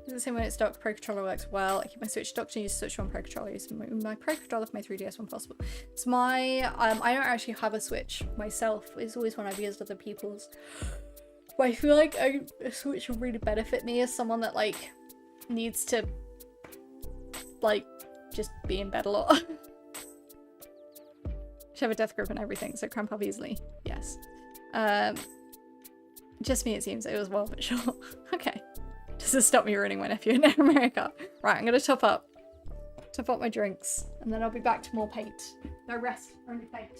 It's the same when it's docked. Pro controller works well. I keep my Switch docked and use Switch on Pro controller. Use my Pro controller for my 3DS when possible. It's my I don't actually have a Switch myself. It's always when I've used other people's. But I feel like a Switch would really benefit me as someone that like needs to like just be in bed a lot. Should have a death grip and everything, so cramp up easily. Yes. Just me, it seems it was well, but sure. Okay. Doesn't stop me ruining my nephew in America. Right, I'm gonna top up my drinks, and then I'll be back to more paint. No rest, only paint.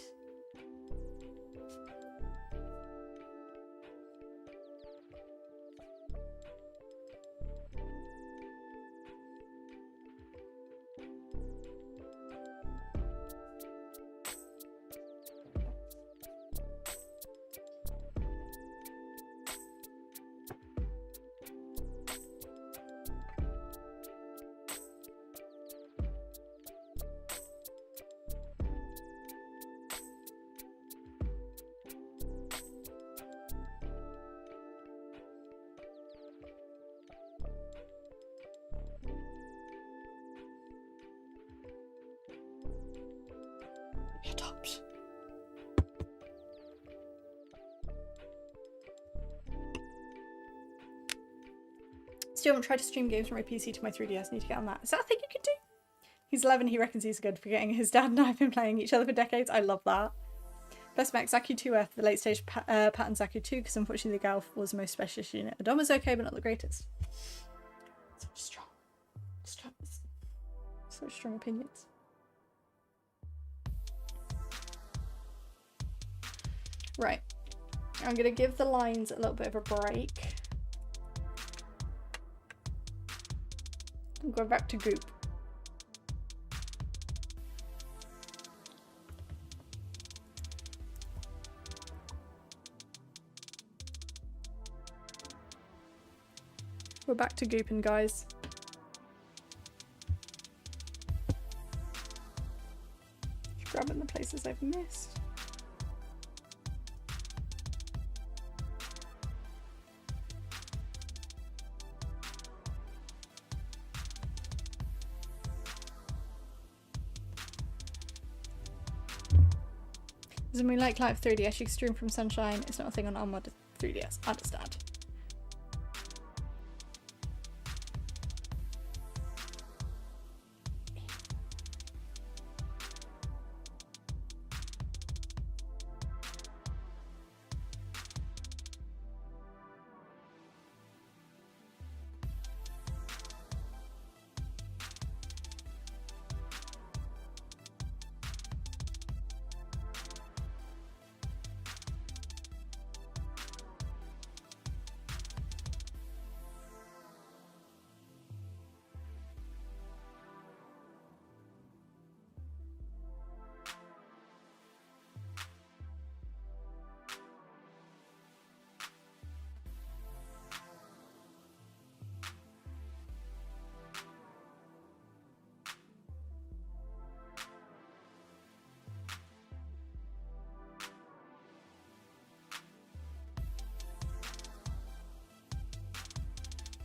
Tops. Still haven't tried to stream games from my PC to my 3DS. Need to get on that. Is that a thing you can do? He's 11. He reckons he's good for getting his dad and I have been playing each other for decades. I love that. Best Mac Zaku 2F, the late stage pattern Zaku 2, because unfortunately the Galf was the most specialist unit. The Dom was okay, but not the greatest. So strong. So strong opinions. Right. I'm going to give the lines a little bit of a break. And go back to goop. We're back to gooping, guys. Just grabbing the places I've missed. Doesn't mean like Live 3DS, you can stream from Sunshine. It's not a thing on unmodded 3DS. Understand.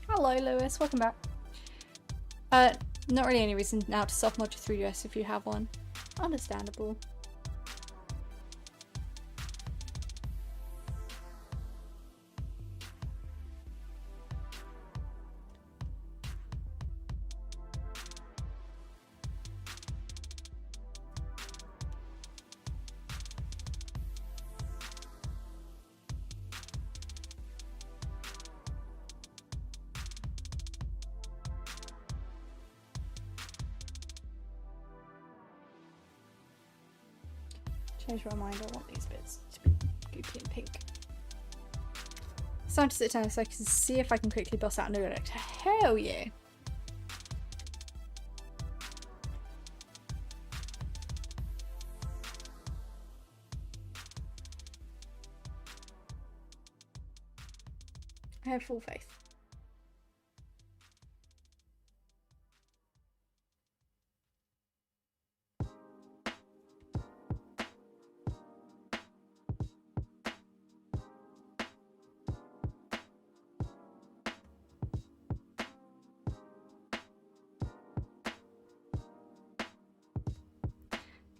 Hello, Lewis. Welcome back. Not really any reason now to soft mod your 3DS if you have one. Understandable. Change my mind, I want these bits to be goopy and pink. It's time to sit down so I can see if I can quickly bust out a new edit. Hell yeah! I have full faith.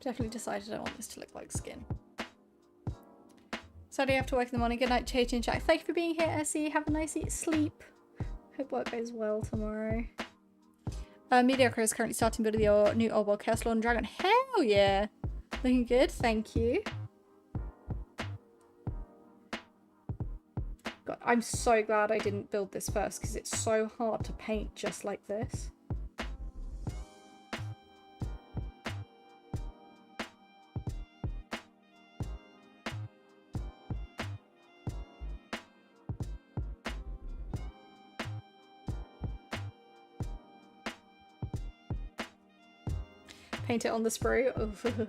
Definitely decided I want this to look like skin. So do you have to work in the morning? Good night, Chage and Jack. Thank you for being here, Essie. Have a nice sleep. Hope work goes well tomorrow. Mediocre is currently starting building your new old world Chaos Lord and Dragon. Hell yeah! Looking good, thank you. God, I'm so glad I didn't build this first because it's so hard to paint just like this. Paint it on the sprue. Oh.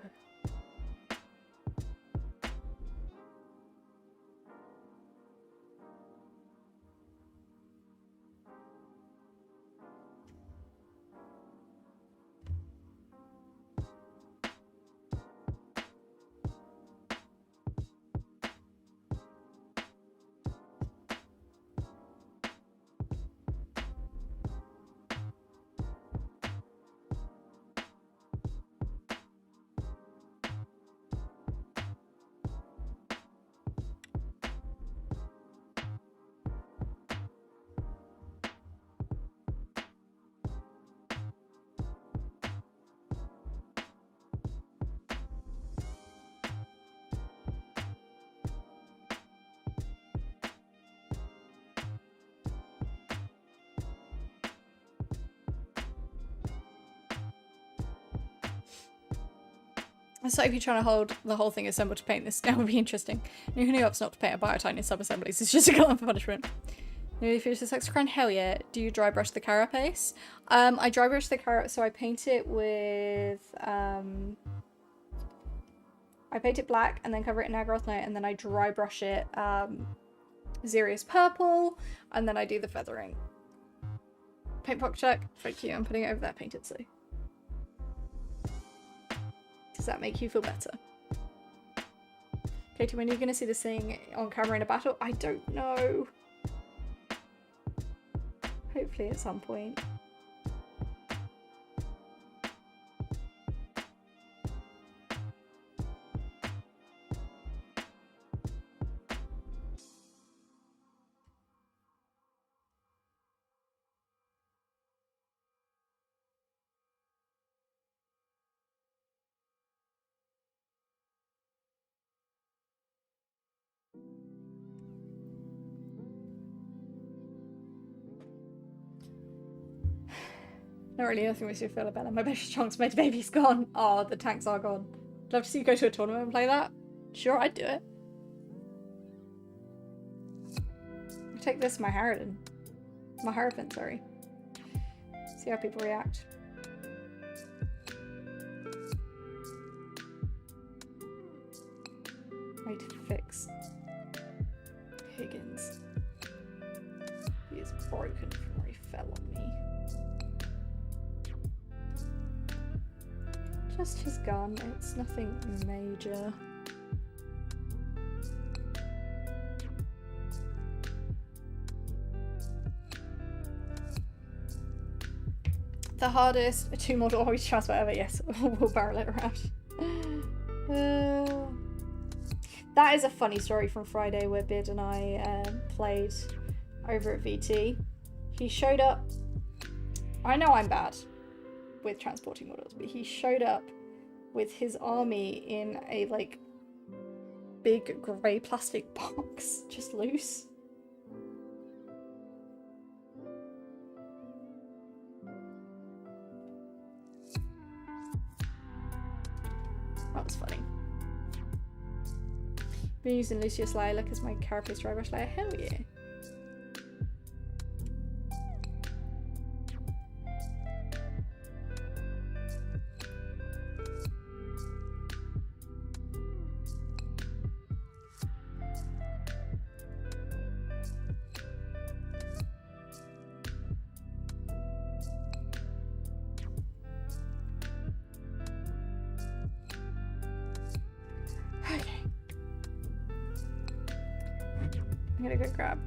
So if you're trying to hold the whole thing assembled to paint this, that would be interesting. You can opts not to paint a biotine in sub-assemblies. It's just a glutton for punishment. If you're just hexagram, hell yeah. Do you dry brush the carapace? I dry brush the carapace, so I paint it with I paint it black and then cover it in Agraroth Night, and then I dry brush it Xerius purple, and then I do the feathering. Paint pocket check. Thank you. I'm putting it over there painted, so. Does that make you feel better? Katie, when are you going to see this thing on camera in a battle? I don't know. Hopefully at some point. Not really nothing makes you feel better. My best chunks made baby's gone. Oh, the tanks are gone. Love to see you go to a tournament and play that. Sure, I'd do it. I'll take this, my Harridan. My Harridan, sorry. See how people react. Way to fix Higgins. He is broken from where he fell on me. Just his gun, it's nothing major. The hardest, 2 more to always transfer ever, yes, we'll barrel it around. That is a funny story from Friday where Bid and I played over at VT. He showed up. I know I'm bad with transporting models, but he showed up with his army in a like big grey plastic box, just loose. That was funny. Been using Lucius Lilac as my carapace dry brush layer. Hell yeah. I'm gonna go grab,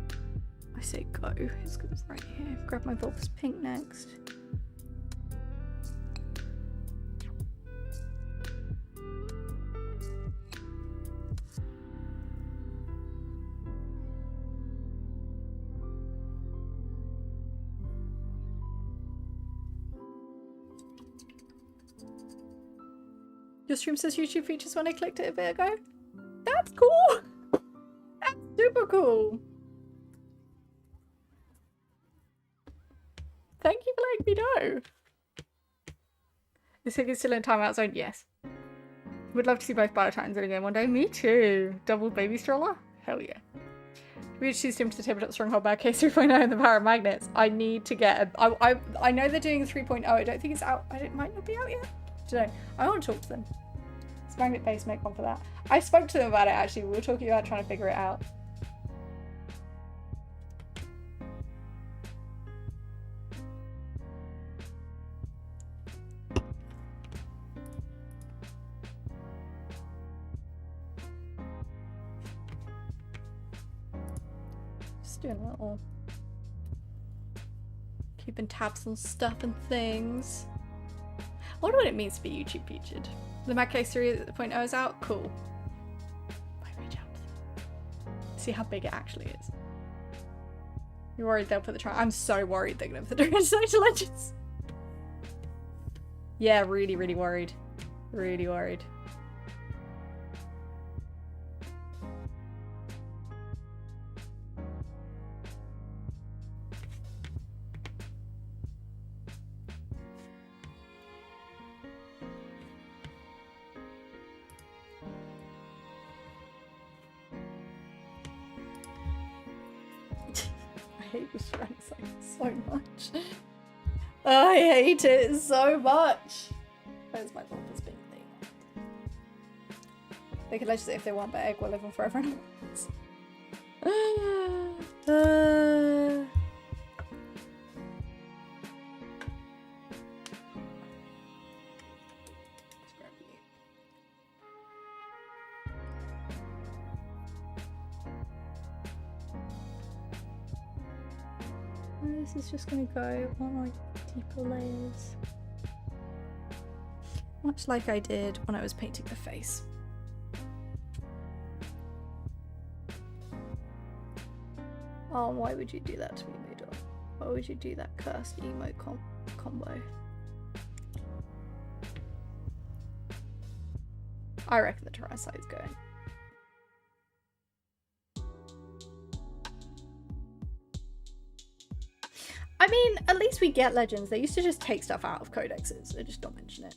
I say go, it's right here. Grab my Vulpus Pink next. Your stream says YouTube features when I clicked it a bit ago. That's cool! That's super cool! Thank you for letting me know. Is Higgy still in timeout zone? Yes. Would love to see both Biotitans in a game one day. Me too. Double baby stroller? Hell yeah. We introduced him to the tabletop stronghold by Case 3.0 and the power of magnets. I need to get a... I know they're doing 3.0. I don't think it's out. It might not be out yet. I don't know. I want to talk to them. It's magnet based, make one for that. I spoke to them about it actually. We were talking about trying to figure it out. Just doing a little... keeping tabs on stuff and things. I wonder what it means to be YouTube featured. The Mac Case 3.0 is out? Cool. Might reach out to them. See how big it actually is. You're worried they'll put the try? I'm so worried they're gonna put the Transactional Legends. Yeah, really, really worried. Really worried. I hate this strength so much. I hate it so much. Where's my Vulpus Pink thing? They could legislate if they want, but Egg will live on forever and always. This is just gonna go on like deeper layers. Much like I did when I was painting the face. Oh, why would you do that to me, Moodle? Why would you do that cursed emote combo? I reckon the Terrasite is going. I mean, at least we get legends. They used to just take stuff out of codexes. They just don't mention it.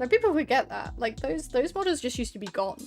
Like, people forget that. Like, those models just used to be gone.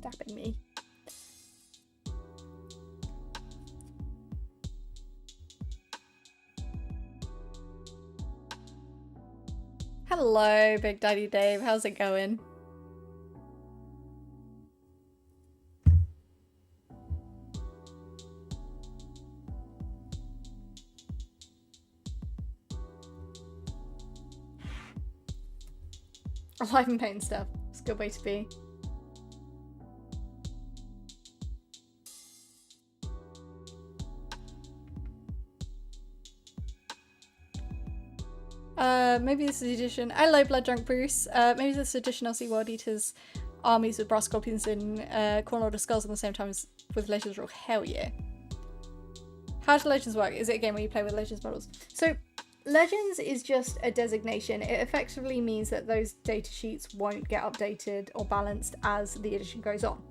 stabbing me. Hello, Big Daddy Dave. How's it going? Alive and paint stuff. It's a good way to be. Maybe this is edition. Hello, Blood Drunk Bruce. Maybe this edition I'll see World Eaters armies with brass scorpions and Corn Order skulls at the same time as with Legends rule. Hell yeah. How does Legends work? Is it a game where you play with Legends models? So Legends is just a designation. It effectively means that those data sheets won't get updated or balanced as the edition goes on.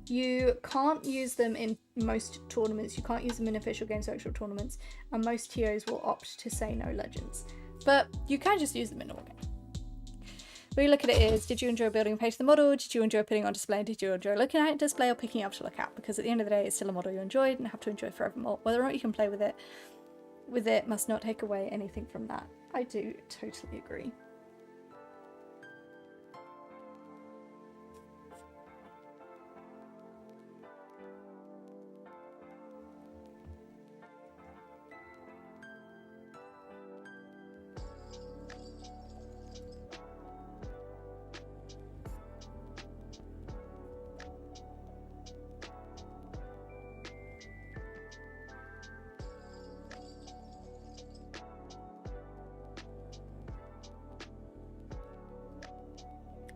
You can't use them in most tournaments. You can't use them in official Games Workshop tournaments, and most TOs will opt to say no Legends. But you can just use them in normal game. The way you look at it is, did you enjoy building a page of the model? Did you enjoy putting it on display? Did you enjoy looking at it display or picking it up to look at? Because at the end of the day, it's still a model you enjoyed and have to enjoy forevermore. Whether or not you can play with it must not take away anything from that. I do totally agree.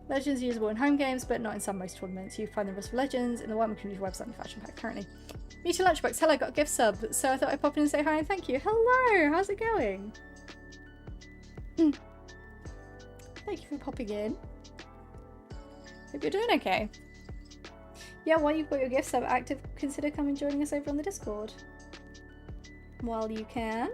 Legends are usable in home games, but not in some most tournaments. You find the rest of Legends in the Whiteman Community website and Faction Pack currently. Meet your Lunchbox. Hello, got a gift sub, so I thought I'd pop in and say hi and thank you. Hello, how's it going? Thank you for popping in. Hope you're doing okay. Yeah, while you've got your gift sub active, consider coming joining us over on the Discord. While you can.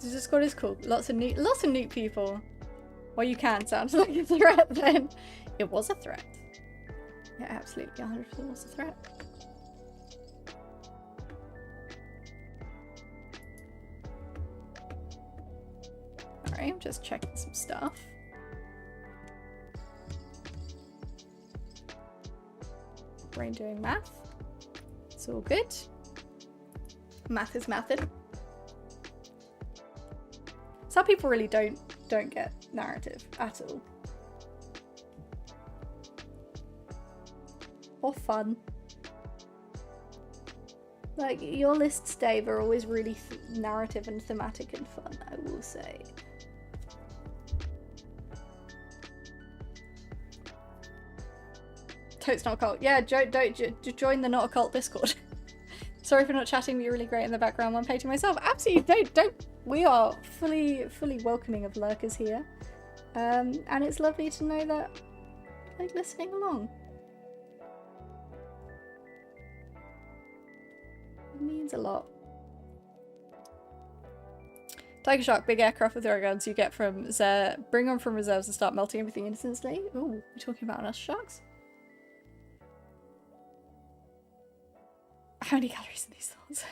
The Discord is cool. Lots of new people. Well, you can. Sounds like a threat then. It was a threat. Yeah, absolutely. 100% was a threat. Alright, I'm just checking some stuff. Brain doing math. It's all good. Math is mathin'. Some people really don't get narrative at all. Or fun. Like, your lists, Dave, are always really narrative and thematic and fun, I will say. Totes not occult. Yeah, join the not occult Discord. Sorry for not chatting, but you're really great in the background while painting myself. Absolutely, don't. We are fully welcoming of lurkers here. And it's lovely to know that you're listening along. It means a lot. Tiger Shark, big aircraft with air guns you get from Zer. Bring on from reserves and start melting everything instantly. Ooh, we're talking about us sharks? How many calories in these thoughts?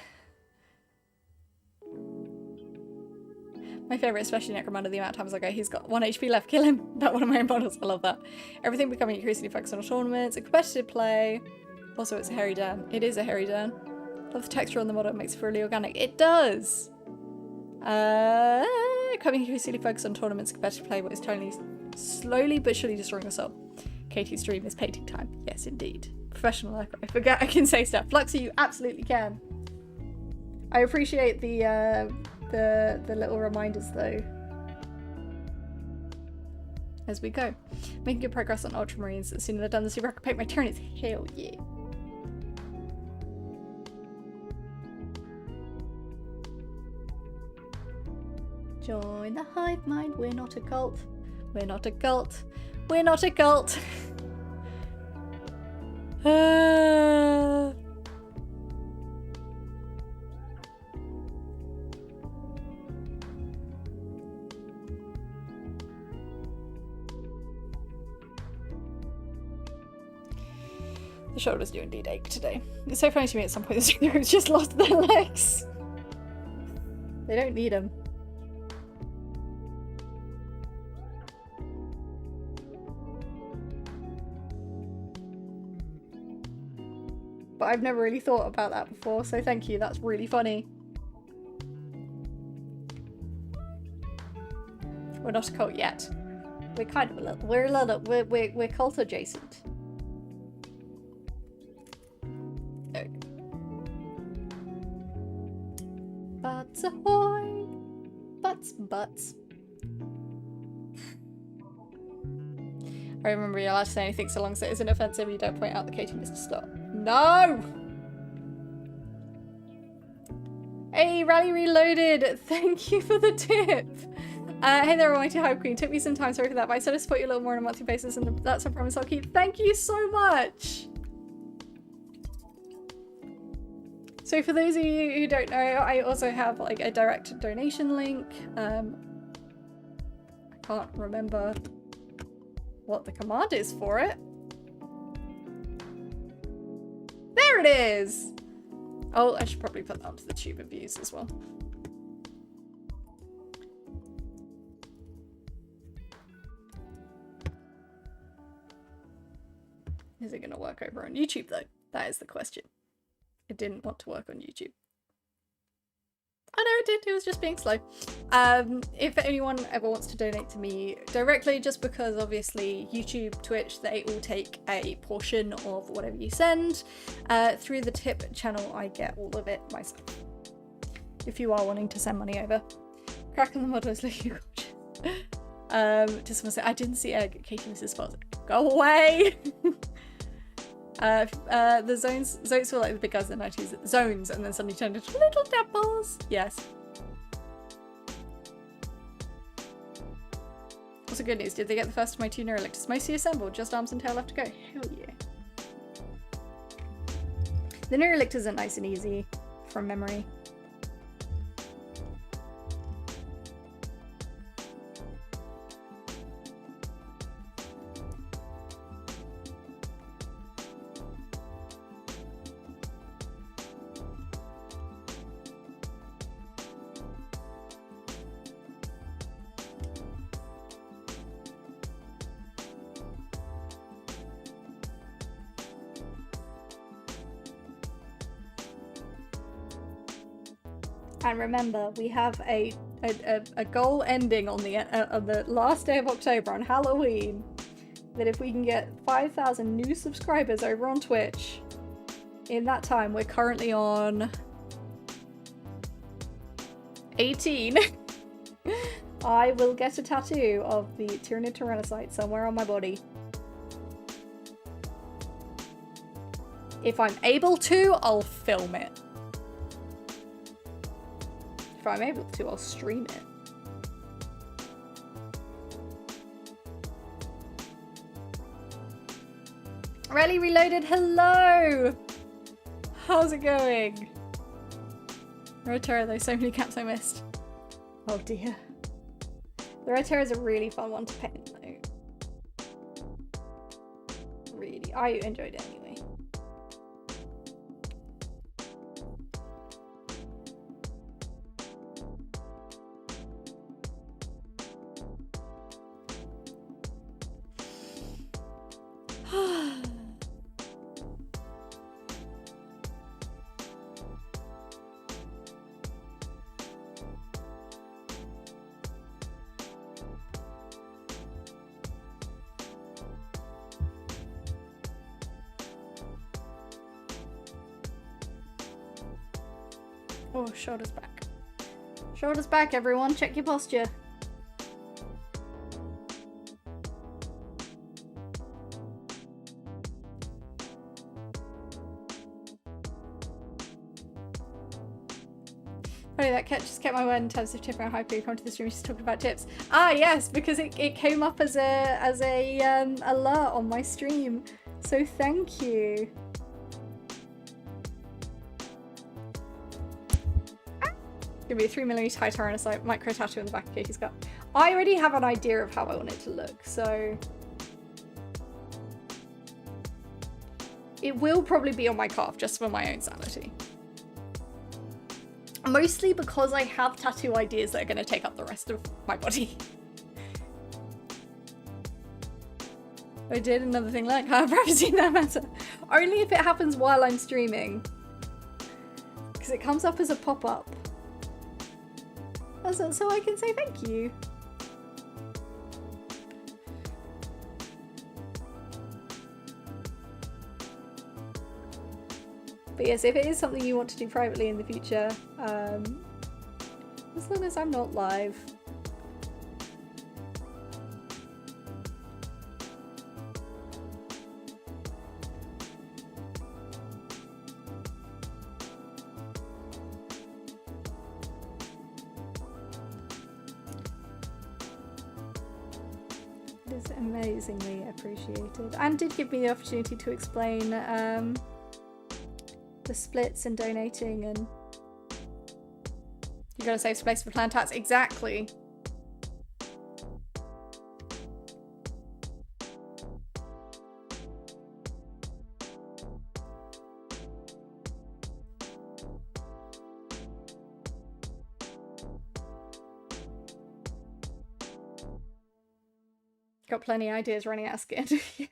My favourite, especially Necromunda, the amount of times I go, he's got 1 HP left, kill him. That one of my own models, I love that. Everything becoming increasingly focused on tournaments, a competitive play. Also, it's a Harridan. It is a Harridan. Love the texture on the model, it makes it really organic. It does! Becoming increasingly focused on tournaments, competitive play, what is totally slowly but surely destroying your soul. Katie's dream is painting time. Yes, indeed. Professional lurker. I forget I can say stuff. Fluxy, you absolutely can. I appreciate the little reminders though. As we go. Making good progress on Ultramarines. As soon as I've done the super, I can paint my Tyranids. Hell yeah. Join the hive mind. We're not a cult. We're not a cult. We're not a cult. The shoulders do indeed ache today. It's so funny to me at some point this group's just lost their legs. They don't need them. But I've never really thought about that before, so thank you, that's really funny. We're not a cult yet. We're kind of a little, we're cult adjacent. There we go. Butts ahoy! Butts. I remember you're allowed to say anything so long as it isn't offensive, you don't point out the Katie missed a stop. No! Hey, Rally Reloaded! Thank you for the tip! Hey there, Almighty Hive Queen. Took me some time, sorry for that, but I said I'd support you a little more on a monthly basis, and that's a promise I'll keep. Thank you so much! So for those of you who don't know, I also have like a direct donation link. I can't remember what the command is for it. There it is! Oh, I should probably put that onto the tube of views as well. Is it going to work over on YouTube though? That is the question. It didn't want to work on YouTube. Oh no, it did. It was just being slow. If anyone ever wants to donate to me directly, just because obviously YouTube, Twitch, they all take a portion of whatever you send. Through the tip channel, I get all of it myself. If you are wanting to send money over. Crack on the model is looking gorgeous. Just want to say, I didn't see Katie Mrs. Spots. Go away! The zones were like the big guys in the 90s. Zones, and then suddenly turned into little dapples. Yes. Also good news, did they get the first of my 2 Neurolictors? Mostly assembled, just arms and tail left to go. Hell yeah. The Neurolictors are nice and easy from memory. And remember, we have a goal ending on the last day of October on Halloween. That if we can get 5,000 new subscribers over on Twitch in that time, we're currently on 18. I will get a tattoo of the Tyrannid Tyrannocyte somewhere on my body. If I'm able to, I'll film it. If I'm able to, I'll stream it. Rally Reloaded, hello! How's it going? Red Terror, there's so many caps I missed. Oh dear. The Red Terror is a really fun one to paint though. Really, I enjoyed it anyway. Oh, shoulders back. Shoulders back, everyone. Check your posture. Funny, that cat just kept my word in terms of tipping a hype come to the stream. She's talking about tips. Ah, yes, because it came up as a alert on my stream. So thank you. Give me a 3mm high Tyrannosaurus micro tattoo on the back of Katie's gut. I already have an idea of how I want it to look, so it will probably be on my calf just for my own sanity. Mostly because I have tattoo ideas that are going to take up the rest of my body. I did another thing like her privacy, no matter. Only if it happens while I'm streaming. Because it comes up as a pop-up. So I can say thank you. But yes, if it is something you want to do privately in the future, as long as I'm not live. It is amazingly appreciated. And did give me the opportunity to explain the splits and donating, and you gotta save space for plantats. Exactly. Got plenty of ideas running out of skin. Yeah.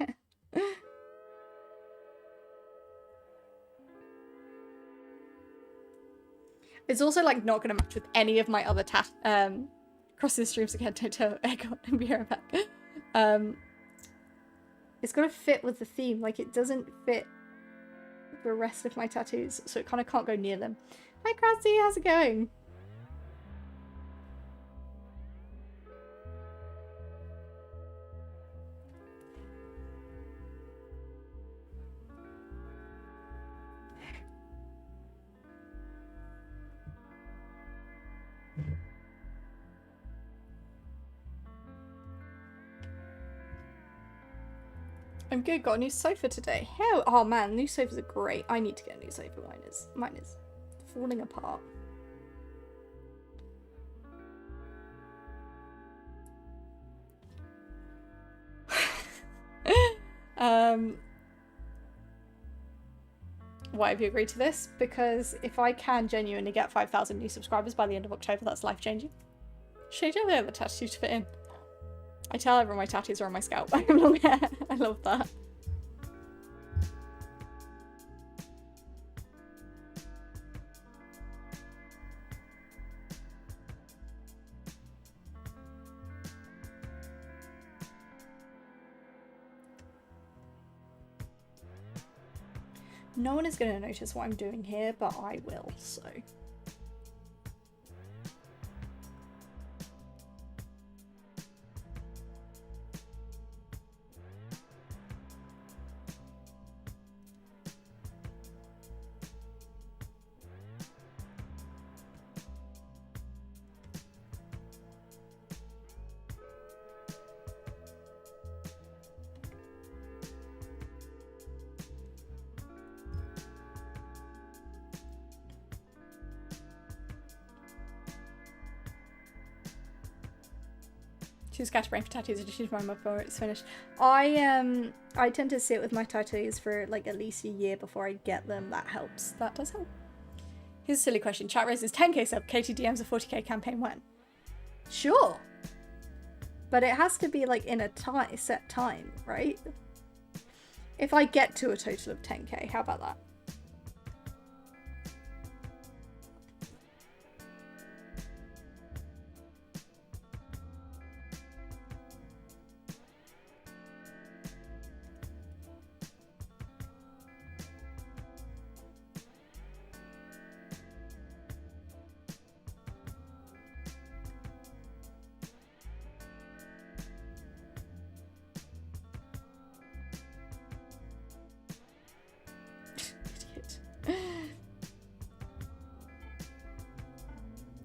It's also like not gonna match with any of my other crosses streams again. Toto, Echo, and be right back. It's gotta fit with the theme. Like it doesn't fit the rest of my tattoos, so it kind of can't go near them. Hi, Krusty, how's it going? I'm good, got a new sofa today. Hell, oh man, new sofas are great. I need to get a new sofa. Mine is falling apart. Why have you agreed to this? Because if I can genuinely get 5,000 new subscribers by the end of October, that's life-changing. Shade over the tattoo to fit in. I tell everyone my tattoos are on my scalp. I have long hair. I love that. No one is going to notice what I'm doing here, but I will, so. Too scatterbrained for tattoos. I just use mine before it's finished. I tend to sit with my tattoos for like at least a year before I get them. That helps. That does help. Here's a silly question. Chat raises 10k sub. Katie DMs a 40k campaign when? Sure. But it has to be like in a set time, right? If I get to a total of 10k, how about that?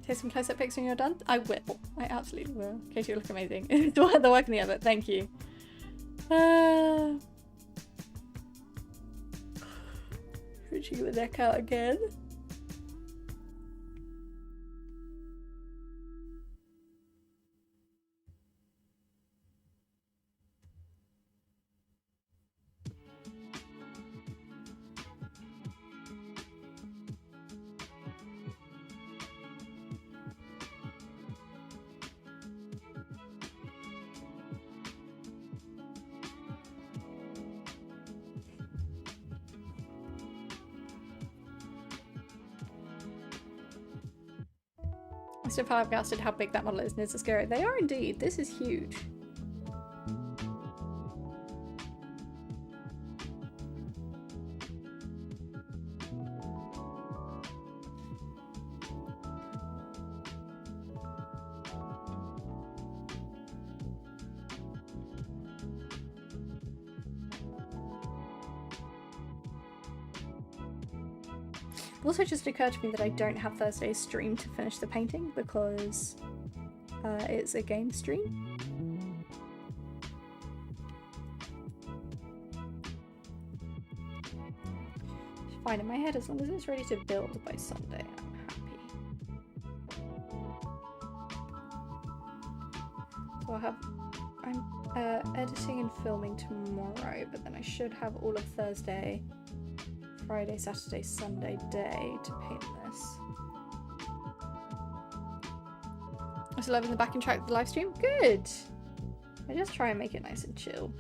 Take some close-up pics when you're done. I will. I absolutely will. Katie, you look amazing. It's the work in the effort. Thank you. Should you give a neck out again? I still flabbergasted how big that model is, and it's scary. They are indeed. This is huge. Also just occurred to me that I don't have Thursday's stream to finish the painting because it's a game stream. Fine in my head, as long as it's ready to build by Sunday, I'm happy. So I'm editing and filming tomorrow, but then I should have all of Thursday, Friday, Saturday, Sunday day to paint this. I'm still loving the backing track of the live stream. Good! I just try and make it nice and chill.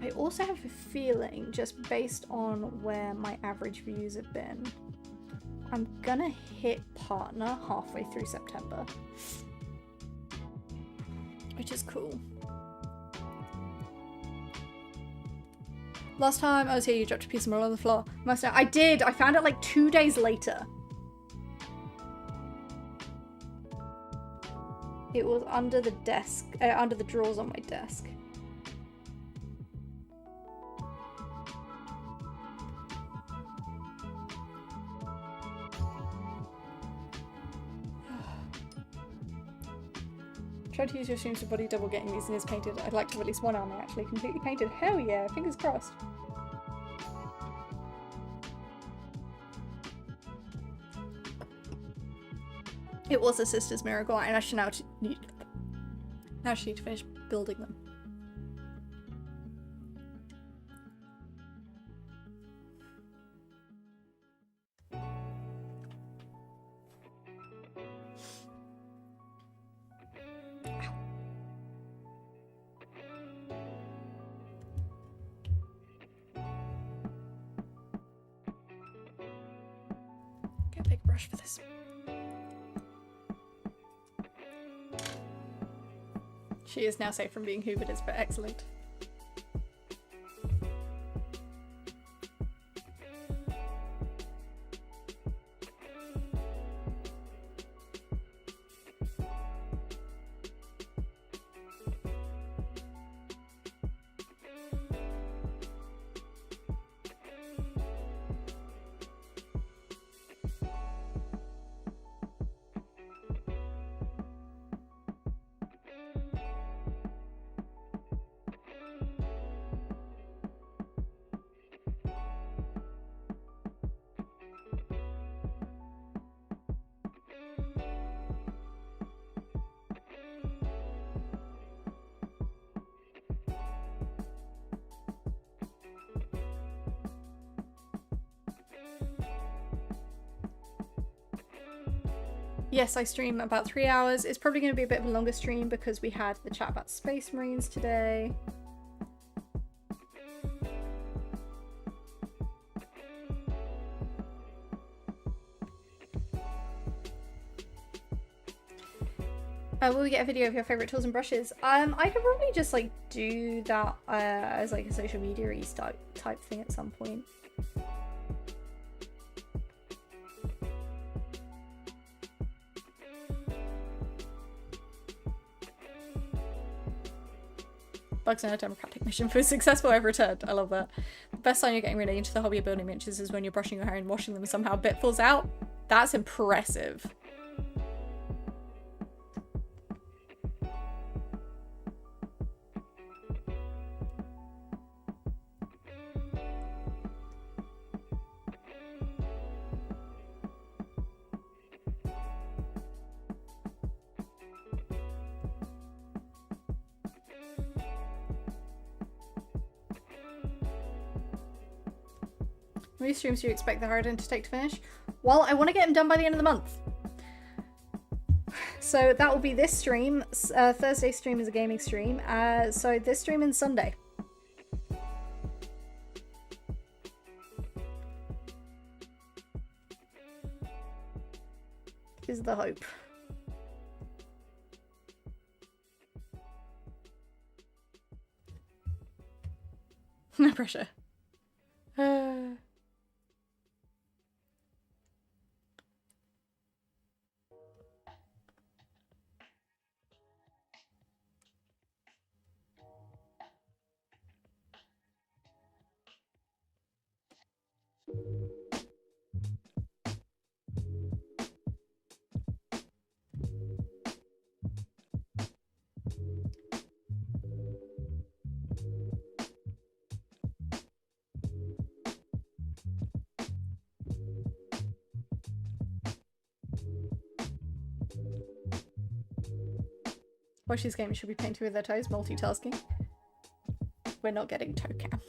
I also have a feeling, just based on where my average views have been, I'm gonna hit partner halfway through September. Which is cool. Last time I was here, you dropped a piece of marble on the floor. Must know. I did! I found it like 2 days later. It was under the desk, under the drawers on my desk. Tried to use your streams to body double getting these and is painted. I'd like to have at least one army actually completely painted. Hell yeah, fingers crossed. It was a sister's miracle, and I should now need to finish building them. Get a big brush for this. She is now safe from being hoovered, it's excellent. Yes, I stream about 3 hours. It's probably going to be a bit of a longer stream because we had the chat about Space Marines today. Will we get a video of your favourite tools and brushes? I could probably just like do that as like a social media-y type thing at some point. bugs in a democratic mission for successful I've returned. I love that. The best sign you're getting really into the hobby of building miniatures is when you're brushing your hair and washing them and somehow a bit falls out. That's impressive. How many streams do you expect the Harridan to take to finish? Well, I want to get him done by the end of the month. So that will be this stream. Thursday stream is a gaming stream. So this stream and Sunday. Is the hope. No pressure. Watch these games should be painting with their toes, multitasking. We're not getting toe cam.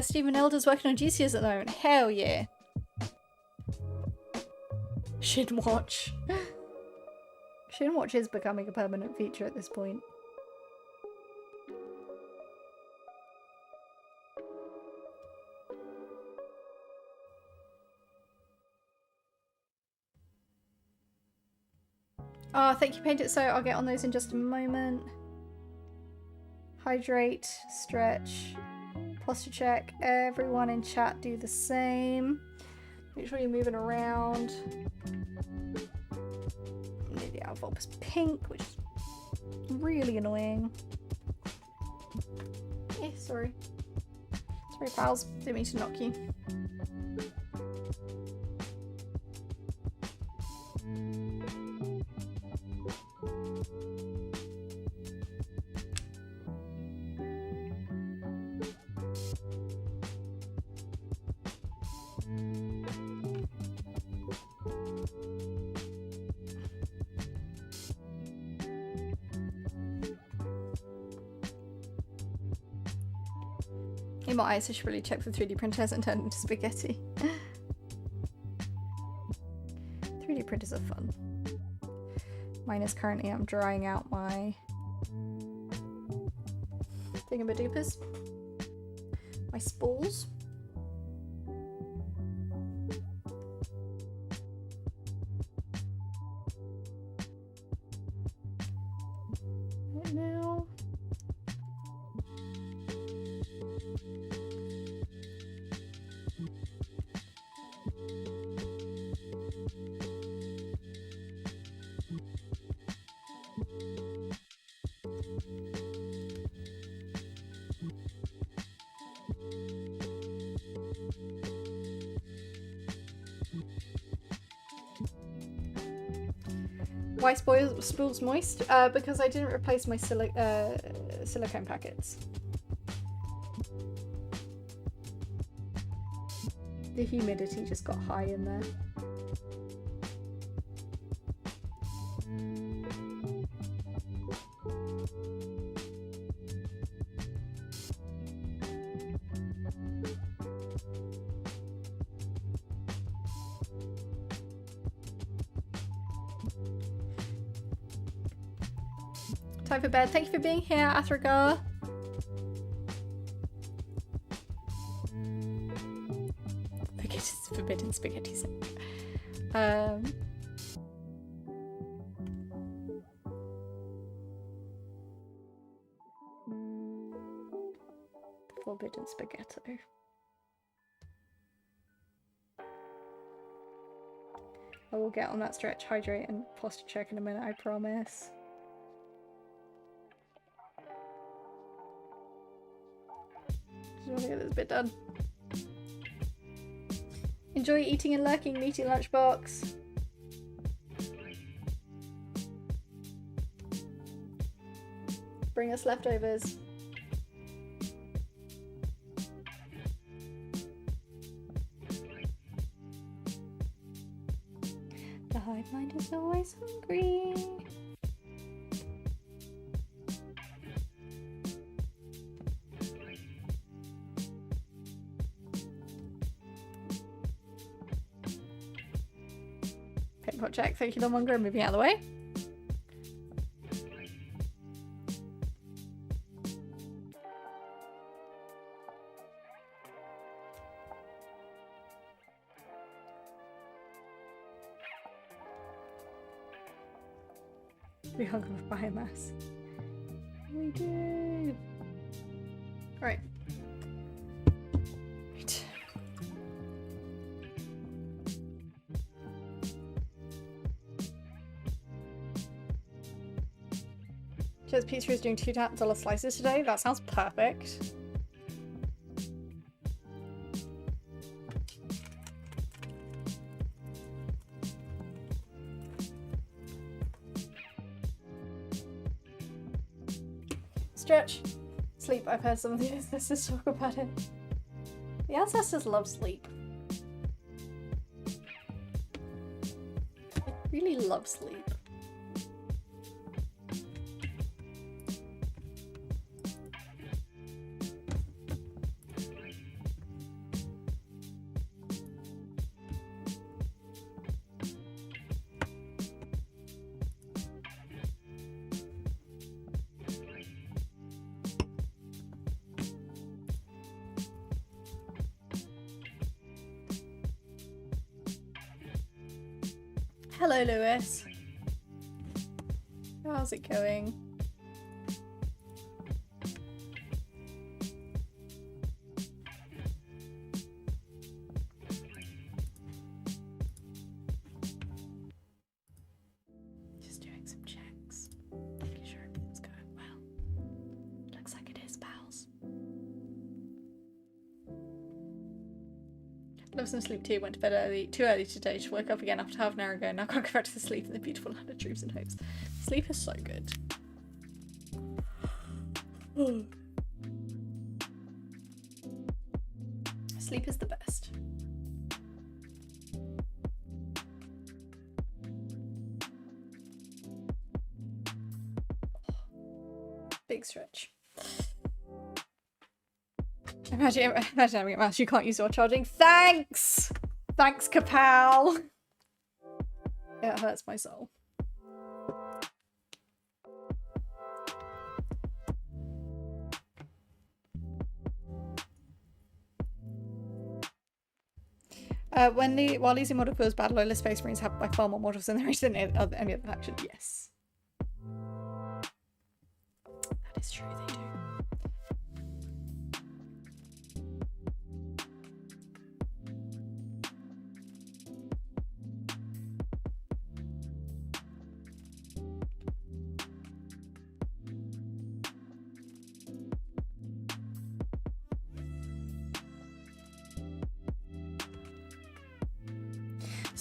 Stephen Elder's working on GCs at the moment. Hell yeah. Shinwatch. Shinwatch is becoming a permanent feature at this point. Oh, thank you, Paint It So. I'll get on those in just a moment. Hydrate, stretch, posture check. Everyone in chat do the same. Make sure you're moving around. Maybe our Volp is pink, which is really annoying. Eh, sorry. Sorry, pals. Didn't mean to knock you. In my eyes, I should really check the 3D printer hasn't turned into spaghetti. 3D printers are fun. Mine is currently, I'm drying out my thingamadoopers. My spools. Right now. Why spools moist? Because I didn't replace my silicone packets. The humidity just got high in there. Time for bed. Thank you for being here, Athragar. Forbidden spaghetti soup. Forbidden spaghetti. I will get on that stretch, hydrate, and posture check in a minute, I promise. Just want to get this bit done. Enjoy eating and lurking, meaty lunchbox. Bring us leftovers. The hive mind is always hungry. Check. Thank you, Lomonger. Moving out of the way. We hung with biomass. We do. All right. Cheers, Pizza is doing $2 slices today. That sounds perfect. Stretch. Sleep. I've heard some of the ancestors talk about it. The ancestors love sleep. They really love sleep. Hello, Lewis. How's it going? Just doing some checks. Making sure everything's going well. Looks like it is, pals. Love some sleep too. Went to bed too early today. Just woke up again after half an hour ago. Now can't go back to sleep in the beautiful land of dreams and hopes. Sleep is so good. Sleep is the best. Big stretch. Imagine having a mouse you can't use while charging. Thanks! Thanks, Kapow! It hurts my soul. While using model pools, Battle Loyalist Space Marines have by far more models than there is in any other faction. Yes. That is true, they do.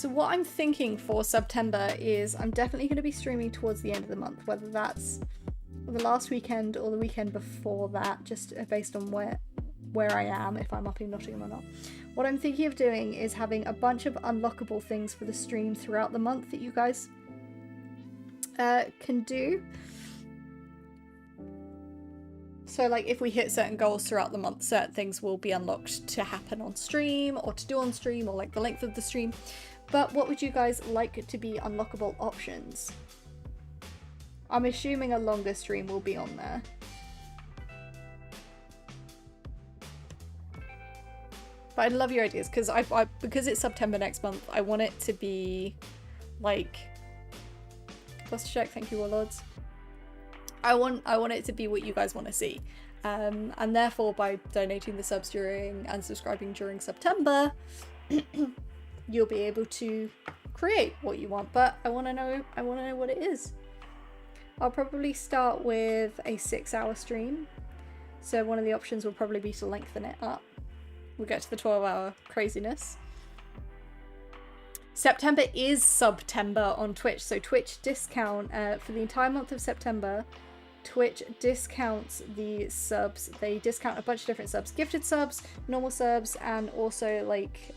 So what I'm thinking for September is I'm definitely going to be streaming towards the end of the month, whether that's the last weekend or the weekend before that, just based on where I am, if I'm up in Nottingham or not. What I'm thinking of doing is having a bunch of unlockable things for the stream throughout the month that you guys can do. So like if we hit certain goals throughout the month, certain things will be unlocked to happen on stream or to do on stream, or like the length of the stream. But what would you guys like to be unlockable options? I'm assuming a longer stream will be on there. But I'd love your ideas, because because it's September next month, I want it to be like plus check, thank you Warlords. I want it to be what you guys want to see. And therefore by donating the subs during and subscribing during September, you'll be able to create what you want. But I want to know what it is. I'll probably start with a 6-hour stream. So one of the options will probably be to lengthen it up. We'll get to the 12-hour craziness. September is Subtember on Twitch, so Twitch discount for the entire month of September. Twitch discounts the subs. They discount a bunch of different subs, gifted subs, normal subs, and also like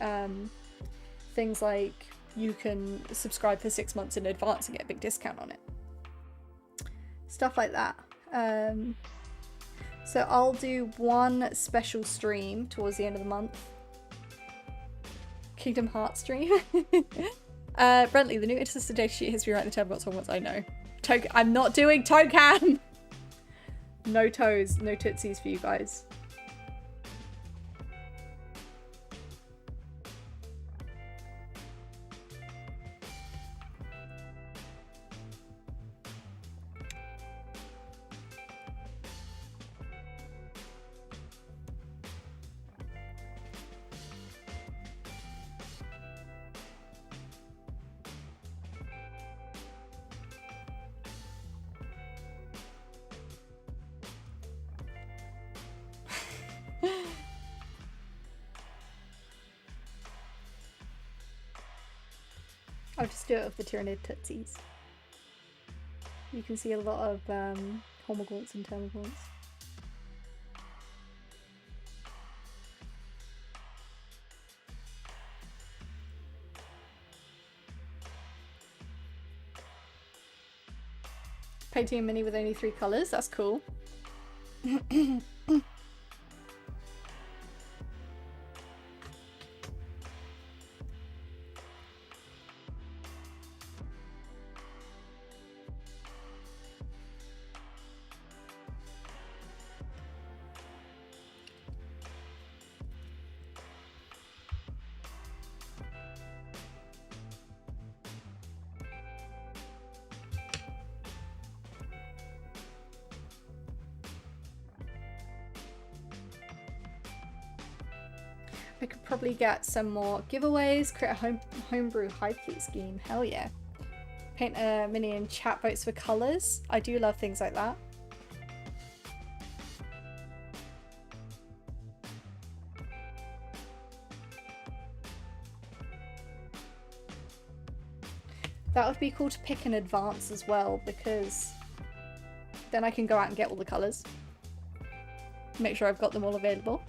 things like you can subscribe for 6 months in advance and get a big discount on it. Stuff like that. So I'll do one special stream towards the end of the month. Kingdom Hearts stream. Brentley, the new Intersister data sheet history right in the tab got once I know. I'm not doing Tocam! No toes, no tootsies for you guys. I'll just do it with the Tyrannid tootsies. You can see a lot of Homogorts and Termagorts. Painting a mini with only 3 colours, that's cool. I could probably get some more giveaways, create a homebrew hive fleet scheme, hell yeah. Paint a mini and chat votes for colours. I do love things like that. That would be cool to pick in advance as well, because then I can go out and get all the colours. Make sure I've got them all available.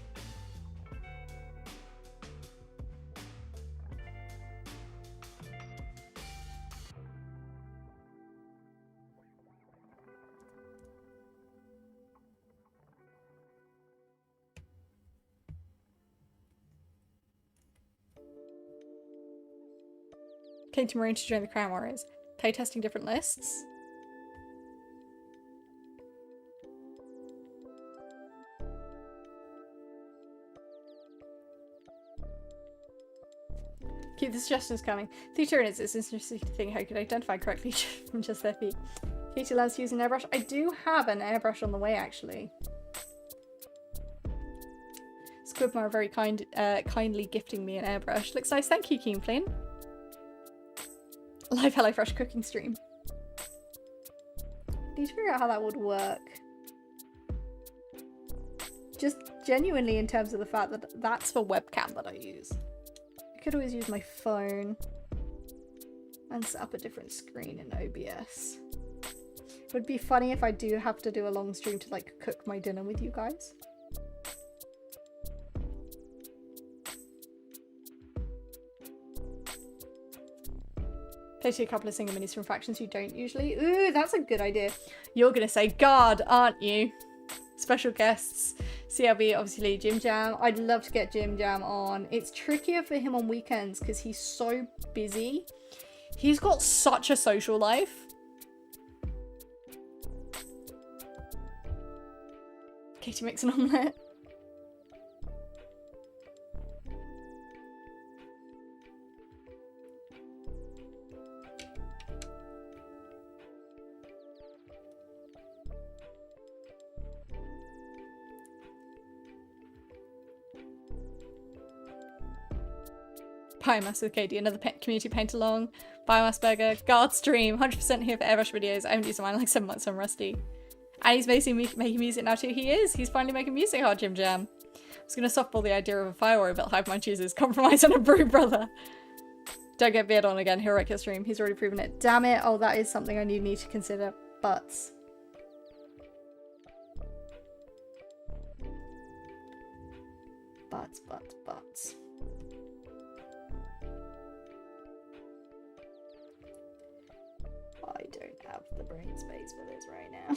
Came to Marine to join the Crown Warriors. Playtesting different lists. Keep the suggestions coming. The Tyranids, it's interesting to think how you could identify correctly from just their feet. Katie loves to use an airbrush. I do have an airbrush on the way, actually. Squidmar are very kindly gifting me an airbrush. Looks nice, thank you, Keenflane. Live HelloFresh cooking stream. Need to figure out how that would work. Just genuinely in terms of the fact that that's the webcam that I use. I could always use my phone. and set up a different screen in OBS. It would be funny if I do have to do a long stream to like cook my dinner with you guys. Play to a couple of single minis from factions you don't usually. Ooh, that's a good idea. You're gonna say guard, aren't you? Special guests. CLB, obviously Jim Jam. I'd love to get Jim Jam on. It's trickier for him on weekends because he's so busy. He's got such a social life. Katie makes an omelette. Biomass with Katie, another community paint along. Biomass burger, guard stream, 100% here for airbrush videos. I haven't used mine in like 7 months, so I'm rusty. And he's basically making music now too. He is. He's finally making music, hard Jim Jam. I was going to softball the idea of a fire warrior, but Hive Mind chooses compromise on a brew brother. Don't get Beard on again. He'll wreck your stream. He's already proven it. Damn it. Oh, that is something I need to consider. Butts. Butts. I don't have the brain space for this right now.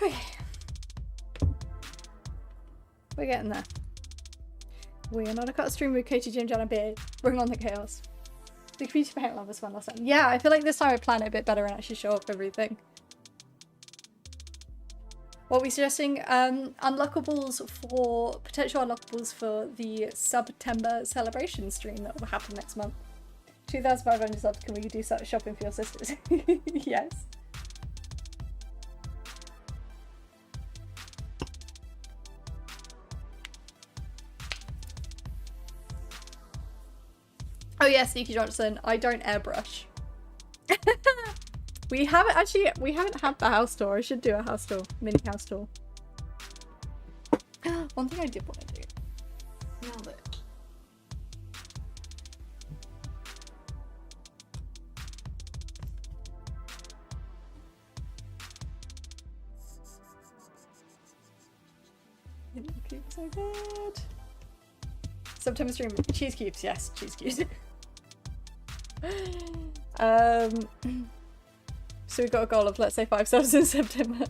Okay. We're getting there. We are not a cut stream with Katie, Jim, Jan, and Beard. Bring on the chaos. The community paint love was fun last time. Yeah, I feel like this time I plan it a bit better and actually show off everything. What are we suggesting? Unlockables for potential unlockables for the September celebration stream that will happen next month. 2,500 subs. Can we do shopping for your sisters? Yes. Oh yeah, Sneaky Johnson. I don't airbrush. we haven't had the house tour. I should do a house tour, mini house tour. One thing I did want to do. Now that so good. September stream, cheese cubes, yes, cheese cubes. So we've got a goal of, let's say, 5 subs in September.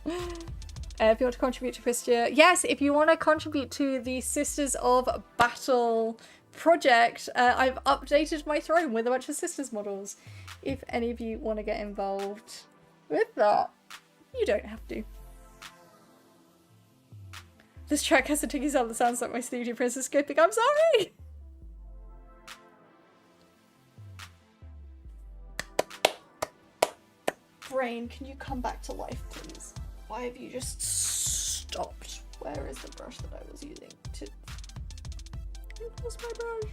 If you want to contribute to Christia, yes, if you want to contribute to the Sisters of Battle project, I've updated my throne with a bunch of Sisters models. If any of you want to get involved with that, you don't have to. This track has a ticky sound that sounds like my Snooty Princess skipping. I'm sorry! Brain, can you come back to life, please? Why have you just stopped? Where is the brush that I was using to... It was my brush.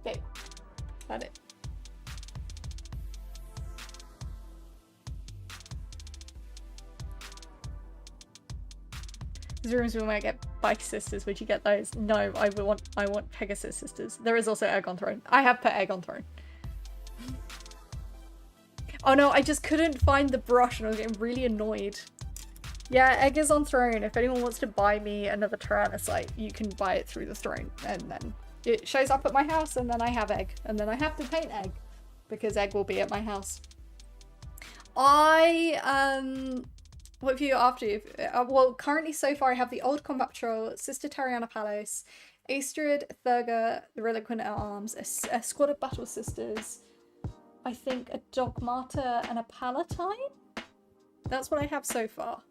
Okay, got it. There's rumors we might get Bike Sisters. Would you get those? No, I want Pegasus Sisters. There is also Egg on Throne. I have put Egg on Throne. Oh no, I just couldn't find the brush and I was getting really annoyed. Yeah, Egg is on Throne. If anyone wants to buy me another Tyrannocyte, you can buy it through the Throne, and then it shows up at my house, and then I have Egg, and then I have to paint Egg because Egg will be at my house. What have you after you? Well, currently so far I have the Old Combat Patrol, Sister Tariana Palos, Astrid, Thurga, the Reliquant at Arms, a squad of Battle Sisters, I think a Dogmata and a Palatine? That's what I have so far.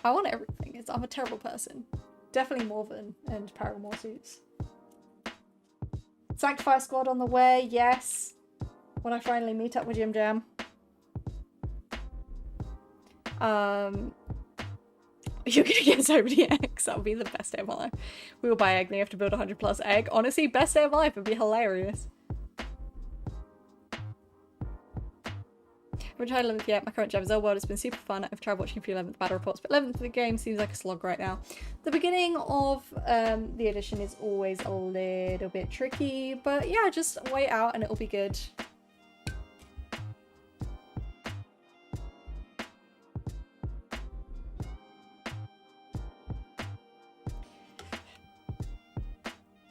I want everything. I'm a terrible person. Definitely Morven and Paramore suits. Sanctifier Squad on the way, yes. When I finally meet up with Jim Jam. You're gonna get so many eggs. That would be the best day of my life. We will buy egg and you have to build 100 plus egg. Honestly, best day of my life would be hilarious. I haven't tried 11th yet. My current job is world. It's been super fun. I've tried watching a few 11th battle reports, but 11th of the game seems like a slog right now. The beginning of the edition is always a little bit tricky, but yeah, just wait out and it'll be good.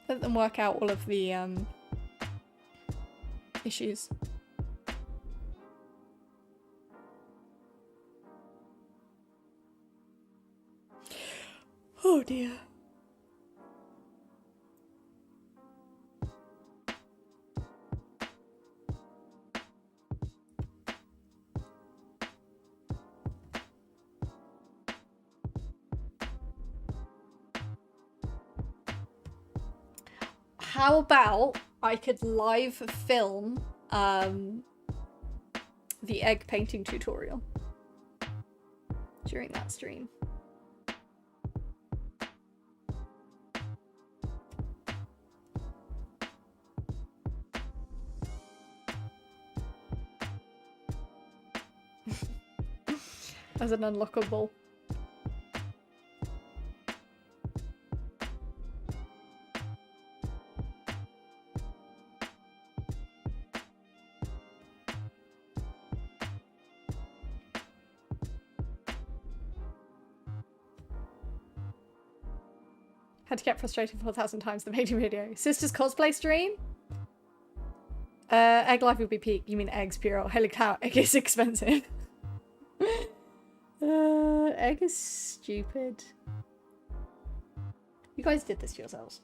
Let them work out all of the issues. Oh dear. How about I could live film the egg painting tutorial during that stream? As an unlockable. Had to get frustrated 4,000 times the painting video. Sister's cosplay stream? Egg life would be peak. You mean eggs, pure. Holy cow, egg is expensive. Egg is stupid. You guys did this to yourselves.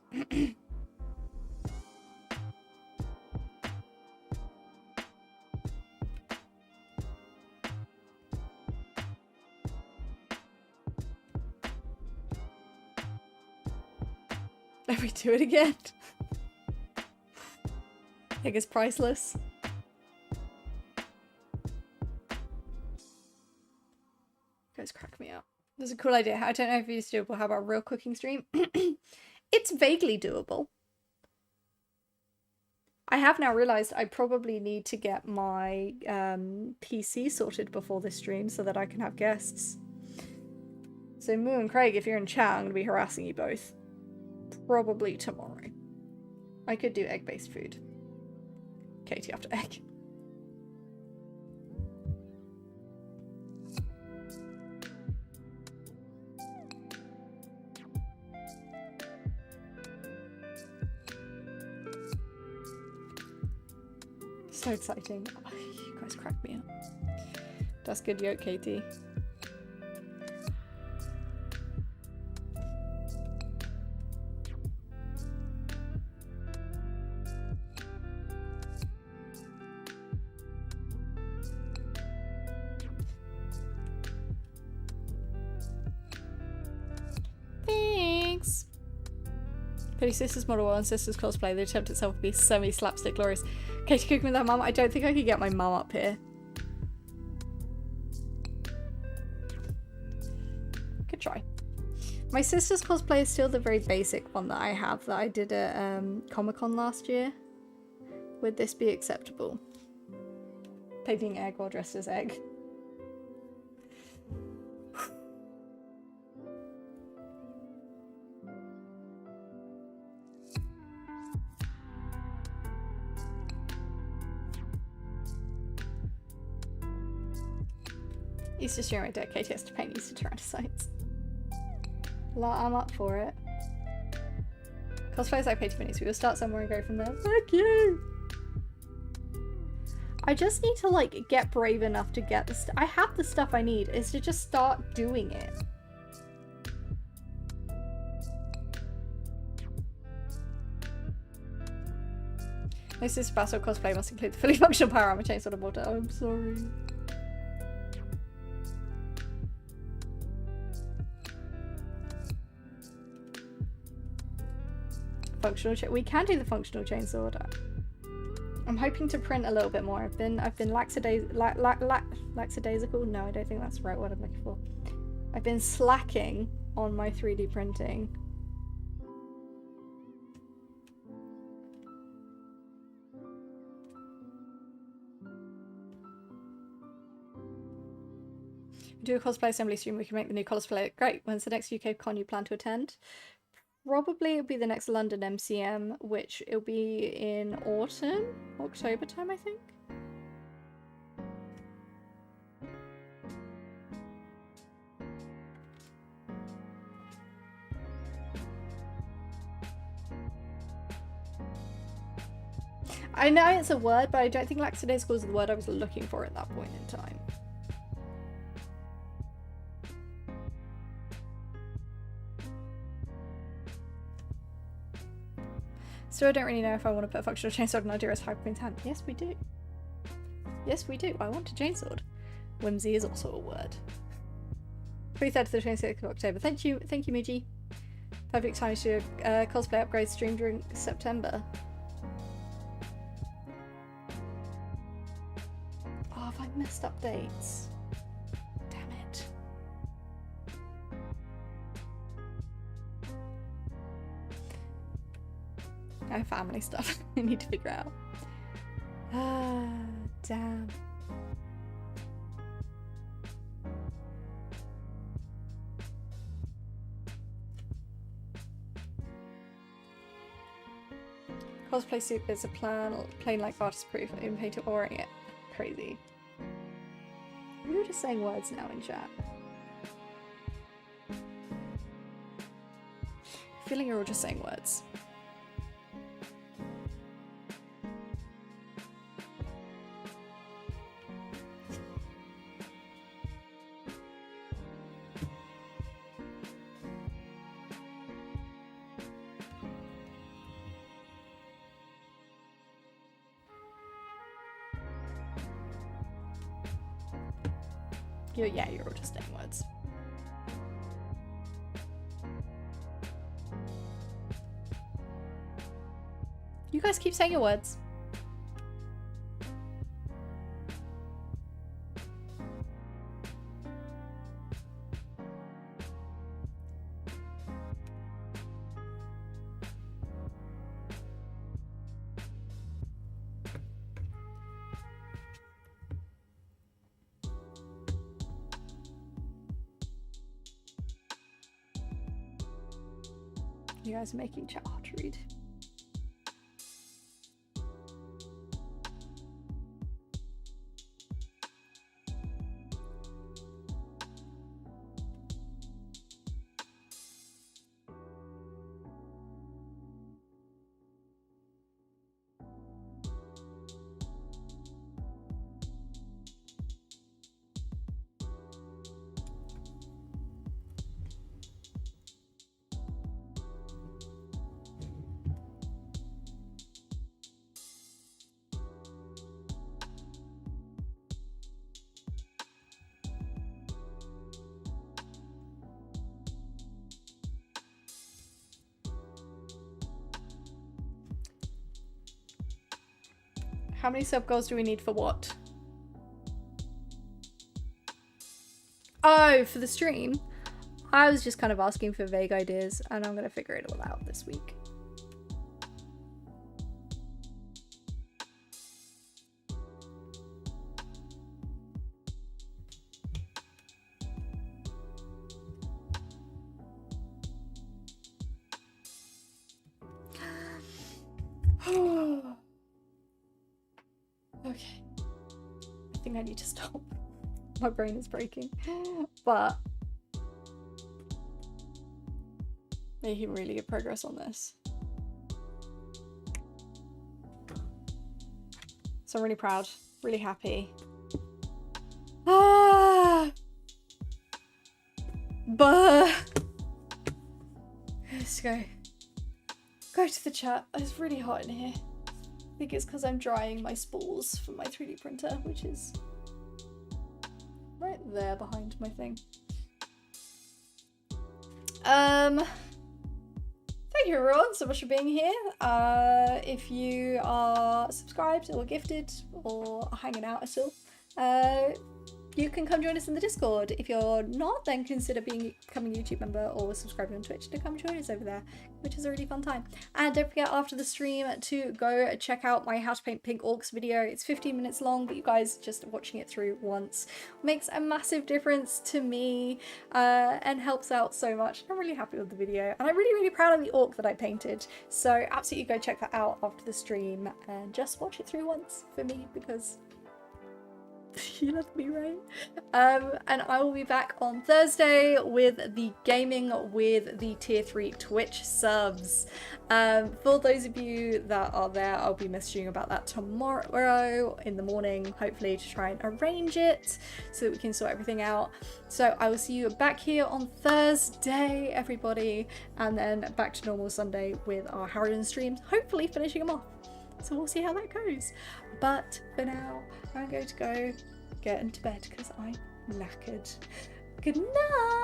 Let me do it again. Egg is priceless. Guys, crack me up. There's a cool idea. I don't know if it's doable. How about a real cooking stream? It's vaguely doable. I have now realized I probably need to get my PC sorted before this stream so that I can have guests. So Moo and Craig, if you're in chat, I'm going to be harassing you both. Probably tomorrow. I could do egg-based food. Katie after egg. So exciting. Oh, you guys cracked me up. That's good yolk, Katie. Thanks. Petty Sisters model and Sisters cosplay. The attempt itself would be semi-slapstick glorious. Katie cooking with her mum. I don't think I could get my mum up here. Could try. My sister's cosplay is still the very basic one that I have that I did at Comic-Con last year. Would this be acceptable? Painting egg while dressed as egg. Easter stream right there. Katie has to paint Easter Tyrannosaurs. I'm up for it. Cosplay is like painting minis. We will start somewhere and go from there. Fuck you! I just need to like get brave enough to get the I have the stuff I need. Is to just start doing it. This is battle cosplay must include the fully functional power armor chainsaw and mortar. I'm sorry. Functional we can do the functional chainsaw. I'm hoping to print a little bit more. I've been lackadaisical. No, I don't think that's the right word I'm looking for. I've been slacking on my 3D printing. Do a cosplay assembly stream. We can make the new cosplay. Great. When's the next UK con you plan to attend? Probably it'll be the next London MCM, which it'll be in autumn, October time, I think. I know it's a word, but I don't think lackadaisical is the word I was looking for at that point in time. So I don't really know if I want to put a functional chainsword on Idira's Hyperqueen's hand. Yes, we do. Yes, we do. I want a chainsword. Whimsy is also a word. 3rd to the 26th of October. Thank you, Muji. Perfect time to do a cosplay upgrade stream during September. Oh, have I missed updates? Damn it. No, family stuff I need to figure out. Ah, damn. Cosplay soup is a plain like artist proof in painter oring it. Crazy. We were just saying words now in chat. Feeling you're all just saying words. Yeah, you're all just saying words. You guys keep saying your words. You guys are making chat hard to read. How many sub goals do we need for what? Oh, for the stream? I was just kind of asking for vague ideas, and I'm going to figure it all out this week. Okay. I think I need to stop. My brain is breaking. But making really good progress on this. So I'm really proud, really happy. But let's go to the chat. It's really hot in here. I think it's because I'm drying my spools from my 3D printer, which is right there behind my thing. Thank you everyone so much for being here. If you are subscribed or gifted or hanging out at all, you can come join us in the Discord. If you're not, then consider becoming a YouTube member or subscribing on Twitch to come join us over there, which is a really fun time. And don't forget after the stream to go check out my How to Paint Pink Orcs video. It's 15 minutes long, but you guys just watching it through once makes a massive difference to me and helps out so much. I'm really happy with the video and I'm really proud of the orc that I painted. So absolutely go check that out after the stream and just watch it through once for me because you love me, right? And I will be back on Thursday with the gaming with the tier 3 Twitch subs. For those of you that are there, I'll be messaging about that tomorrow in the morning, hopefully, to try and arrange it so that we can sort everything out. So I will see you back here on Thursday, everybody, and then back to normal Sunday with our Harridan streams, hopefully finishing them off. So we'll see how that goes. But for now, I'm going to go get into bed because I'm knackered. Good night!